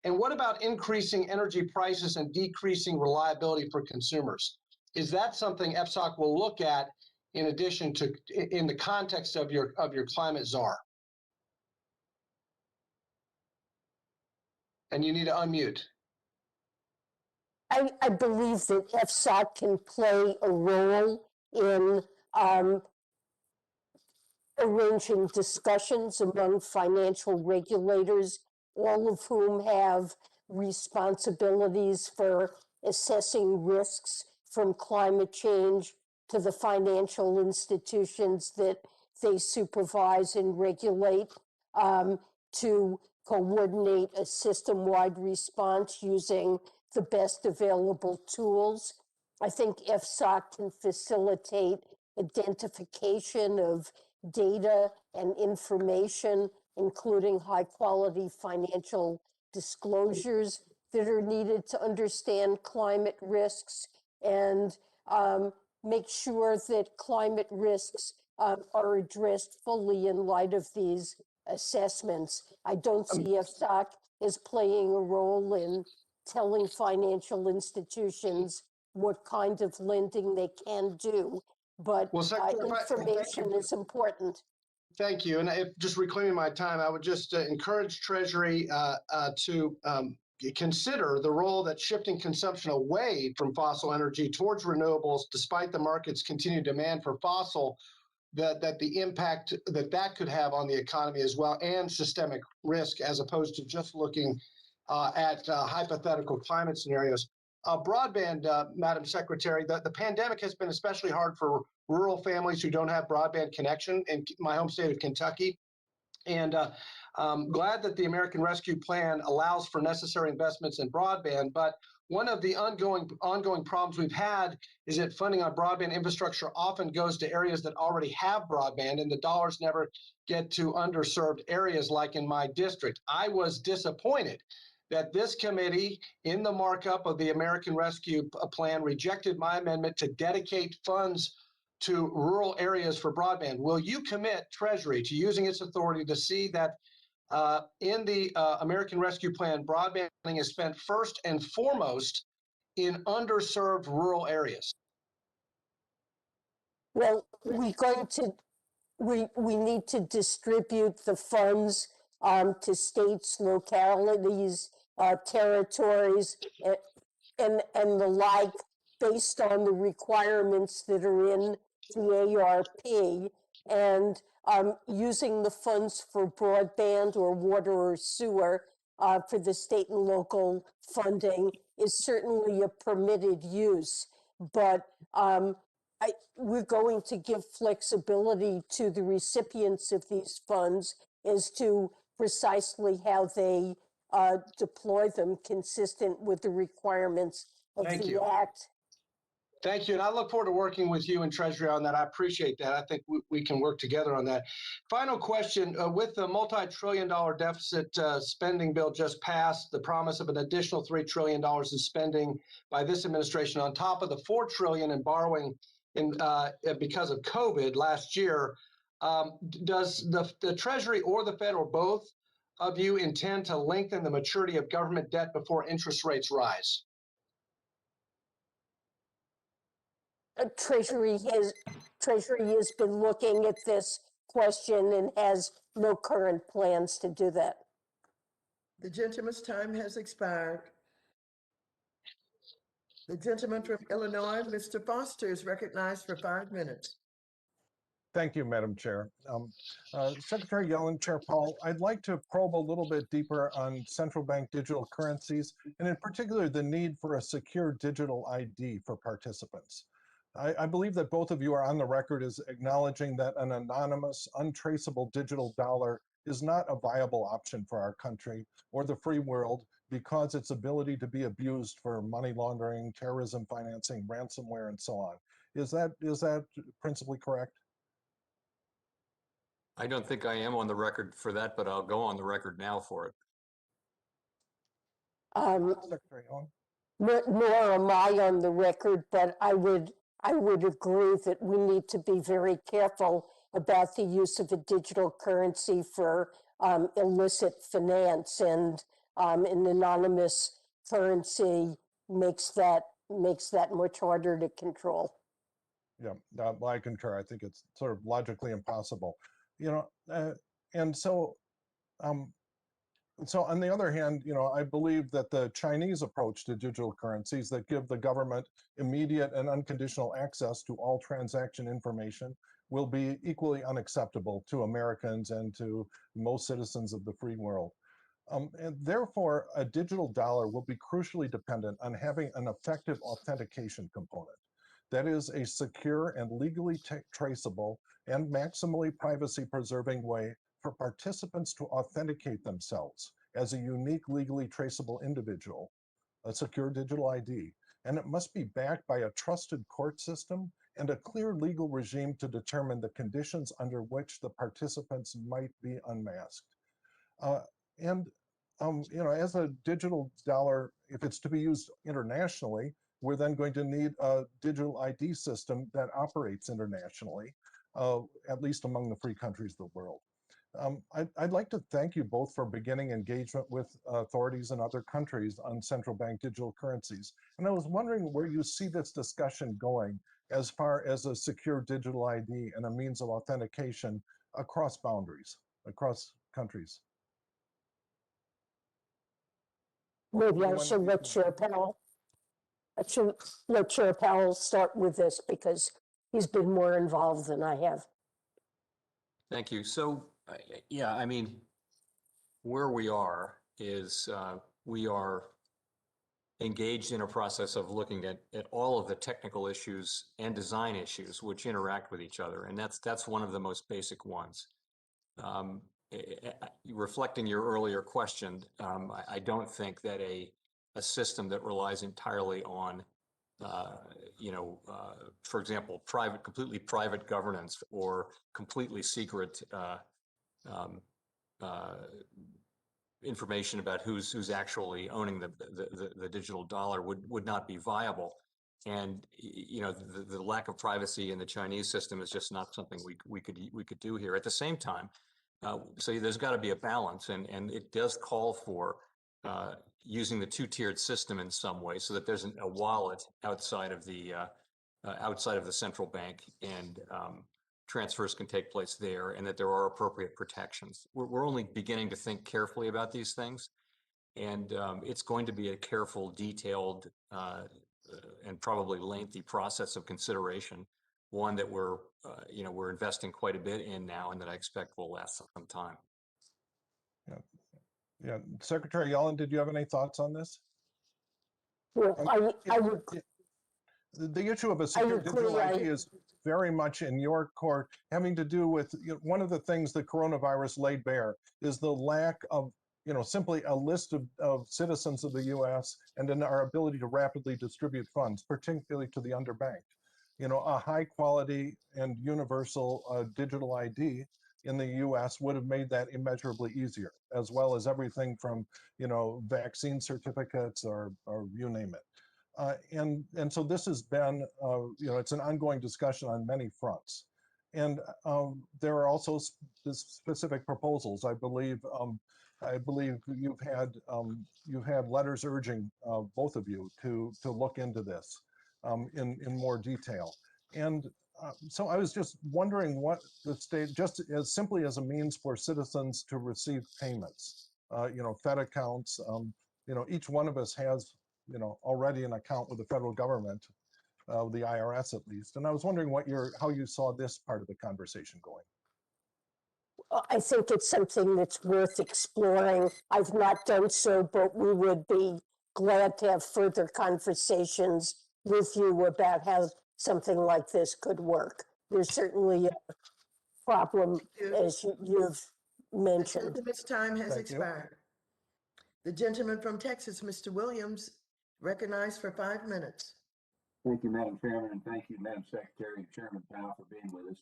And what about increasing energy prices and decreasing reliability for consumers? Is that something FSOC will look at in addition to, in the context of your climate czar? And you need to unmute. I believe that FSOC can play a role in arranging discussions among financial regulators, all of whom have responsibilities for assessing risks from climate change to the financial institutions that they supervise and regulate, to coordinate a system-wide response using the best available tools. I think FSOC can facilitate identification of data and information, including high-quality financial disclosures that are needed to understand climate risks, and make sure that climate risks are addressed fully in light of these assessments. I don't see FSOC as playing a role in telling financial institutions what kind of lending they can do, but information is important. Thank you. And if just reclaiming my time, I would just encourage Treasury to consider the role that shifting consumption away from fossil energy towards renewables, despite the market's continued demand for fossil, that the impact that could have on the economy as well, and systemic risk, as opposed to just looking at hypothetical climate scenarios. Broadband, Madam Secretary, the pandemic has been especially hard for rural families who don't have broadband connection in my home state of Kentucky. And I'm glad that the American Rescue Plan allows for necessary investments in broadband, but one of the ongoing problems we've had is that funding on broadband infrastructure often goes to areas that already have broadband, and the dollars never get to underserved areas like in my district. I was disappointed that this committee, in the markup of the American Rescue Plan, rejected my amendment to dedicate funds to rural areas for broadband. Will you commit Treasury to using its authority to see that in the American Rescue Plan, broadband is spent first and foremost in underserved rural areas? Well, we need to distribute the funds to states, localities, territories, and the like, based on the requirements that are in the ARP, and using the funds for broadband or water or sewer for the state and local funding is certainly a permitted use, but we're going to give flexibility to the recipients of these funds as to precisely how they deploy them consistent with the requirements of the Act. Thank you. And I look forward to working with you and Treasury on that. I appreciate that. I think we can work together on that. Final question. With the multi-trillion-dollar deficit spending bill just passed, the promise of an additional $3 trillion in spending by this administration on top of the $4 trillion in borrowing because of COVID last year, does the Treasury or the Fed or both of you intend to lengthen the maturity of government debt before interest rates rise? Treasury has been looking at this question and has no current plans to do that. The gentleman's time has expired. The gentleman from Illinois, Mr. Foster, is recognized for 5 minutes. Thank you, Madam Chair. Secretary Yellen, Chair Powell, I'd like to probe a little bit deeper on central bank digital currencies, and in particular, the need for a secure digital ID for participants. I believe that both of you are on the record as acknowledging that an anonymous, untraceable digital dollar is not a viable option for our country or the free world because its ability to be abused for money laundering, terrorism financing, ransomware, and so on. Is that principally correct? I don't think I am on the record for that, but I'll go on the record now for it. Secretary Yellen? Nor am I on the record, but I would agree that we need to be very careful about the use of a digital currency for illicit finance, and an anonymous currency makes that much harder to control. Yeah, well, I concur. I think it's sort of logically impossible, and so on the other hand, I believe that the Chinese approach to digital currencies that give the government immediate and unconditional access to all transaction information will be equally unacceptable to Americans and to most citizens of the free world. And therefore, a digital dollar will be crucially dependent on having an effective authentication component. That is a secure and legally traceable and maximally privacy-preserving way for participants to authenticate themselves as a unique, legally traceable individual, a secure digital ID. And it must be backed by a trusted court system and a clear legal regime to determine the conditions under which the participants might be unmasked. As a digital dollar, if it's to be used internationally, we're then going to need a digital ID system that operates internationally, at least among the free countries of the world. I'd like to thank you both for beginning engagement with authorities in other countries on central bank digital currencies. And I was wondering where you see this discussion going as far as a secure digital ID and a means of authentication across boundaries, across countries. Maybe I should let Chair Powell. I should let Chair Powell start with this because he's been more involved than I have. Thank you. So, yeah, I mean, where we are is we are engaged in a process of looking at all of the technical issues and design issues which interact with each other. And that's one of the most basic ones. Reflecting your earlier question, I don't think that a system that relies entirely on, for example, completely private governance or completely secret information about who's actually owning the digital dollar would not be viable. And the lack of privacy in the Chinese system is just not something we could do here. At the same time, so there's got to be a balance, and it does call for using the two-tiered system in some way, so that there's a wallet outside of the central bank, and transfers can take place there, and that there are appropriate protections. We're only beginning to think carefully about these things, and it's going to be a careful, detailed, and probably lengthy process of consideration. One that we're investing quite a bit in now, and that I expect will last some time. Yeah, Secretary Yellen, did you have any thoughts on this? Well, the issue of a secure digital ID is very much in your court, having to do with one of the things the coronavirus laid bare is the lack of simply a list of citizens of the U.S. and in our ability to rapidly distribute funds, particularly to the underbanked. A high quality and universal digital ID in the U.S. would have made that immeasurably easier, as well as everything from, vaccine certificates or you name it. And so this has been, it's an ongoing discussion on many fronts. And there are also specific proposals. I believe you've had letters urging both of you to look into this in more detail. And so I was just wondering what the state, just as simply as a means for citizens to receive payments, Fed accounts, each one of us has, already an account with the federal government, the IRS at least. And I was wondering how you saw this part of the conversation going. I think it's something that's worth exploring. I've not done so, but we would be glad to have further conversations with you about how something like this could work. There's certainly a problem, as you've mentioned. The gentleman's time has expired. The gentleman from Texas, Mr. Williams, recognized for 5 minutes. Thank you, Madam Chairman, and thank you, Madam Secretary and Chairman Powell, for being with us.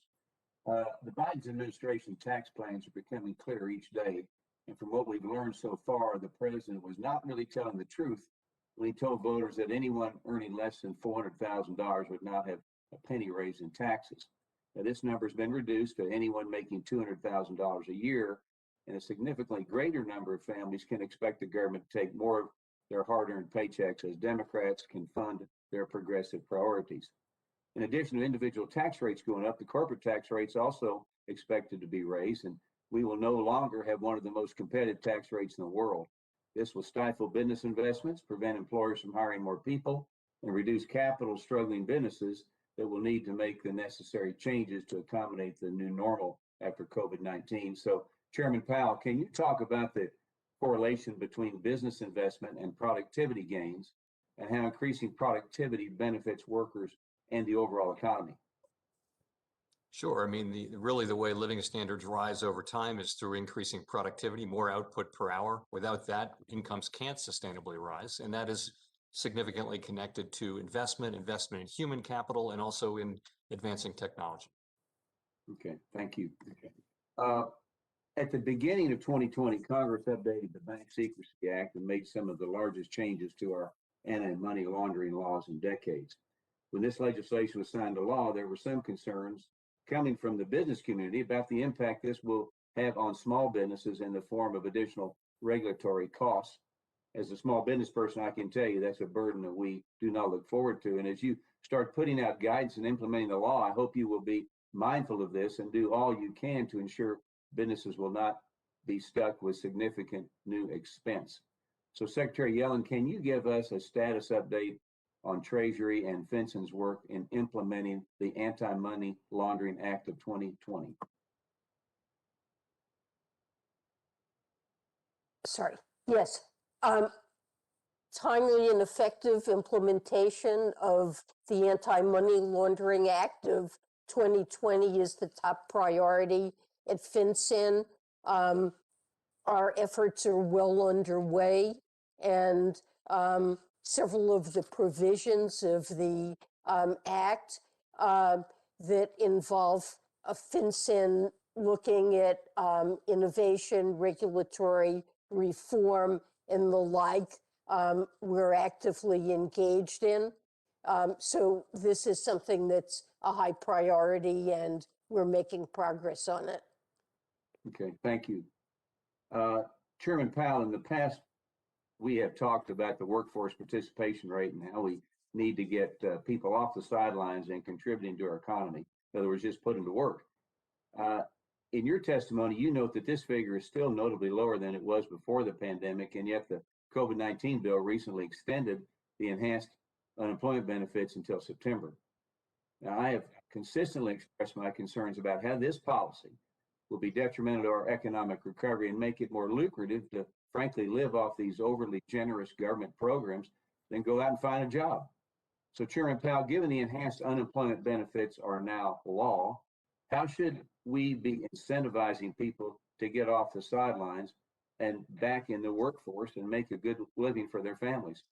The Biden administration tax plans are becoming clearer each day. And from what we've learned so far, the president was not really telling the truth when he told voters that anyone earning less than $400,000 would not have a penny raise in taxes. Now, this number has been reduced to anyone making $200,000 a year, and a significantly greater number of families can expect the government to take more of their hard-earned paychecks as Democrats can fund their progressive priorities. In addition to individual tax rates going up, the corporate tax rates also expected to be raised, and we will no longer have one of the most competitive tax rates in the world. This will stifle business investments, prevent employers from hiring more people, and reduce capital struggling businesses that will need to make the necessary changes to accommodate the new normal after COVID-19. So, Chairman Powell, can you talk about the correlation between business investment and productivity gains, and how increasing productivity benefits workers and the overall economy? Sure. I mean, really the way living standards rise over time is through increasing productivity, more output per hour. Without that, incomes can't sustainably rise. And that is significantly connected to investment in human capital, and also in advancing technology. Okay, thank you. At the beginning of 2020, Congress updated the Bank Secrecy Act and made some of the largest changes to our anti-money laundering laws in decades. When this legislation was signed into law, there were some concerns coming from the business community about the impact this will have on small businesses in the form of additional regulatory costs. As a small business person, I can tell you that's a burden that we do not look forward to. And as you start putting out guidance and implementing the law, I hope you will be mindful of this and do all you can to ensure businesses will not be stuck with significant new expense. So, Secretary Yellen, can you give us a status update on Treasury and Fenson's work in implementing the Anti-Money Laundering Act of 2020? Sorry. Yes. Timely and effective implementation of the Anti-Money Laundering Act of 2020 is the top priority at Fenson. Our efforts are well underway, and several of the provisions of the Act that involve Fenson looking at innovation, regulatory reform, and the like, we're actively engaged in. So this is something that's a high priority, and we're making progress on it. Okay, thank you. Chairman Powell, in the past, we have talked about the workforce participation rate and how we need to get people off the sidelines and contributing to our economy. In other words, just put them to work. In your testimony, you note that this figure is still notably lower than it was before the pandemic, and yet the COVID-19 bill recently extended the enhanced unemployment benefits until September. Now, I have consistently expressed my concerns about how this policy will be detrimental to our economic recovery and make it more lucrative to, frankly, live off these overly generous government programs than go out and find a job. So, Chairman Powell, given the enhanced unemployment benefits are now law, how should we be incentivizing people to get off the sidelines and back in the workforce and make a good living for their families?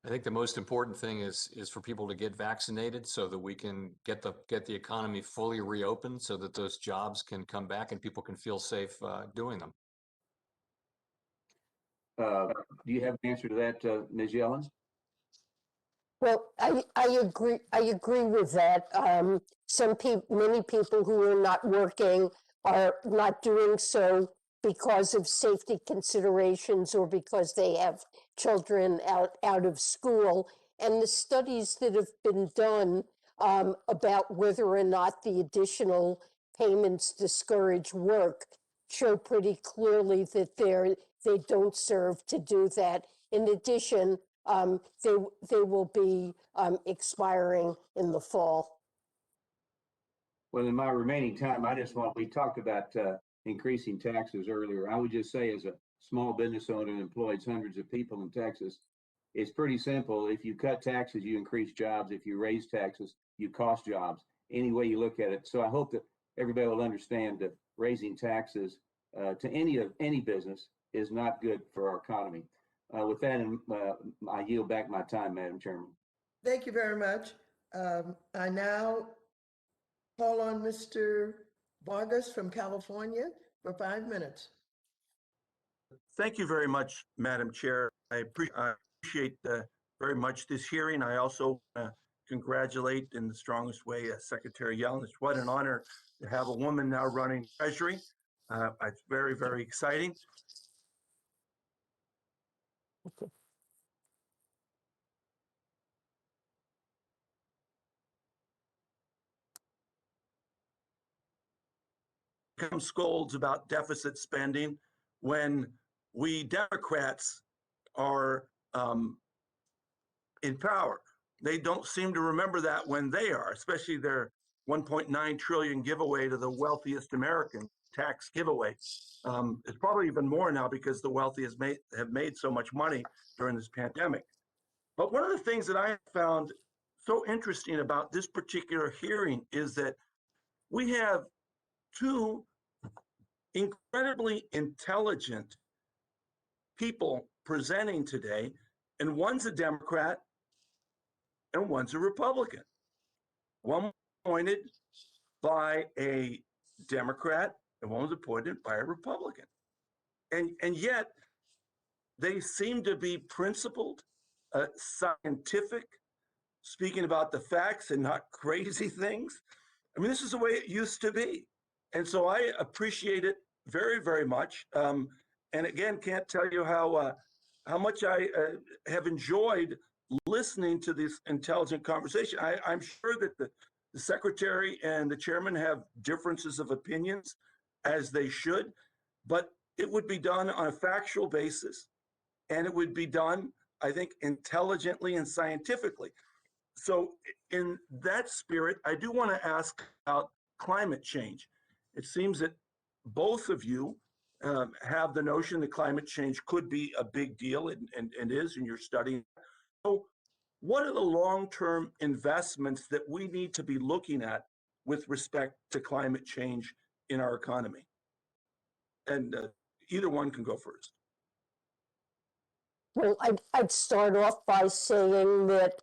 I think the most important thing is for people to get vaccinated so that we can get the economy fully reopened, so that those jobs can come back and people can feel safe doing them. Do you have an answer to that, Ms. Yellen? Well, I agree. I agree with that. Many people who are not working are not doing so because of safety considerations or because they have children out of school. And the studies that have been done about whether or not the additional payments discourage work show pretty clearly that they don't serve to do that. In addition, they will be expiring in the fall. Well, in my remaining time, we talked about increasing taxes earlier. I would just say, as a small business owner that employs hundreds of people in Texas, it's pretty simple. If you cut taxes, you increase jobs. If you raise taxes, you cost jobs. Any way you look at it. So I hope that everybody will understand that raising taxes to any business is not good for our economy. With that, I yield back my time, Madam Chairman. Thank you very much. I now call on Mr. Vargas from California for 5 minutes. Thank you very much, Madam Chair. I appreciate very much this hearing. I also congratulate in the strongest way Secretary Yellen. It's what an honor to have a woman now running Treasury. It's very, very exciting. Come scolds about deficit spending when we Democrats are in power. They don't seem to remember that when they are, especially their 1.9 trillion giveaway to the wealthiest American tax giveaway. It's probably even more now because the wealthy have made so much money during this pandemic. But one of the things that I found so interesting about this particular hearing is that we have two incredibly intelligent people presenting today, and one's a Democrat and one's a Republican. One was appointed by a Democrat and one was appointed by a Republican. And yet they seem to be principled, scientific, speaking about the facts and not crazy things. I mean, this is the way it used to be. And so I appreciate it very, very much. And again, can't tell you how much I have enjoyed listening to this intelligent conversation. I'm sure that the secretary and the chairman have differences of opinions, as they should, but it would be done on a factual basis, and it would be done, I think, intelligently and scientifically. So in that spirit, I do want to ask about climate change. It seems that both of you have the notion that climate change could be a big deal, and is, and you're studying. So what are the long-term investments that we need to be looking at with respect to climate change in our economy? And either one can go first. Well, I'd start off by saying that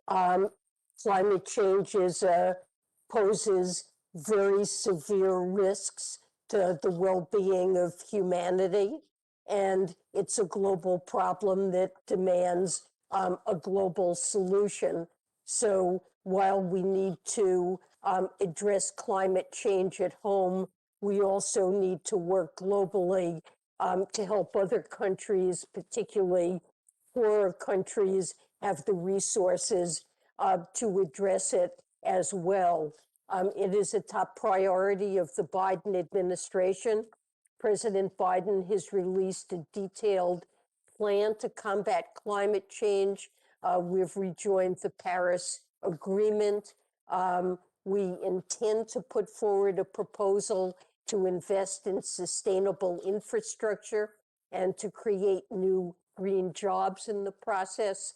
climate change poses very severe risks to the well-being of humanity, and it's a global problem that demands a global solution. So while we need to address climate change at home, we also need to work globally to help other countries, particularly poorer countries, have the resources to address it as well. It is a top priority of the Biden administration. President Biden has released a detailed plan to combat climate change. We've rejoined the Paris Agreement. We intend to put forward a proposal to invest in sustainable infrastructure and to create new green jobs in the process.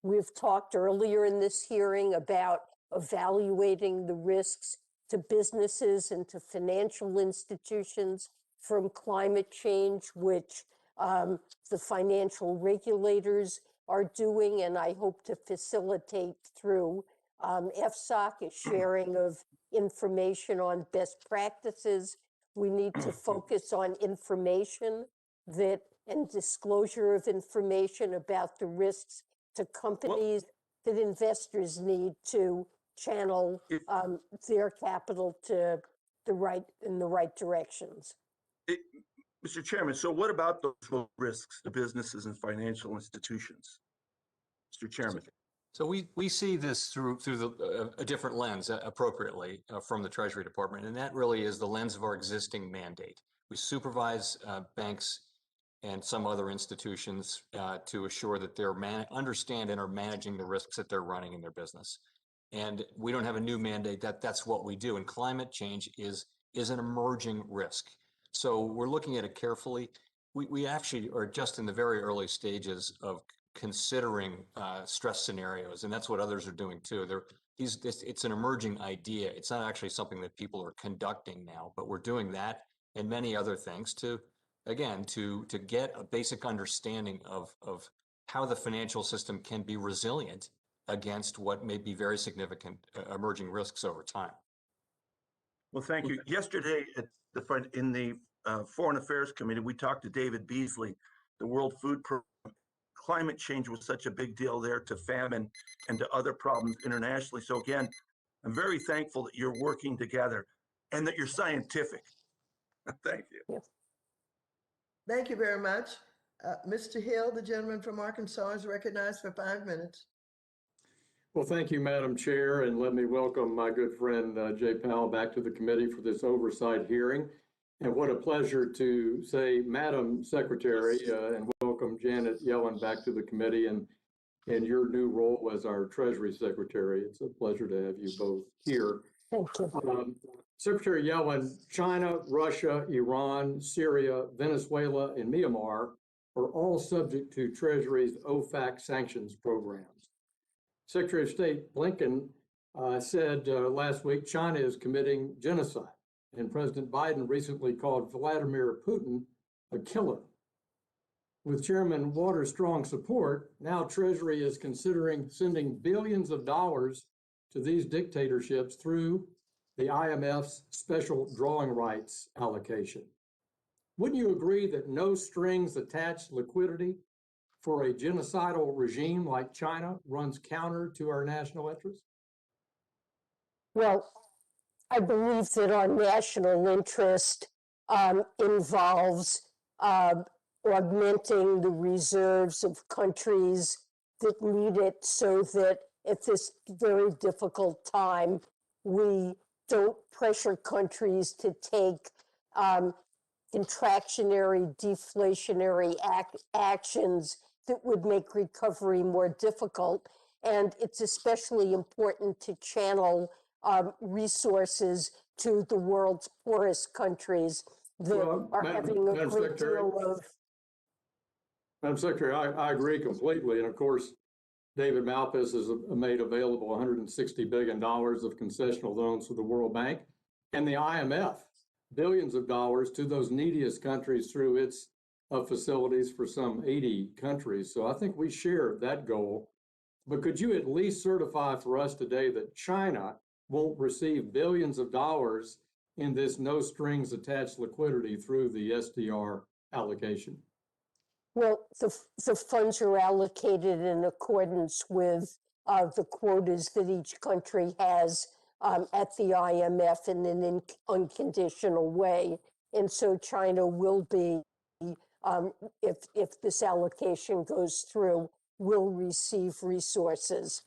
We've talked earlier in this hearing about evaluating the risks to businesses and to financial institutions from climate change, which the financial regulators are doing, and I hope to facilitate through FSOC, a sharing of information on best practices. We need to focus on information and disclosure of information about the risks to companies that investors need to channel their capital to in the right directions. Mr. Chairman, so what about those risks to businesses and financial institutions? Mr. Chairman. So we see this through a different lens appropriately from the Treasury Department, and that really is the lens of our existing mandate. We supervise banks and some other institutions to assure that they're understand and are managing the risks that they're running in their business. And we don't have a new mandate. That's what we do. And climate change is an emerging risk. So we're looking at it carefully. We actually are just in the very early stages of considering stress scenarios, and that's what others are doing too. It's an emerging idea. It's not actually something that people are conducting now, but we're doing that and many other things to get a basic understanding of how the financial system can be resilient against what may be very significant emerging risks over time. Well, thank you. Yesterday in the Foreign Affairs Committee, we talked to David Beasley, the World Food Program, climate change was such a big deal there, to famine and to other problems internationally. So again, I'm very thankful that you're working together and that you're scientific. Thank you. Thank you very much. Mr. Hill, the gentleman from Arkansas, is recognized for 5 minutes. Well, thank you, Madam Chair, and let me welcome my good friend Jay Powell back to the committee for this oversight hearing. And what a pleasure to say, Madam Secretary, and welcome Janet Yellen back to the committee and your new role as our Treasury Secretary. It's a pleasure to have you both here. Thank you. Secretary Yellen, China, Russia, Iran, Syria, Venezuela, and Myanmar are all subject to Treasury's OFAC sanctions programs. Secretary of State Blinken said last week China is committing genocide, and President Biden recently called Vladimir Putin a killer. With Chairman Waters' strong support, now Treasury is considering sending billions of dollars to these dictatorships through the IMF's special drawing rights allocation. Wouldn't you agree that no strings attached liquidity for a genocidal regime like China runs counter to our national interest? Well, I believe that our national interest involves augmenting the reserves of countries that need it, so that at this very difficult time, we don't pressure countries to take contractionary, deflationary actions that would make recovery more difficult. And it's especially important to channel resources to the world's poorest countries that are having a great deal of. Madam Secretary, I agree completely. And of course, David Malpass has made available $160 billion of concessional loans to the World Bank and the IMF, billions of dollars to those neediest countries through its facilities for some 80 countries. So I think we share that goal. But could you at least certify for us today that China won't receive billions of dollars in this no strings attached liquidity through the SDR allocation? Well, the funds are allocated in accordance with the quotas that each country has at the IMF in an unconditional way. And so China will be, if this allocation goes through, will receive resources.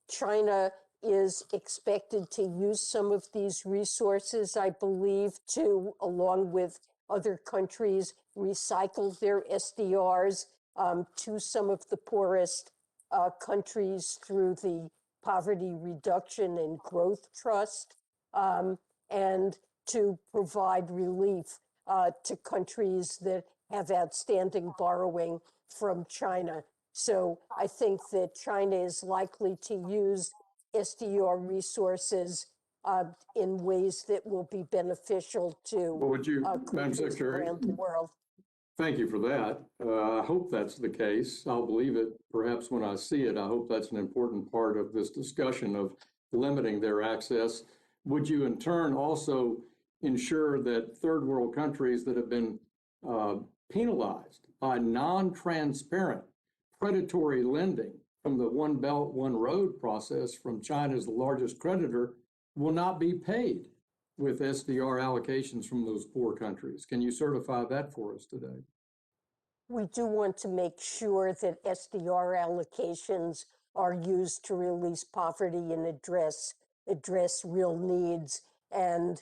China is expected to use some of these resources, I believe, to, along with other countries, recycle their SDRs to some of the poorest countries through the Poverty Reduction and Growth Trust, and to provide relief to countries that have outstanding borrowing from China. So I think that China is likely to use SDR resources in ways that will be beneficial to Madam Secretary, around the world. Thank you for that. I hope that's the case. I'll believe it perhaps when I see it. I hope that's an important part of this discussion of limiting their access. Would you in turn also ensure that third world countries that have been penalized by non-transparent predatory lending from the One Belt, One Road process from China's largest creditor will not be paid with SDR allocations from those poor countries? Can you certify that for us today? We do want to make sure that SDR allocations are used to release poverty and address real needs, and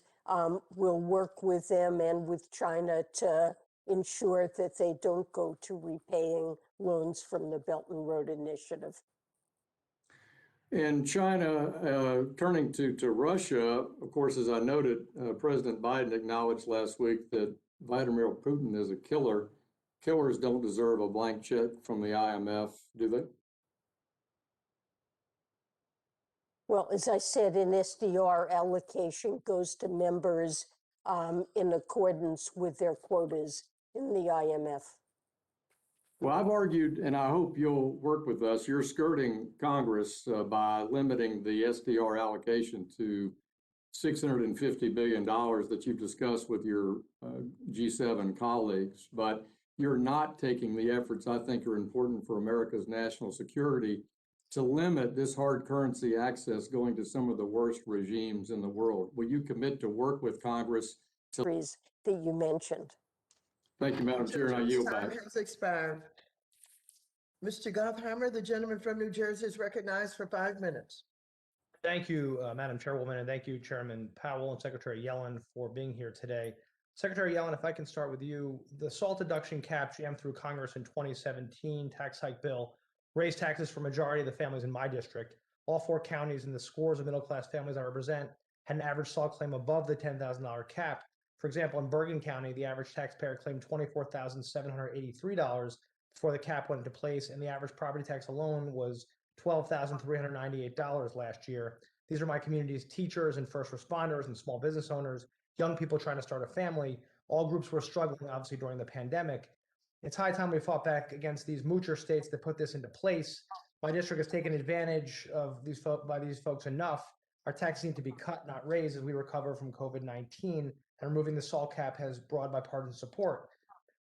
we'll work with them and with China to ensure that they don't go to repaying loans from the Belt and Road Initiative. And China, turning to Russia, of course, as I noted, President Biden acknowledged last week that Vladimir Putin is a killer. Killers don't deserve a blank check from the IMF, do they? Well, as I said, an SDR allocation goes to members in accordance with their quotas in the IMF. Well, I've argued, and I hope you'll work with us, you're skirting Congress by limiting the SDR allocation to $650 billion that you've discussed with your G7 colleagues. But you're not taking the efforts I think are important for America's national security to limit this hard currency access going to some of the worst regimes in the world. Will you commit to work with Congress to that you mentioned? Thank you, Madam Chair, and I yield Time back. has expired. Mr. Gottheimer, the gentleman from New Jersey, is recognized for 5 minutes. Thank you, Madam Chairwoman, and thank you, Chairman Powell and Secretary Yellen for being here today. Secretary Yellen, if I can start with you, the SALT deduction cap jammed through Congress in 2017 tax hike bill raised taxes for majority of the families in my district. All 4 counties and the scores of middle-class families I represent had an average SALT claim above the $10,000 cap. For example, in Bergen County, the average taxpayer claimed $24,783 before the cap went into place, and the average property tax alone was $12,398 last year. These are my community's teachers and first responders and small business owners, young people trying to start a family. All groups were struggling, obviously, during the pandemic. It's high time we fought back against these moocher states that put this into place. My district has taken advantage of these folks enough. Our taxes need to be cut, not raised, as we recover from COVID-19, and removing the SALT cap has broad bipartisan support.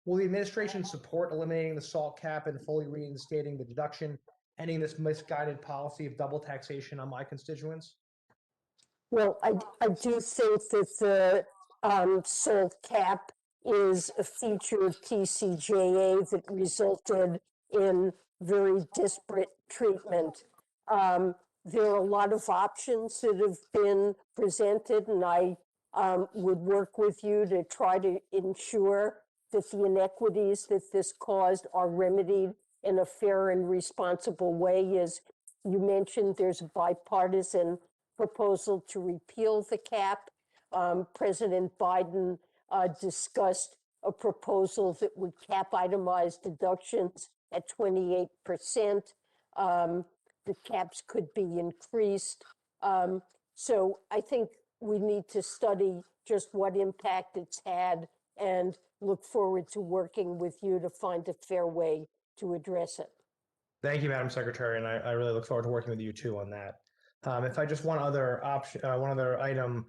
Will the administration support eliminating the SALT cap and fully reinstating the deduction, ending this misguided policy of double taxation on my constituents? Well, I do think that the SALT cap is a feature of TCJA that resulted in very disparate treatment. There are a lot of options that have been presented, and I would work with you to try to ensure that the inequities that this caused are remedied in a fair and responsible way. As you mentioned, there's a bipartisan proposal to repeal the cap. President Biden discussed a proposal that would cap itemized deductions at 28%. The caps could be increased. So I think we need to study just what impact it's had and look forward to working with you to find a fair way to address it. Thank you, Madam Secretary, and I really look forward to working with you too on that. If I just one other item,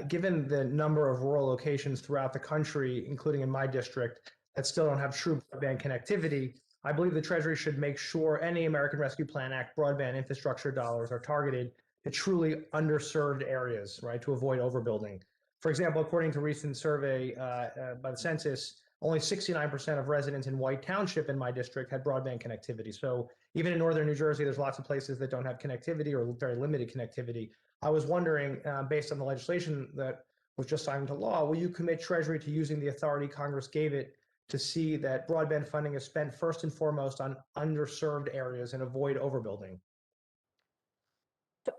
given the number of rural locations throughout the country, including in my district, that still don't have true broadband connectivity, I believe the Treasury should make sure any American Rescue Plan Act broadband infrastructure dollars are targeted to truly underserved areas, right, to avoid overbuilding. For example, according to a recent survey by the census, only 69% of residents in White Township in my district had broadband connectivity. So even in northern New Jersey, there's lots of places that don't have connectivity or very limited connectivity. I was wondering, based on the legislation that was just signed into law, will you commit Treasury to using the authority Congress gave it to see that broadband funding is spent first and foremost on underserved areas and avoid overbuilding?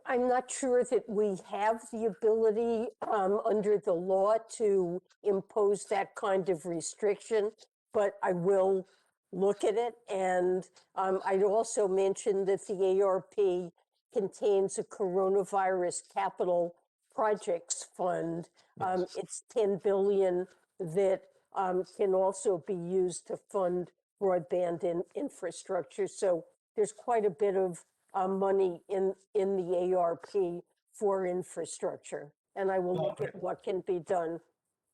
I'm not sure that we have the ability under the law to impose that kind of restriction, but I will look at it. And I'd also mention that the ARP contains a coronavirus capital projects fund. It's $10 billion that can also be used to fund broadband infrastructure. So there's quite a bit of money in the ARP for infrastructure, and I will look at what can be done.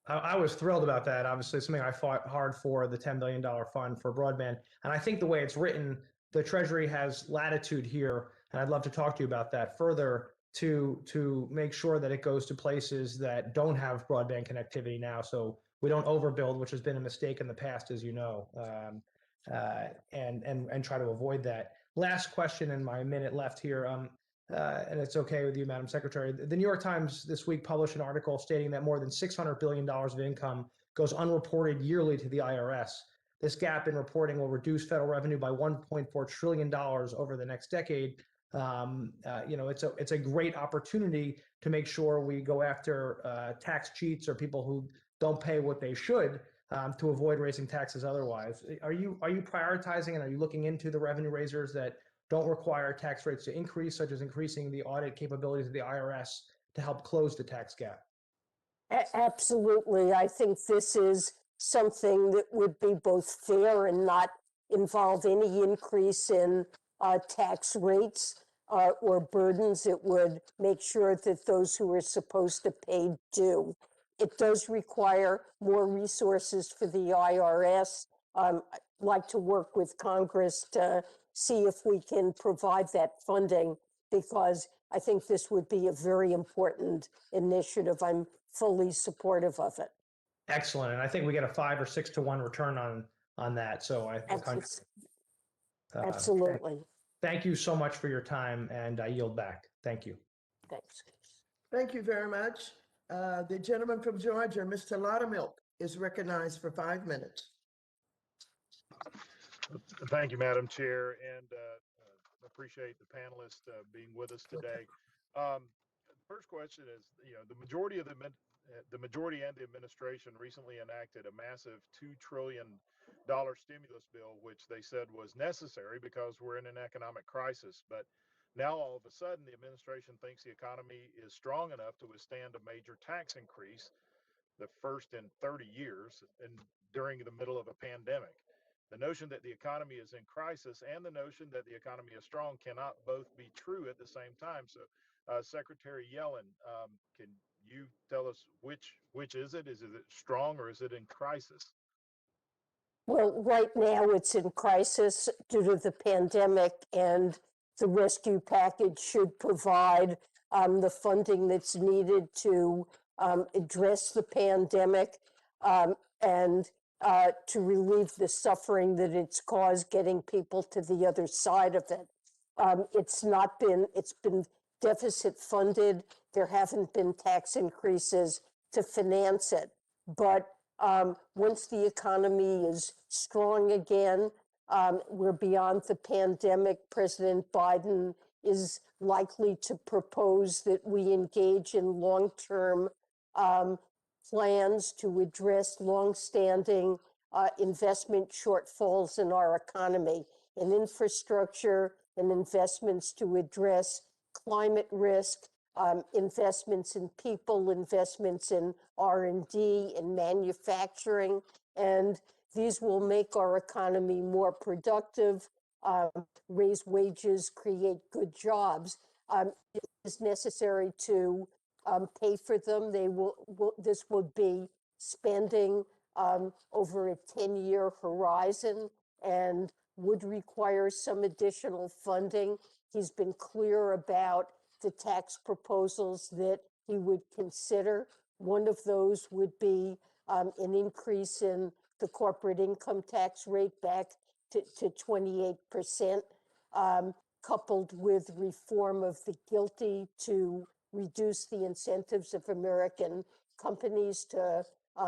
I was thrilled about that. Obviously, something I fought hard for, the $10 billion fund for broadband. And I think the way it's written, the Treasury has latitude here, and I'd love to talk to you about that further to make sure that it goes to places that don't have broadband connectivity now, so we don't overbuild, which has been a mistake in the past, as you know, and try to avoid that. Last question in my minute left here, and it's okay with you, Madam Secretary. The New York Times this week published an article stating that more than $600 billion of income goes unreported yearly to the IRS. This gap in reporting will reduce federal revenue by $1.4 trillion over the next decade. It's a great opportunity to make sure we go after tax cheats or people who don't pay what they should, to avoid raising taxes otherwise. Are you prioritizing and are you looking into the revenue raisers that don't require tax rates to increase, such as increasing the audit capabilities of the IRS to help close the tax gap? Absolutely. I think this is something that would be both fair and not involve any increase in tax rates or burdens. It would make sure that those who are supposed to pay do. It does require more resources for the IRS. I'd like to work with Congress to see if we can provide that funding, because I think this would be a very important initiative. I'm fully supportive of it. Excellent. And I think we get a 5 or 6 to 1 return on that. So I think Absolutely. Thank you so much for your time, and I yield back. Thank you. Thanks. Thank you very much. The gentleman from Georgia, Mr. Laudermilk, is recognized for 5 minutes. Thank you, Madam Chair, and appreciate the panelists being with us today. First question is, the majority and the administration recently enacted a massive $2 trillion stimulus bill, which they said was necessary because we're in an economic crisis. But now all of a sudden, the administration thinks the economy is strong enough to withstand a major tax increase, the first in 30 years, and during the middle of a pandemic. The notion that the economy is in crisis and the notion that the economy is strong cannot both be true at the same time. So, Secretary Yellen, can you tell us which is it? Is it strong or is it in crisis? Well, right now it's in crisis due to the pandemic, and the rescue package should provide the funding that's needed to address the pandemic and to relieve the suffering that it's caused getting people to the other side of it. It's been deficit funded. There haven't been tax increases to finance it. But once the economy is strong again, we're beyond the pandemic, President Biden is likely to propose that we engage in long-term plans to address longstanding investment shortfalls in our economy, in infrastructure and investments to address climate risk, investments in people, investments in R&D and manufacturing, and these will make our economy more productive, raise wages, create good jobs. It is necessary to pay for them. This would be spending over a 10-year horizon and would require some additional funding. He's been clear about the tax proposals that he would consider. One of those would be an increase in the corporate income tax rate back to 28%, coupled with reform of the GILTI to reduce the incentives of American companies to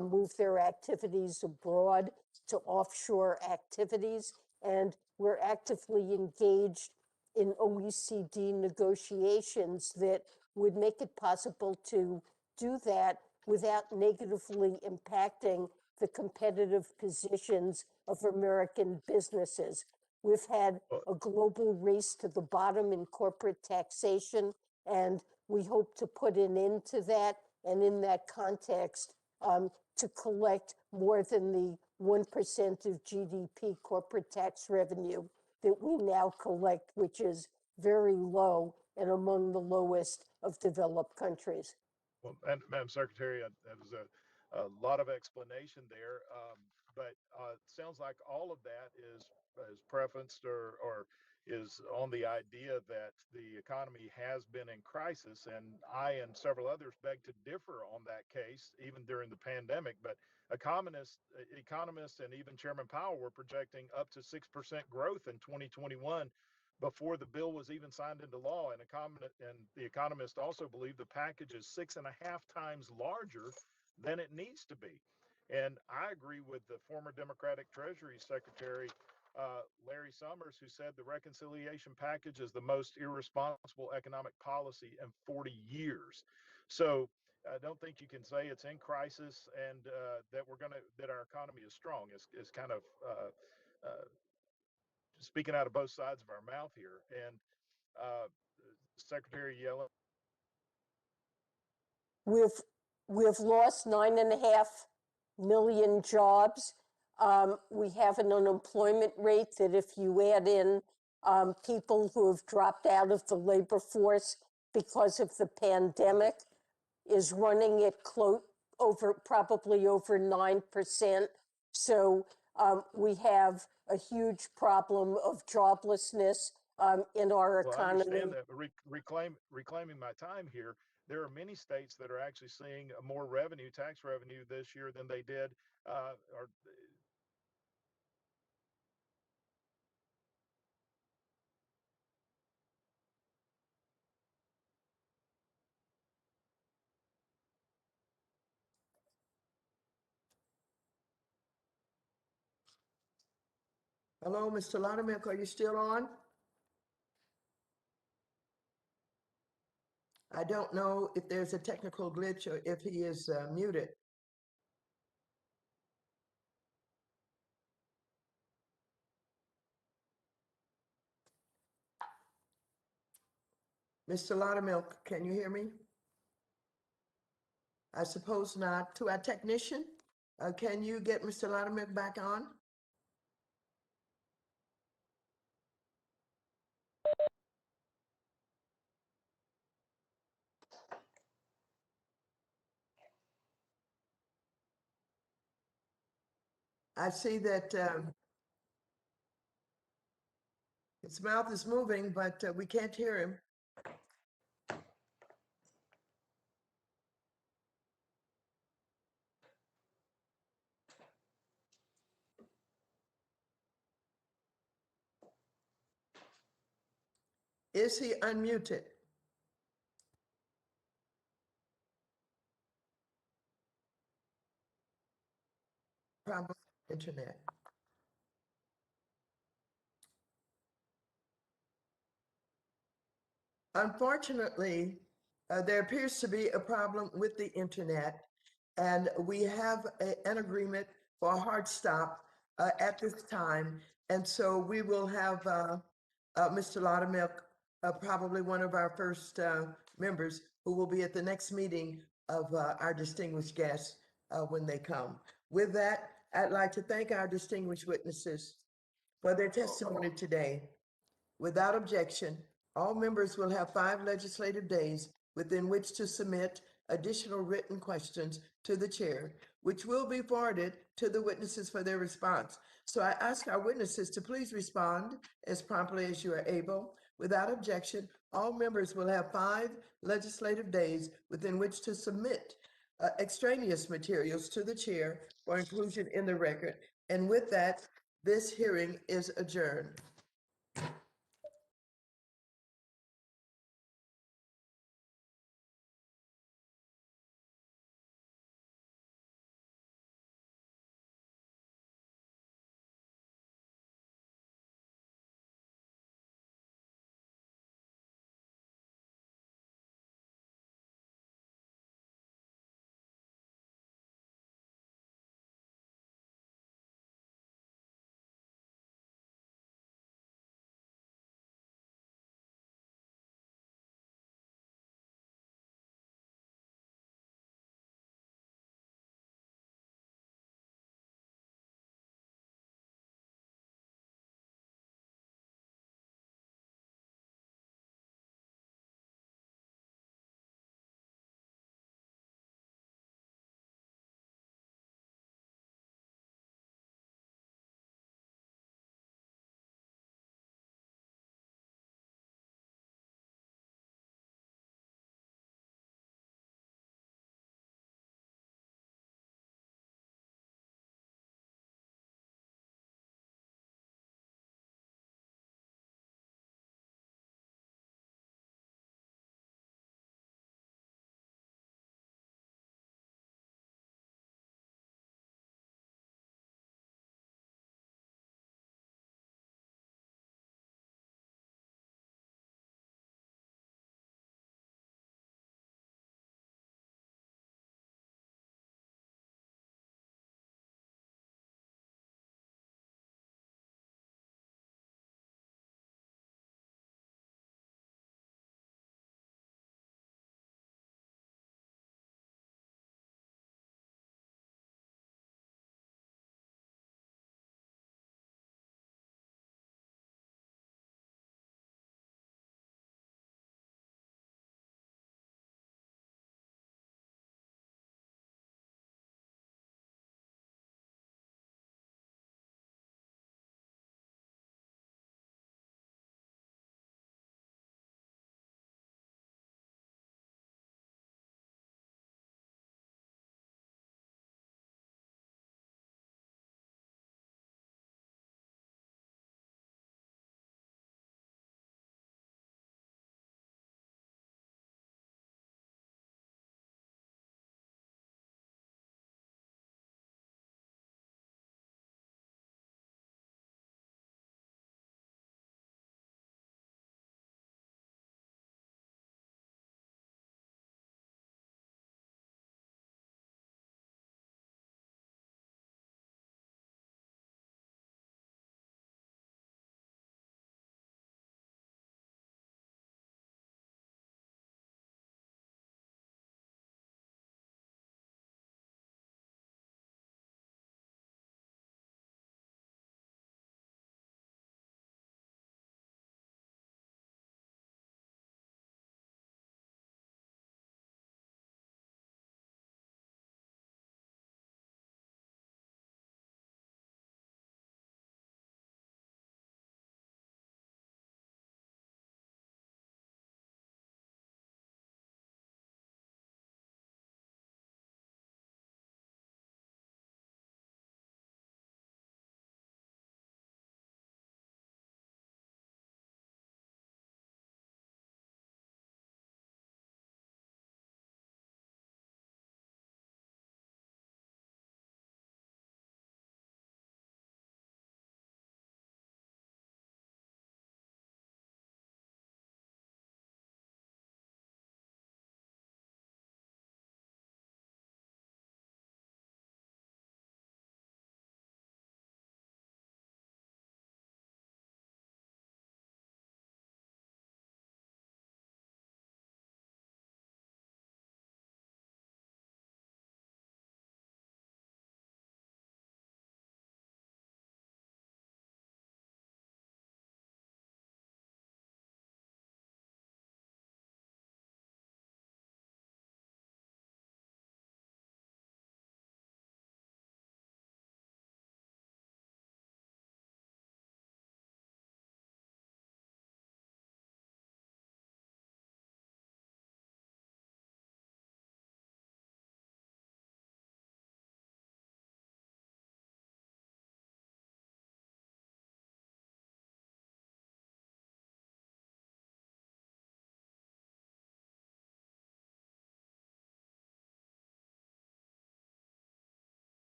move their activities abroad to offshore activities. And we're actively engaged in OECD negotiations that would make it possible to do that without negatively impacting the competitive positions of American businesses. We've had a global race to the bottom in corporate taxation, and we hope to put an end to that. And in that context, to collect more than the 1% of GDP corporate tax revenue that we now collect, which is very low and among the lowest of developed countries. Well, Madam Secretary, that was a lot of explanation there, but it sounds like all of that is preferenced or is on the idea that the economy has been in crisis, and I and several others beg to differ on that case, even during the pandemic. But economists and even Chairman Powell were projecting up to 6% growth in 2021 before the bill was even signed into law. And the economists also believe the package is 6.5 times larger than it needs to be. And I agree with the former Democratic Treasury Secretary, Larry Summers, who said the reconciliation package is the most irresponsible economic policy in 40 years. So I don't think you can say it's in crisis and that our economy is strong. It's kind of speaking out of both sides of our mouth here. And Secretary Yellen, We've lost 9.5 million jobs. We have an unemployment rate that, if you add in people who have dropped out of the labor force because of the pandemic, is running at probably over 9%. So We have a huge problem of joblessness in our Well, I economy. understand that, but reclaiming my time here, there are many states that are actually seeing more revenue, tax revenue this year than they did, or Hello, Mr. Laudermilk, are you still on? I don't know if there's a technical glitch or if he is muted. Mr. Laudermilk, can you hear me? I suppose not. To our technician, can you get Mr. Laudermilk back on? I see that his mouth is moving, but we can't hear him. Is he unmuted? Probably internet. Unfortunately, there appears to be a problem with the internet, and we have an agreement for a hard stop at this time. And so we will have Mr. Laudermilk, probably one of our first members, who will be at the next meeting of our distinguished guests when they come. With that, I'd like to thank our distinguished witnesses for their testimony today. Without objection, all members will have 5 legislative days within which to submit additional written questions to the chair, which will be forwarded to the witnesses for their response. So I ask our witnesses to please respond as promptly as you are able. Without objection, all members will have 5 legislative days within which to submit extraneous materials to the chair for inclusion in the record. And with that, this hearing is adjourned.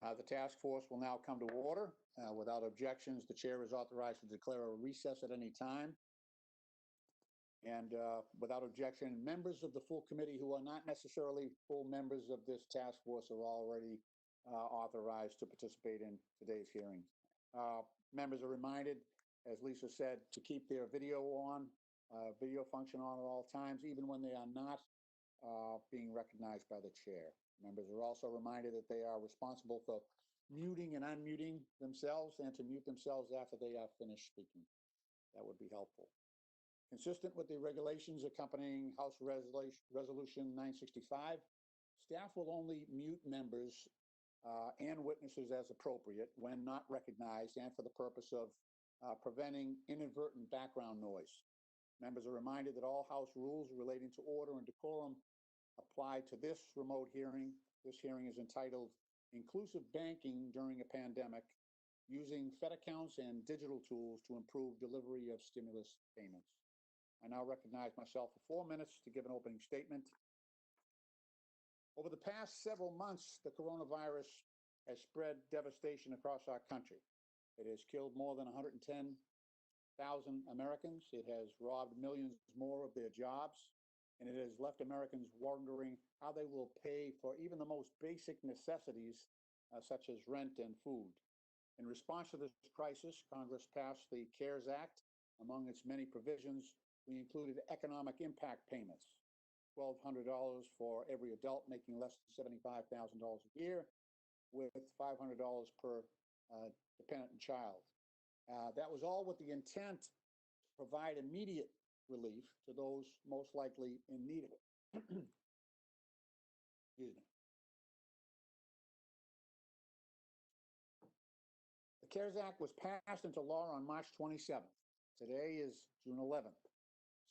The task force will now come to order. Without objections, the chair is authorized to declare a recess at any time. And without objection, members of the full committee who are not necessarily full members of this task force are already authorized to participate in today's hearing. Members are reminded, as Lisa said, to keep their video on, video function on at all times, even when they are not being recognized by the chair. Members are also reminded that they are responsible for muting and unmuting themselves and to mute themselves after they are finished speaking. That would be helpful. Consistent with the regulations accompanying House Resolution 965, staff will only mute members and witnesses as appropriate when not recognized and for the purpose of preventing inadvertent background noise. Members are reminded that all House rules relating to order and decorum apply to this remote hearing. This hearing is entitled Inclusive Banking During a Pandemic, Using Fed Accounts and Digital Tools to Improve Delivery of Stimulus Payments. I now recognize myself for 4 minutes to give an opening statement. Over the past several months, the coronavirus has spread devastation across our country. It has killed more than 110,000 Americans. It has robbed millions more of their jobs, and it has left Americans wondering how they will pay for even the most basic necessities, such as rent and food. In response to this crisis, Congress passed the CARES Act. Among its many provisions, we included economic impact payments, $1,200 for every adult making less than $75,000 a year, with $500 per dependent and child. That was all with the intent to provide immediate relief to those most likely in need of it. Excuse me. The CARES Act was passed into law on March 27th. Today is June 11th.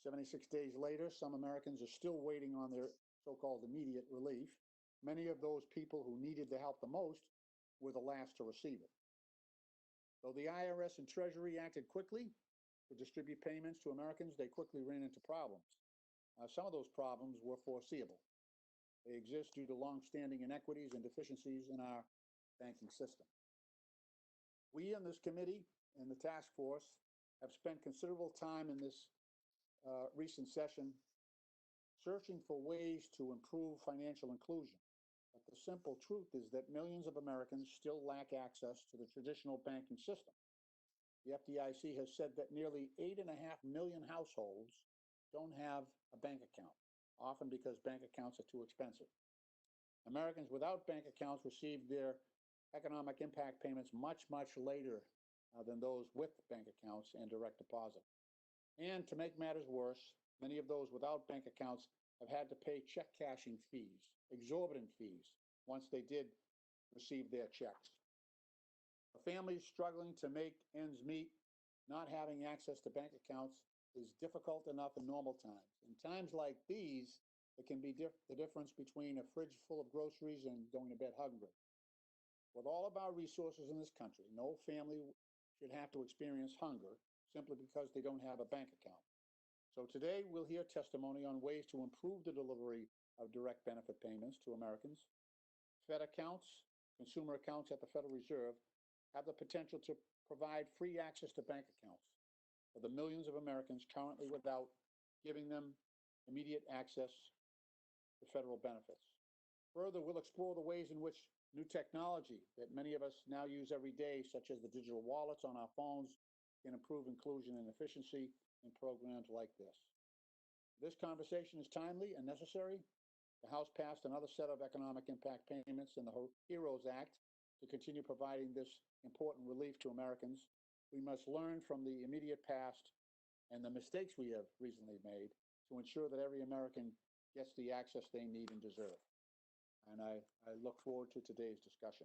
76 days later, some Americans are still waiting on their so-called immediate relief. Many of those people who needed the help the most were the last to receive it. Though the IRS and Treasury acted quickly to distribute payments to Americans, they quickly ran into problems. Some of those problems were foreseeable. They exist due to long-standing inequities and deficiencies in our banking system. We in this committee and the task force have spent considerable time in this recent session searching for ways to improve financial inclusion. But the simple truth is that millions of Americans still lack access to the traditional banking system. The FDIC has said that nearly 8.5 million households don't have a bank account, often because bank accounts are too expensive. Americans without bank accounts receive their economic impact payments much later than those with bank accounts and direct deposit. And to make matters worse, many of those without bank accounts have had to pay check cashing fees, exorbitant fees, once they did receive their checks. For families struggling to make ends meet, not having access to bank accounts is difficult enough in normal times. In times like these, it can be the difference between a fridge full of groceries and going to bed hungry. With all of our resources in this country, no family should have to experience hunger simply because they don't have a bank account. So today we'll hear testimony on ways to improve the delivery of direct benefit payments to Americans. Fed accounts, consumer accounts at the Federal Reserve, have the potential to provide free access to bank accounts for the millions of Americans currently without, giving them immediate access to federal benefits. Further, we'll explore the ways in which new technology that many of us now use every day, such as the digital wallets on our phones, can improve inclusion and efficiency in programs like this. This conversation is timely and necessary. The House passed another set of economic impact payments in the HEROES Act to continue providing this important relief to Americans. We must learn from the immediate past and the mistakes we have recently made to ensure that every American gets the access they need and deserve. And I look forward to today's discussion.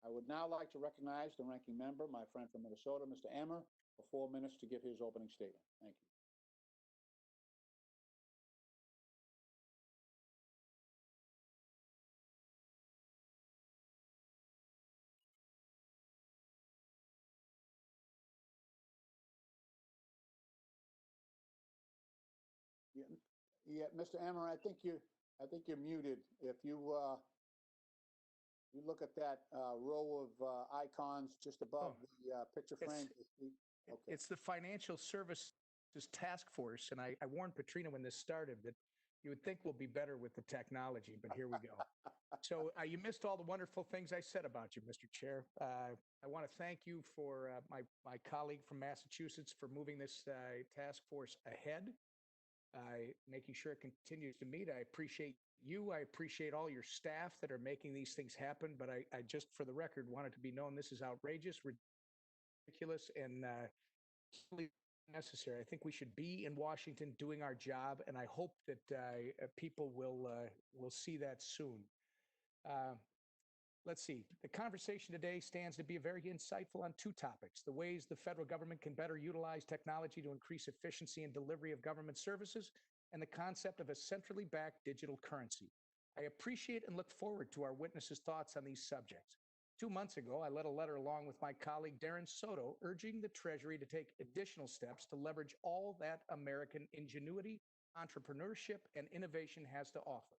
I would now like to recognize the ranking member, my friend from Minnesota, Mr. Emmer, for 4 minutes to give his opening statement. Thank you. Yeah, Mr. Emmer, I think you're muted. If you You look at that row of icons just above the picture frame. Okay. It's the Financial Services Task Force, and I warned Patrina when this started that you would think we'll be better with the technology, but here we go. So you missed all the wonderful things I said about you, Mr. Chair. I want to thank you for my colleague from Massachusetts for moving this task force ahead, making sure it continues to meet. I appreciate you. I appreciate all your staff that are making these things happen, but I just, for the record, want it to be known this is outrageous, ridiculous, and necessary. I think we should be in Washington doing our job, and I hope that people will see that soon. Let's see. The conversation today stands to be very insightful on two topics: the ways the federal government can better utilize technology to increase efficiency and delivery of government services, and the concept of a centrally backed digital currency. I appreciate and look forward to our witnesses' thoughts on these subjects. 2 months ago, I led a letter along with my colleague Darren Soto urging the Treasury to take additional steps to leverage all that American ingenuity, entrepreneurship, and innovation has to offer.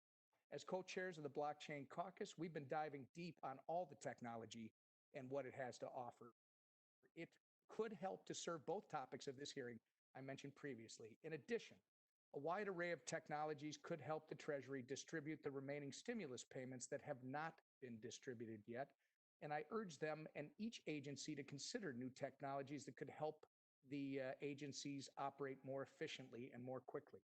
As co-chairs of the Blockchain Caucus, we've been diving deep on all the technology and what it has to offer. It could help to serve both topics of this hearing I mentioned previously. In addition, a wide array of technologies could help the Treasury distribute the remaining stimulus payments that have not been distributed yet, and I urge them and each agency to consider new technologies that could help the agencies operate more efficiently and more quickly.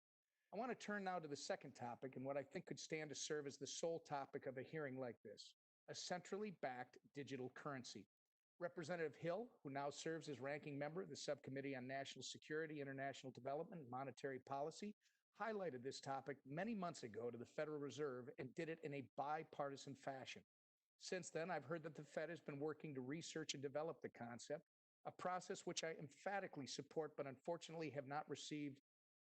I want to turn now to the second topic and what I think could stand to serve as the sole topic of a hearing like this: a centrally backed digital currency. Representative Hill, who now serves as ranking member of the Subcommittee on National Security, International Development, and Monetary Policy, highlighted this topic many months ago to the Federal Reserve and did it in a bipartisan fashion. Since then, I've heard that the Fed has been working to research and develop the concept, a process which I emphatically support, but unfortunately have not received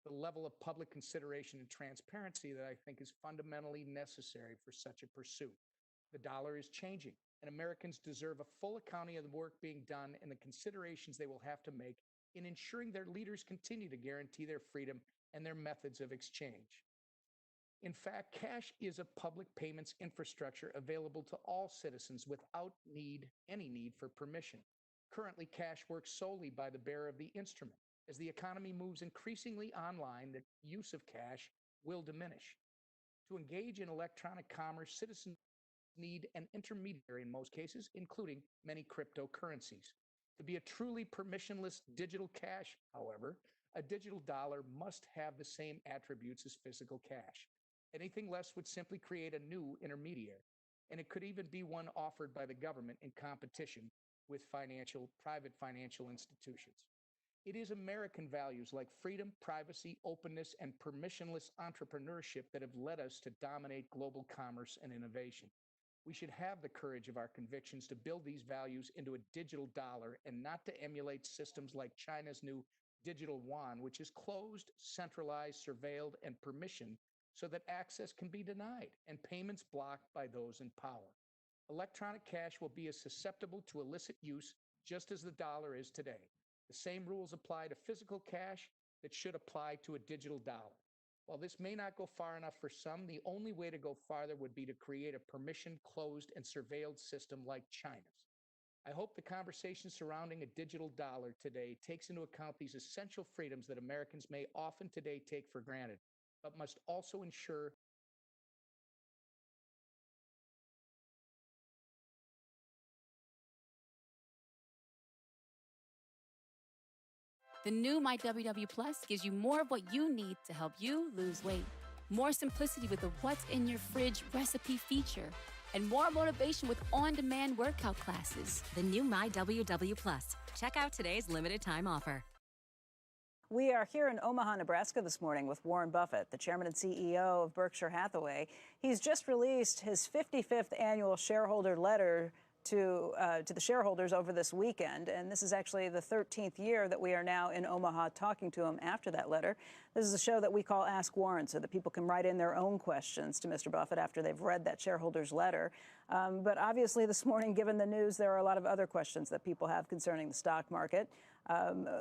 the level of public consideration and transparency that I think is fundamentally necessary for such a pursuit. The dollar is changing, and Americans deserve a full accounting of the work being done and the considerations they will have to make in ensuring their leaders continue to guarantee their freedom and their methods of exchange. In fact, cash is a public payments infrastructure available to all citizens without any need for permission. Currently, cash works solely by the bearer of the instrument. As the economy moves increasingly online, the use of cash will diminish. To engage in electronic commerce, citizens need an intermediary in most cases, including many cryptocurrencies. To be a truly permissionless digital cash, however, a digital dollar must have the same attributes as physical cash. Anything less would simply create a new intermediary, and it could even be one offered by the government in competition with private financial institutions. It is American values like freedom, privacy, openness, and permissionless entrepreneurship that have led us to dominate global commerce and innovation. We should have the courage of our convictions to build these values into a digital dollar and not to emulate systems like China's new digital yuan, which is closed, centralized, surveilled, and permissioned so that access can be denied and payments blocked by those in power. Electronic cash will be as susceptible to illicit use just as the dollar is today. The same rules apply to physical cash that should apply to a digital dollar. While this may not go far enough for some, the only way to go farther would be to create a permissioned, closed, and surveilled system like China's. I hope the conversation surrounding a digital dollar today takes into account these essential freedoms that Americans may often today take for granted, but must also ensure The new MyWW Plus gives you more of what you need to help you lose weight. More simplicity with the What's in Your Fridge recipe feature. And more motivation with on-demand workout classes. The new MyWW Plus. Check out today's limited time offer. We are here in Omaha, Nebraska this morning with Warren Buffett, the chairman and CEO of Berkshire Hathaway. He's just released his 55th annual shareholder letter to the shareholders over this weekend. And this is actually the 13th year that we are now in Omaha talking to him after that letter. This is a show that we call Ask Warren, so that people can write in their own questions to Mr. Buffett after they've read that shareholder's letter. But obviously this morning, given the news, there are a lot of other questions that people have concerning the stock market.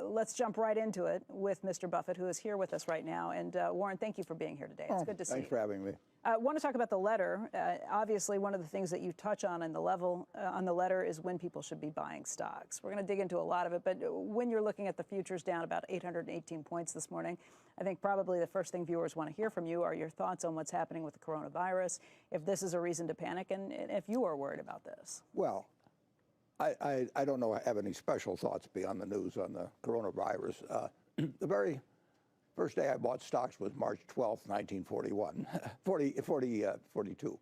Let's jump right into it with Mr. Buffett, who is here with us right now. And Warren, thank you for being here today. It's good to see you. Thanks for having me. I want to talk about the letter. Obviously, one of the things that you touch on in the letter is when people should be buying stocks. We're going to dig into a lot of it, but when you're looking at the futures down about 818 points this morning, I think probably the first thing viewers want to hear from you are your thoughts on what's happening with the coronavirus, if this is a reason to panic, and if you are worried about this. Well, I don't know I have any special thoughts beyond the news on the coronavirus. The very first day I bought stocks was March 12th, 1942.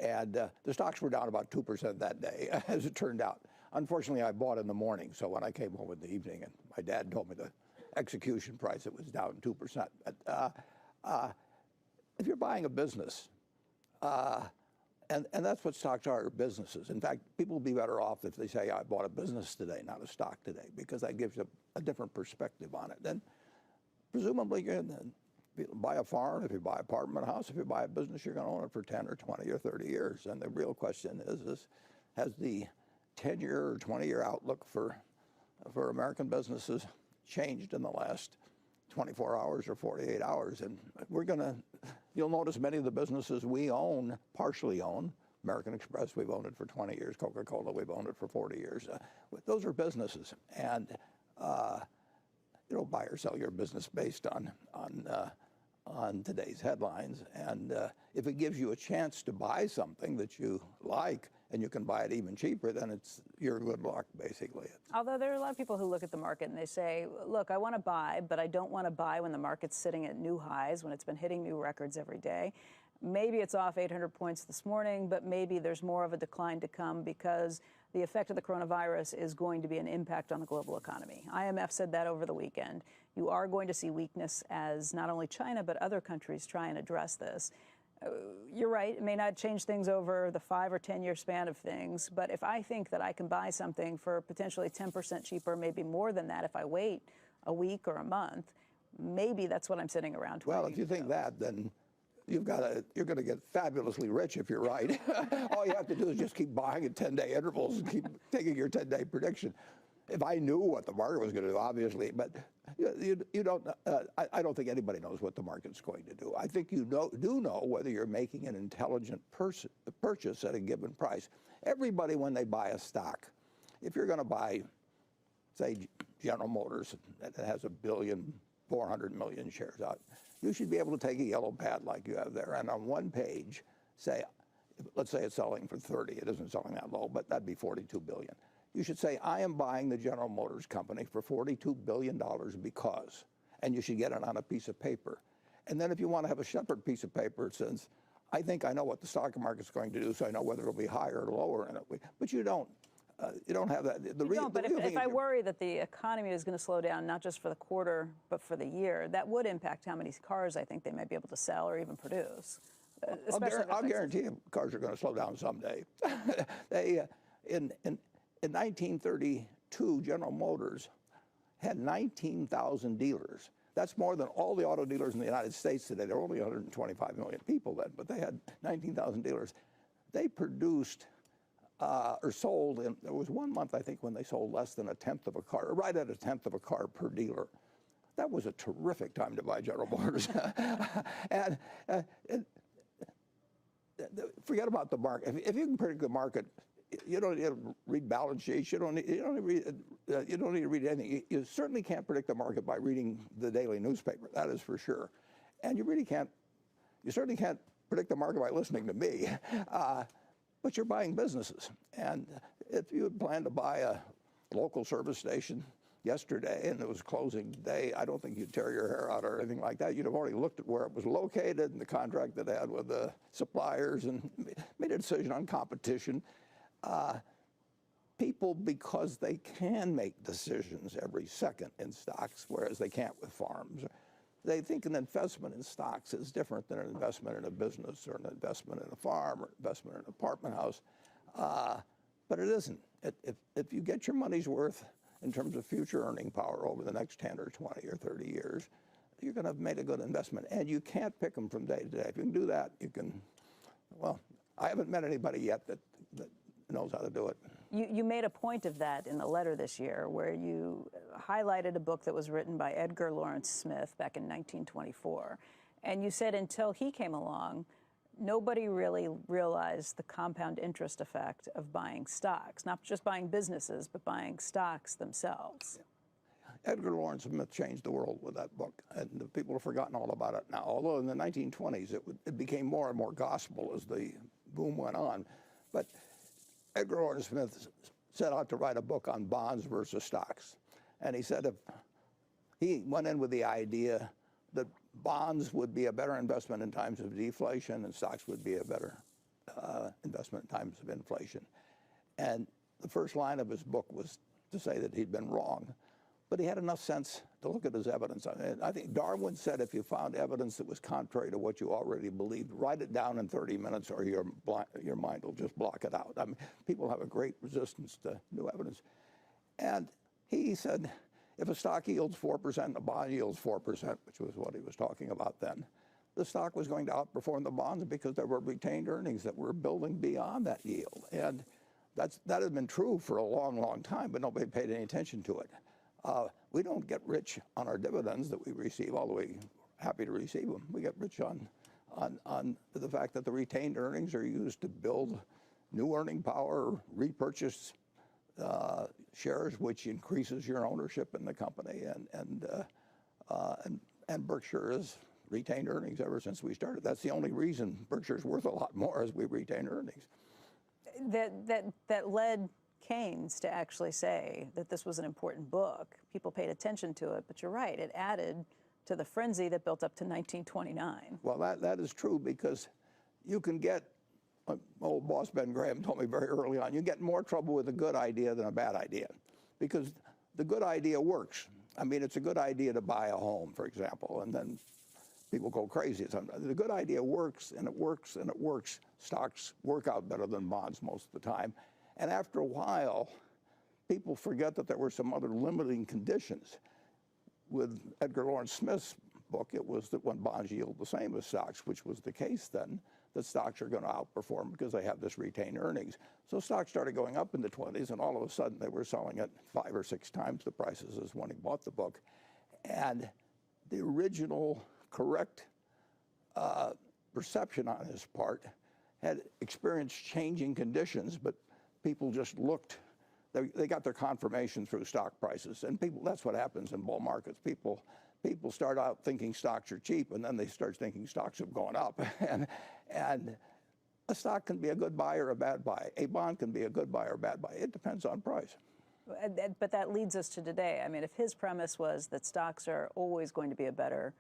And the stocks were down about 2% that day, as it turned out. Unfortunately, I bought in the morning, so when I came home in the evening and my dad told me the execution price, it was down 2%. But if you're buying a business, and that's what stocks are, businesses. In fact, people will be better off if they say, I bought a business today, not a stock today, because that gives you a different perspective on it. Then presumably, if you buy a farm, if you buy an apartment house, if you buy a business, you're going to own it for 10 or 20 or 30 years. And the real question is has the 10-year or 20-year outlook for American businesses changed in the last 24 hours or 48 hours? And you'll notice many of the businesses we own, partially own, American Express, we've owned it for 20 years, Coca-Cola, we've owned it for 40 years. Those are businesses. And you don't buy or sell your business based on today's headlines. And if it gives you a chance to buy something that you like and you can buy it even cheaper, then it's your good luck, basically. Although there are a lot of people who look at the market and they say, look, I want to buy, but I don't want to buy when the market's sitting at new highs, when it's been hitting new records every day. Maybe it's off 800 points this morning, but maybe there's more of a decline to come because the effect of the coronavirus is going to be an impact on the global economy. IMF said that over the weekend. You are going to see weakness as not only China, but other countries try and address this. You're right, it may not change things over the 5 or 10 year span of things, but if I think that I can buy something for potentially 10% cheaper, maybe more than that if I wait a week or a month, maybe that's what I'm sitting around. Well, if you think that, then you're going to get fabulously rich if you're right. All you have to do is just keep buying at 10-day intervals and keep taking your 10-day prediction. If I knew what the market was going to do, obviously, but you don't. I don't think anybody knows what the market's going to do. I think you do know whether you're making an intelligent purchase at a given price. Everybody, when they buy a stock, if you're going to buy, say, General Motors that has 1,400,000,000 shares out, you should be able to take a yellow pad like you have there, and on one page say, let's say it's selling for 30. It isn't selling that low, but that'd be 42 billion. You should say, I am buying the General Motors company for $42 billion because, and you should get it on a piece of paper. And then if you want to have a separate piece of paper, it says, I think I know what the stock market's going to do, so I know whether it'll be higher or lower in it. But you don't. You don't have that. But if I worry that the economy is going to slow down, not just for the quarter, but for the year, that would impact how many cars I think they might be able to sell or even produce. I'll guarantee you cars are going to slow down someday. In 1932, General Motors had 19,000 dealers. That's more than all the auto dealers in the United States today. There were only 125 million people then, but they had 19,000 dealers. They produced or sold, and there was one month, I think, when they sold less than 1/10 of a car, right at 1/10 of a car per dealer. That was a terrific time to buy General Motors. and forget about the market. If you can predict the market, you don't need to read balance sheets. You don't need to read anything. You certainly can't predict the market by reading the daily newspaper. That is for sure. And you certainly can't predict the market by listening to me. But you're buying businesses. And if you had planned to buy a local service station yesterday and it was closing day, I don't think you'd tear your hair out or anything like that. You'd have already looked at where it was located and the contract that it had with the suppliers and made a decision on competition. People, because they can make decisions every second in stocks, whereas they can't with farms, they think an investment in stocks is different than an investment in a business or an investment in a farm or investment in an apartment house. But it isn't. If you get your money's worth in terms of future earning power over the next 10 or 20 or 30 years, you're going to have made a good investment. And you can't pick them from day to day. If you can do that, you can, well, I haven't met anybody yet that knows how to do it. You made a point of that in the letter this year where you highlighted a book that was written by Edgar Lawrence Smith back in 1924. And you said until he came along, nobody really realized the compound interest effect of buying stocks, not just buying businesses, but buying stocks themselves. Edgar Lawrence Smith changed the world with that book, and people have forgotten all about it now. Although in the 1920s, it became more and more gospel as the boom went on. But Edgar Lawrence Smith set out to write a book on bonds versus stocks. And he said if he went in with the idea that bonds would be a better investment in times of deflation and stocks would be a better investment in times of inflation. And the first line of his book was to say that he'd been wrong. But he had enough sense to look at his evidence. I think Darwin said if you found evidence that was contrary to what you already believed, write it down in 30 minutes or your mind will just block it out. I mean, people have a great resistance to new evidence. And he said, if a stock yields 4% and a bond yields 4%, which was what he was talking about then, the stock was going to outperform the bonds because there were retained earnings that were building beyond that yield. And that had been true for a long, long time, but nobody paid any attention to it. We don't get rich on our dividends that we receive, although we're happy to receive them. We get rich on the fact that the retained earnings are used to build new earning power, repurchase shares, which increases your ownership in the company. And Berkshire has retained earnings ever since we started. That's the only reason Berkshire's worth a lot more as we retain earnings. That led Keynes to actually say that this was an important book. People paid attention to it, but you're right, it added to the frenzy that built up to 1929. Well, that is true because you can get, old boss Ben Graham told me very early on, you get more trouble with a good idea than a bad idea because the good idea works. I mean, it's a good idea to buy a home, for example, and then people go crazy. The good idea works, and it works, and it works. Stocks work out better than bonds most of the time. And after a while, people forget that there were some other limiting conditions. With Edgar Lawrence Smith's book, it was that when bonds yield the same as stocks, which was the case then, that stocks are going to outperform because they have this retained earnings. So stocks started going up in the 20s, and all of a sudden they were selling at 5 or 6 times the prices as when he bought the book. And the original correct perception on his part had experienced changing conditions, but people just looked, they got their confirmation through stock prices. And that's what happens in bull markets. People start out thinking stocks are cheap, and then they start thinking stocks have gone up. And a stock can be a good buy or a bad buy. A bond can be a good buy or a bad buy. It depends on price. But that leads us to today. I mean, if his premise was that stocks are always going to be a better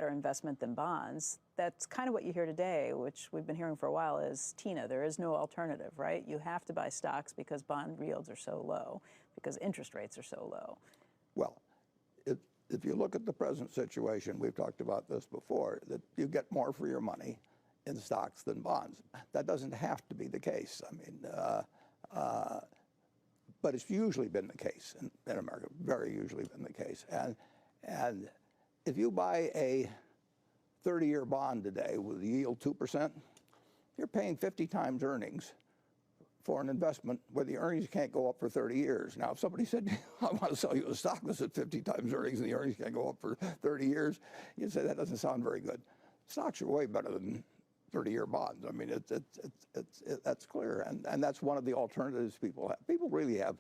investment than bonds, that's kind of what you hear today, which we've been hearing for a while, is Tina, there is no alternative, right? You have to buy stocks because bond yields are so low, because interest rates are so low. Well, if you look at the present situation, we've talked about this before, that you get more for your money in stocks than bonds. That doesn't have to be the case. I mean, but it's usually been the case in America, very usually been the case. And if you buy a 30-year bond today with a yield 2%, you're paying 50 times earnings for an investment where the earnings can't go up for 30 years. Now, if somebody said, I want to sell you a stock that's at 50 times earnings and the earnings can't go up for 30 years, you'd say that doesn't sound very good. Stocks are way better than 30-year bonds. I mean, that's clear. And that's one of the alternatives people have. People really have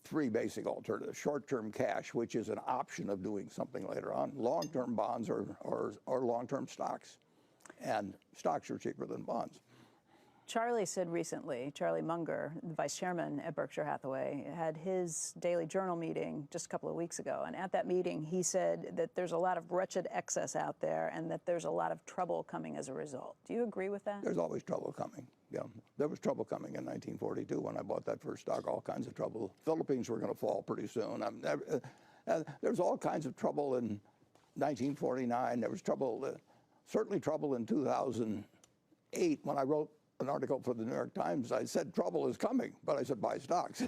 3 basic alternatives: short-term cash, which is an option of doing something later on, long-term bonds or long-term stocks. And stocks are cheaper than bonds. Charlie said recently, Charlie Munger, the vice chairman at Berkshire Hathaway, had his daily journal meeting just a couple of weeks ago. And at that meeting, he said that there's a lot of wretched excess out there and that there's a lot of trouble coming as a result. Do you agree with that? There's always trouble coming. Yeah, there was trouble coming in 1942 when I bought that first stock, all kinds of trouble. Philippines were going to fall pretty soon. There was all kinds of trouble in 1949. There was trouble, certainly trouble in 2008 when I wrote an article for the New York Times. I said trouble is coming, but I said buy stocks.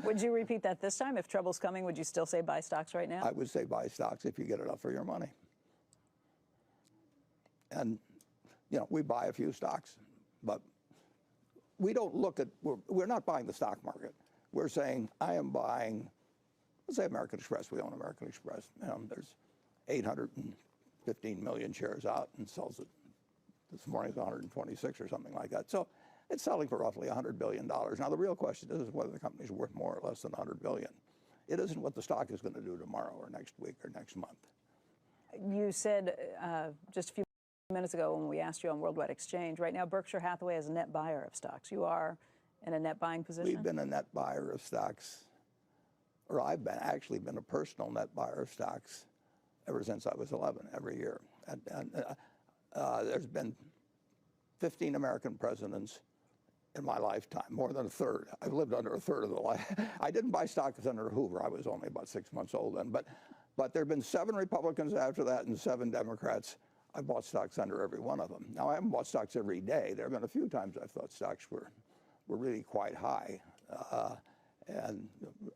Would you repeat that this time? If trouble's coming, would you still say buy stocks right now? I would say buy stocks if you get enough for your money. And, you know, we buy a few stocks, but we don't look at, we're not buying the stock market. We're saying, I am buying, let's say American Express. We own American Express. There's 815 million shares out and sells at This morning it's 126 or something like that. So it's selling for roughly $100 billion. Now, the real question is whether the company's worth more or less than $100 billion. It isn't what the stock is going to do tomorrow or next week or next month. You said just a few minutes ago when we asked you on Worldwide Exchange, right now Berkshire Hathaway is a net buyer of stocks. You are in a net buying position? We've been a net buyer of stocks, or I've actually been a personal net buyer of stocks ever since I was 11, every year. There's been 15 American presidents in my lifetime, more than a third. I've lived under a third of the life. I didn't buy stocks under Hoover. I was only about 6 months old then. But there have been 7 Republicans after that and 7 Democrats. I bought stocks under every one of them. Now, I haven't bought stocks every day. There have been a few times I thought stocks were really quite high. And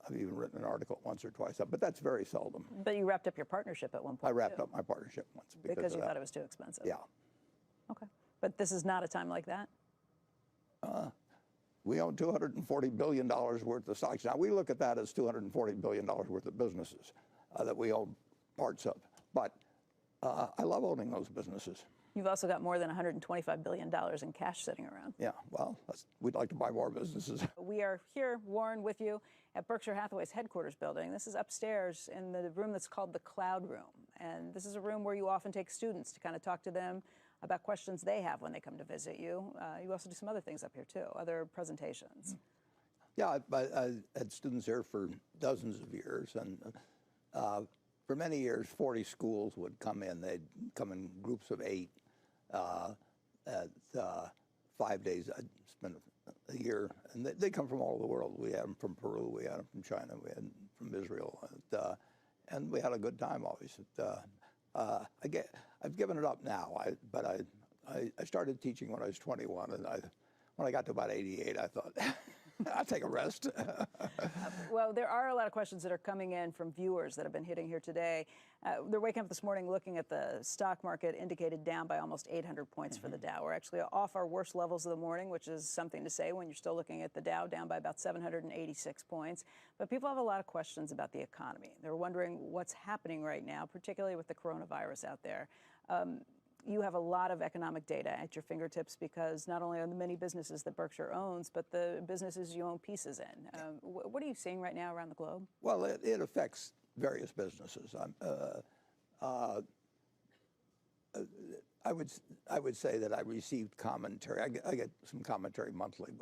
I've even written an article once or twice, but that's very seldom. But you wrapped up your partnership at one point. I wrapped up my partnership once. Because you thought it was too expensive. Yeah. Okay. But this is not a time like that? We own $240 billion worth of stocks. Now, we look at that as $240 billion worth of businesses that we own parts of. But I love owning those businesses. You've also got more than $125 billion in cash sitting around. Yeah, well, we'd like to buy more businesses. We are here, Warren, with you at Berkshire Hathaway's headquarters building. This is upstairs in the room that's called the Cloud Room. And this is a room where you often take students to kind of talk to them about questions they have when they come to visit you. You also do some other things up here, too, other presentations. Yeah, I had students here for dozens of years. And for many years, 40 schools would come in. They'd come in groups of 8. At 5 days, I'd spend a year. And they come from all over the world. We had them from Peru. We had them from China. We had them from Israel. And we had a good time always. I've given it up now, but I started teaching when I was 21, and when I got to about 88, I thought, I'll take a rest. Well, there are a lot of questions that are coming in from viewers that have been hitting here today. They're waking up this morning looking at the stock market indicated down by almost 800 points for the Dow. We're actually off our worst levels of the morning, which is something to say when you're still looking at the Dow down by about 786 points. But people have a lot of questions about the economy. They're wondering what's happening right now, particularly with the coronavirus out there. You have a lot of economic data at your fingertips because not only are the many businesses that Berkshire owns, but the businesses you own pieces in. What are you seeing right now around the globe? Well, it affects various businesses. I would say that I received commentary. I get some commentary monthly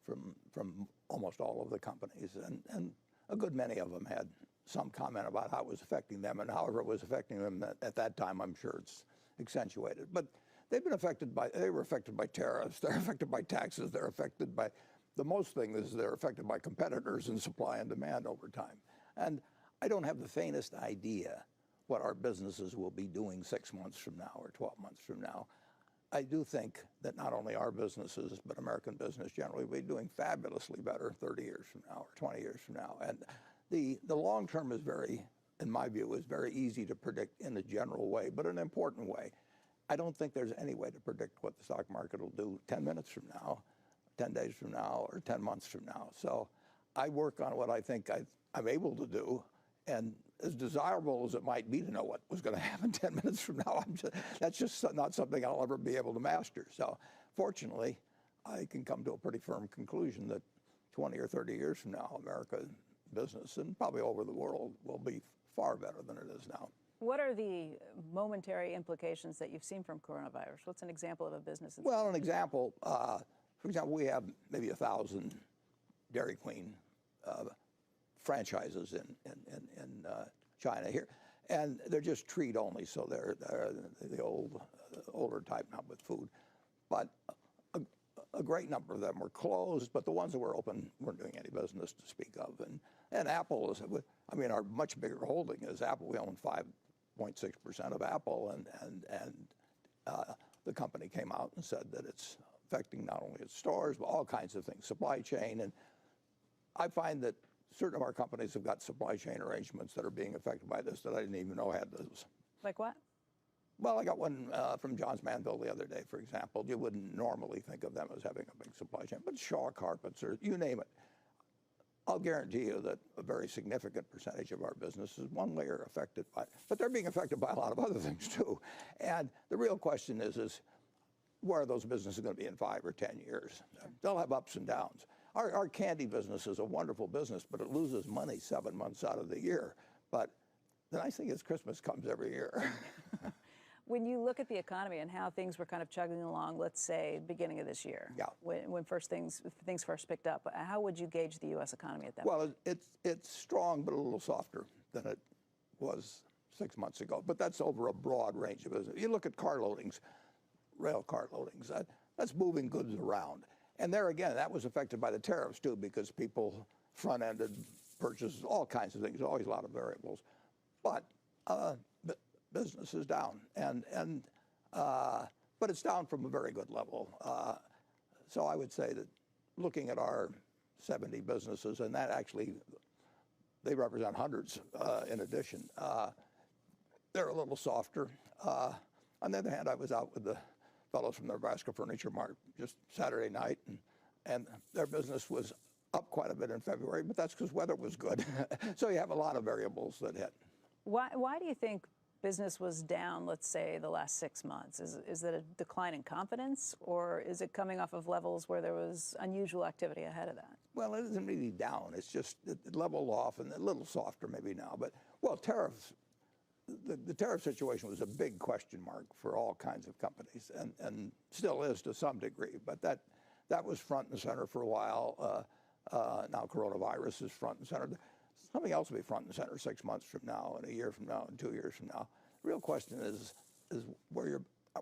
from almost all of the companies, and a good many of them had some comment about how it was affecting them, and however it was affecting them at that time, I'm sure it's accentuated. But they were affected by tariffs, they're affected by taxes, they're affected by, the most thing is they're affected by competitors and supply and demand over time. And I don't have the faintest idea what our businesses will be doing 6 months from now or 12 months from now. I do think that not only our businesses, but American business generally will be doing fabulously better 30 years from now or 20 years from now. And the long term is very, in my view, is very easy to predict in a general way, but in an important way. I don't think there's any way to predict what the stock market will do 10 minutes from now, 10 days from now, or 10 months from now. So I work on what I think I'm able to do, and as desirable as it might be to know what was going to happen 10 minutes from now, that's just not something I'll ever be able to master. So fortunately, I can come to a pretty firm conclusion that 20 or 30 years from now, America business and probably over the world will be far better than it is now. What are the momentary implications that you've seen from coronavirus? What's an example of a business? Well, an example, for example, we have maybe 1,000 Dairy Queen franchises in China here, and they're just treat only, so they're the older type now with food. But a great number of them were closed, but the ones that were open weren't doing any business to speak of. And Apple is, I mean, our much bigger holding is Apple. We own 5.6% of Apple, and the company came out and said that it's affecting not only its stores, but all kinds of things, supply chain. And I find that certain of our companies have got supply chain arrangements that are being affected by this that I didn't even know had those. Like what? Well, I got one from Johns Manville the other day, for example. You wouldn't normally think of them as having a big supply chain, but Shaw Carpets or you name it. I'll guarantee you that a very significant percentage of our business is one way are affected by, but they're being affected by a lot of other things too. And the real question is where are those businesses going to be in 5 or 10 years? They'll have ups and downs. Our candy business is a wonderful business, but it loses money 7 months out of the year. But the nice thing is Christmas comes every year. When you look at the economy and how things were kind of chugging along, let's say beginning of this year, when things first picked up, how would you gauge the U.S. economy at that point? Well, it's strong, but a little softer than it was 6 months ago. But that's over a broad range of business. You look at car loadings, rail car loadings, that's moving goods around. And there again, that was affected by the tariffs too, because people front-ended purchases, all kinds of things, always a lot of variables. But business is down, but it's down from a very good level. So I would say that looking at our 70 businesses, and that actually, they represent hundreds in addition, they're a little softer. On the other hand, I was out with the fellows from the Nebraska Furniture Mart just Saturday night, and their business was up quite a bit in February, but that's because weather was good. So you have a lot of variables that hit. Why do you think business was down, let's say, the last 6 months? Is it a decline in confidence, or is it coming off of levels where there was unusual activity ahead of that? Well, it isn't really down. It's just it leveled off and a little softer maybe now. But, well, tariffs, the tariff situation was a big question mark for all kinds of companies, and still is to some degree. But that was front and center for a while. Now coronavirus is front and center. Something else will be front and center 6 months from now, and a year from now, and 2 years from now. The real question is where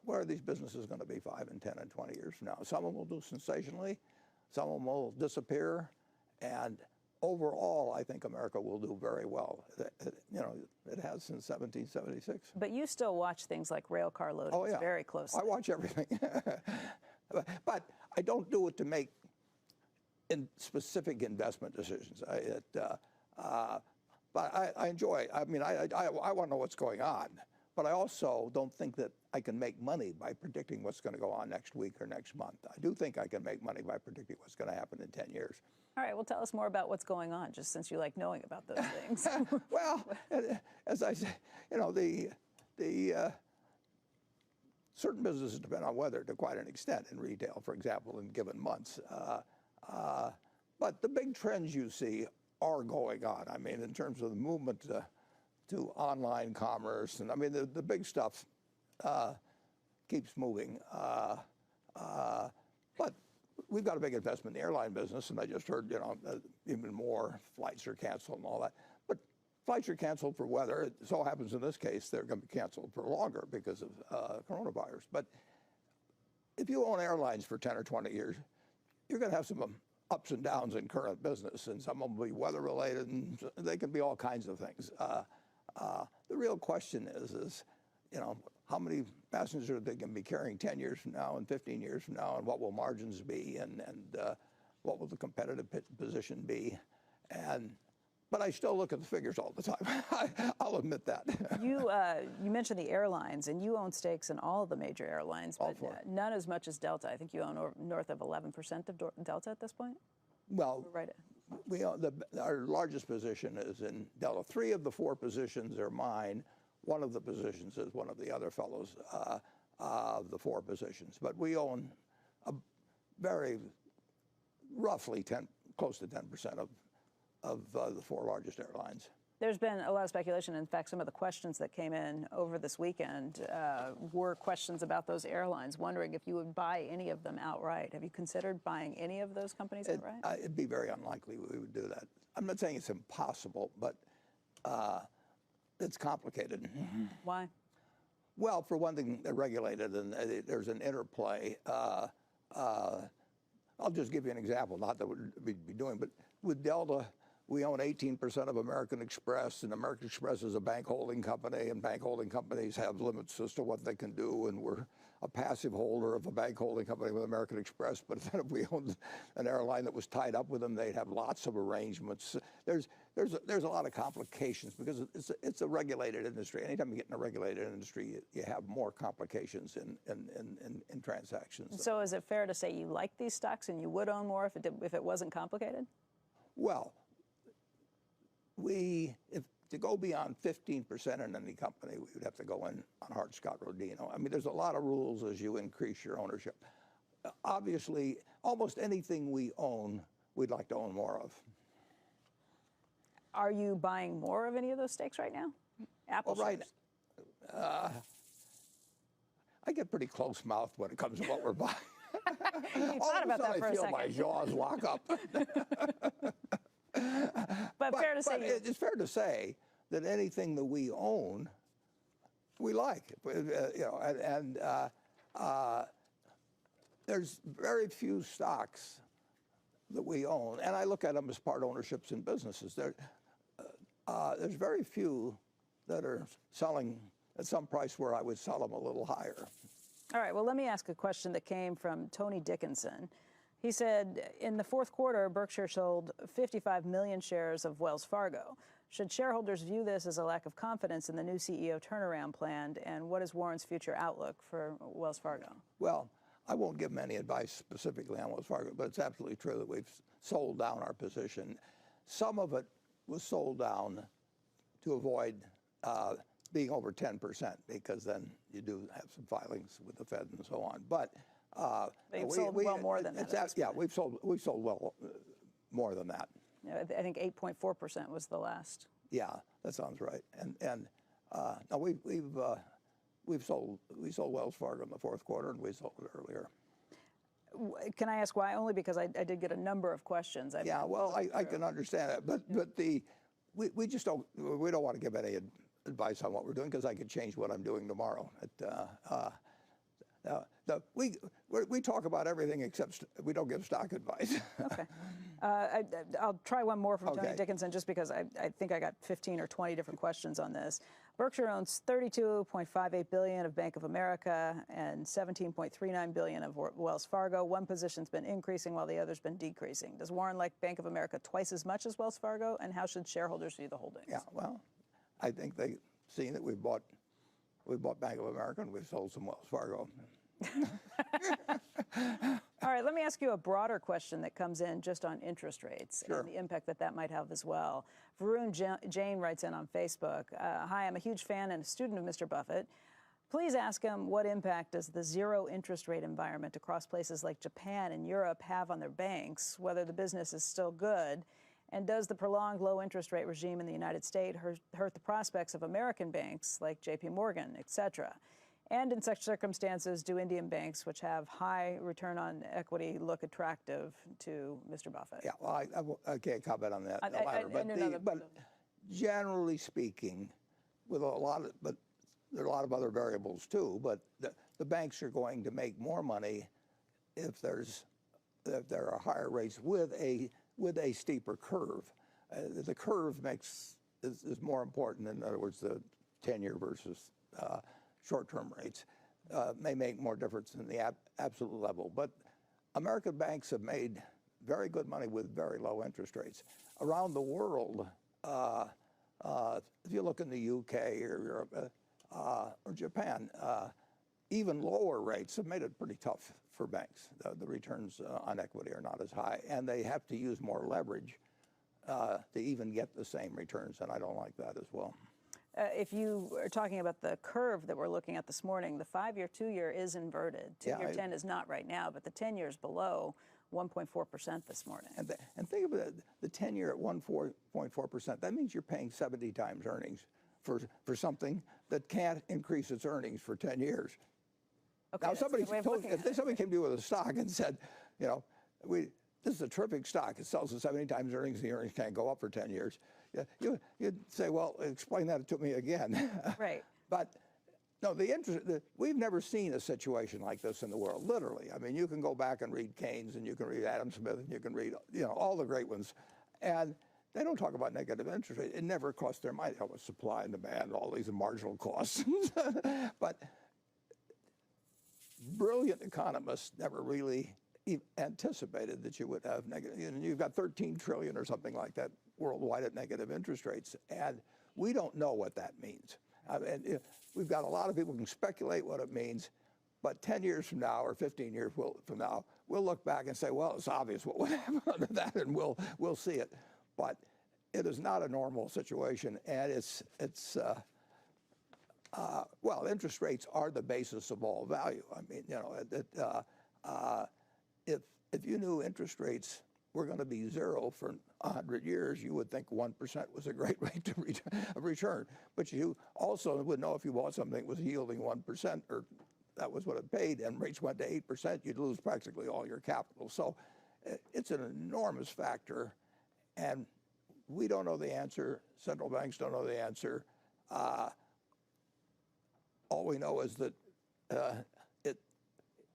are these businesses going to be 5 and 10 and 20 years from now? Some of them will do sensationally, some of them will disappear, and overall, I think America will do very well. It has since 1776. But you still watch things like rail car loadings very closely. I watch everything, but I don't do it to make specific investment decisions. But I enjoy. I mean, I want to know what's going on, but I also don't think that I can make money by predicting what's going to go on next week or next month. I do think I can make money by predicting what's going to happen in 10 years. All right, well, tell us more about what's going on, just since you like knowing about those things. Well, as I say, the certain businesses depend on weather to quite an extent in retail, for example, in given months. But the big trends you see are going on. I mean, in terms of the movement to online commerce, and I mean, the big stuff keeps moving. But we've got a big investment in the airline business, and I just heard, even more flights are canceled and all that. But flights are canceled for weather. It so happens in this case they're going to be canceled for longer because of coronavirus. But if you own airlines for 10 or 20 years, you're going to have some ups and downs in current business, and some of them will be weather related, and they can be all kinds of things. The real question is, how many passengers are they going to be carrying 10 years from now and 15 years from now, and what will margins be, and what will the competitive position be? But I still look at the figures all the time. I'll admit that. You mentioned the airlines, and you own stakes in all of the major airlines, but none as much as Delta. I think you own north of 11% of Delta at this point? Well, we own our largest position is in Delta. 3 of the 4 positions are mine. 1 of the positions is one of the other fellows of the 4 positions. But we own a very roughly close to 10% of the 4 largest airlines. There's been a lot of speculation. In fact, some of the questions that came in over this weekend were questions about those airlines, wondering if you would buy any of them outright. Have you considered buying any of those companies outright? It'd be very unlikely we would do that. I'm not saying it's impossible, but it's complicated. Why? Well, for one thing, they're regulated, and there's an interplay. I'll just give you an example, not that we'd be doing, but with Delta, we own 18% of American Express, and American Express is a bank holding company, and bank holding companies have limits as to what they can do, and we're a passive holder of a bank holding company with American Express. But then if we owned an airline that was tied up with them, they'd have lots of arrangements. There's a lot of complications because it's a regulated industry. Anytime you get in a regulated industry, you have more complications in transactions. So is it fair to say you like these stocks and you would own more if it wasn't complicated? Well, if to go beyond 15% in any company, we would have to go in on Hart-Scott-Rodino. I mean, there's a lot of rules as you increase your ownership. Obviously, almost anything we own, we'd like to own more of. Are you buying more of any of those stakes right now? Apple right. shares? I get pretty close-mouthed when it comes to what we're buying. You thought about that for a second. I feel my jaws lock up. But fair to say, it's fair to say that anything that we own, we like. There's very few stocks that we own, and I look at them as part ownerships in businesses. There's very few that are selling at some price where I would sell them a little higher. all right, well, let me ask a question that came from Tony Dickinson. He said, in the fourth quarter, Berkshire sold 55 million shares of Wells Fargo. Should shareholders view this as a lack of confidence in the new CEO turnaround plan? And what is Warren's future outlook for Wells Fargo? Well, I won't give him any advice specifically on Wells Fargo, but it's absolutely true that we've sold down our position. Some of it was sold down to avoid being over 10%, because then you do have some filings with the Fed and so on. But They've sold well more than that. Yeah, we've sold well more than that. I think 8.4% was the last. Yeah, that sounds right. And no, we sold Wells Fargo in the fourth quarter, and we sold it earlier. Can I ask why? Only because I did get a number of questions. Yeah, well, I can understand it, but we just don't want to give any advice on what we're doing, because I could change what I'm doing tomorrow. We talk about everything except we don't give stock advice. Okay. I'll try one more from Tony Dickinson, just because I think I got 15 or 20 different questions on this. Berkshire owns $32.58 billion of Bank of America and $17.39 billion of Wells Fargo. One position's been increasing while the other's been decreasing. Does Warren like Bank of America twice as much as Wells Fargo? And how should shareholders view the holdings? Yeah, well, I think they've seen that we've bought Bank of America and we've sold some Wells Fargo. All right, let me ask you a broader question that comes in just on interest rates and the impact that might have as well. Varun Jain writes in on Facebook, hi, I'm a huge fan and a student of Mr. Buffett. Please ask him, what impact does the zero interest rate environment across places like Japan and Europe have on their banks, whether the business is still good? And does the prolonged low interest rate regime in the United States hurt the prospects of American banks like JP Morgan, et cetera? And in such circumstances, do Indian banks, which have high return on equity, look attractive to Mr. Buffett? Yeah, well, I can't comment on that. But generally speaking, there are a lot of other variables too. But the banks are going to make more money if there are higher rates with a steeper curve. The curve is more important. In other words, the 10-year versus short-term rates may make more difference in the absolute level. But American banks have made very good money with very low interest rates. Around the world, if you look in the UK or Europe or Japan, even lower rates have made it pretty tough for banks. The returns on equity are not as high, and they have to use more leverage to even get the same returns, and I don't like that as well. If you are talking about the curve that we're looking at this morning, the 5-year, 2-year is inverted. 2-year 10 is not right now, but the 10-year is below 1.4% this morning. And think of it, the 10-year at 1.4%, that means you're paying 70 times earnings for something that can't increase its earnings for 10 years. Okay, now, if somebody came to you with a stock and said, this is a terrific stock, it sells at 70 times earnings, the earnings can't go up for 10 years. You'd say, well, explain that to me again. Right. But no, we've never seen a situation like this in the world, literally. I mean, you can go back and read Keynes, and you can read Adam Smith, and you can read, all the great ones. And they don't talk about negative interest rate. It never crossed their mind. With supply and demand, all these marginal costs. But brilliant economists never really anticipated that you would have negative. You've got 13 trillion or something like that worldwide at negative interest rates, and we don't know what that means. We've got a lot of people who can speculate what it means, but 10 years from now or 15 years from now, we'll look back and say, well, it's obvious what would happen under that, and we'll see it. But it is not a normal situation, and well, interest rates are the basis of all value. I mean, you know, if you knew interest rates were going to be zero for 100 years, you would think 1% was a great rate of return. But you also would know if you bought something that was yielding 1%, or that was what it paid, and rates went to 8%, you'd lose practically all your capital. So it's an enormous factor, and we don't know the answer. Central banks don't know the answer. All we know is that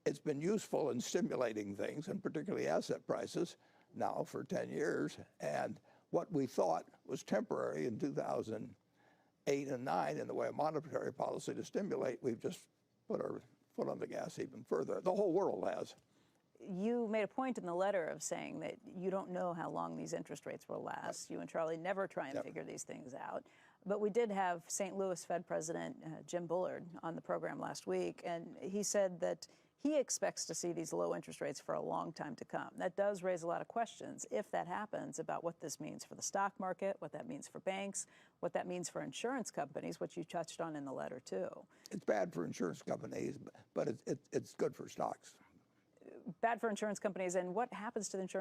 it's been useful in stimulating things, and particularly asset prices, now for 10 years. And what we thought was temporary in 2008 and 9 in the way of monetary policy to stimulate, we've just put our foot on the gas even further. The whole world has. You made a point in the letter of saying that you don't know how long these interest rates will last. You and Charlie never try and figure these things out. But we did have St. Louis Fed President Jim Bullard on the program last week, and he said that he expects to see these low interest rates for a long time to come. That does raise a lot of questions, if that happens, about what this means for the stock market, what that means for banks, what that means for insurance companies, which you touched on in the letter too. It's bad for insurance companies, but it's good for stocks. Bad for insurance companies, and what happens to the insurance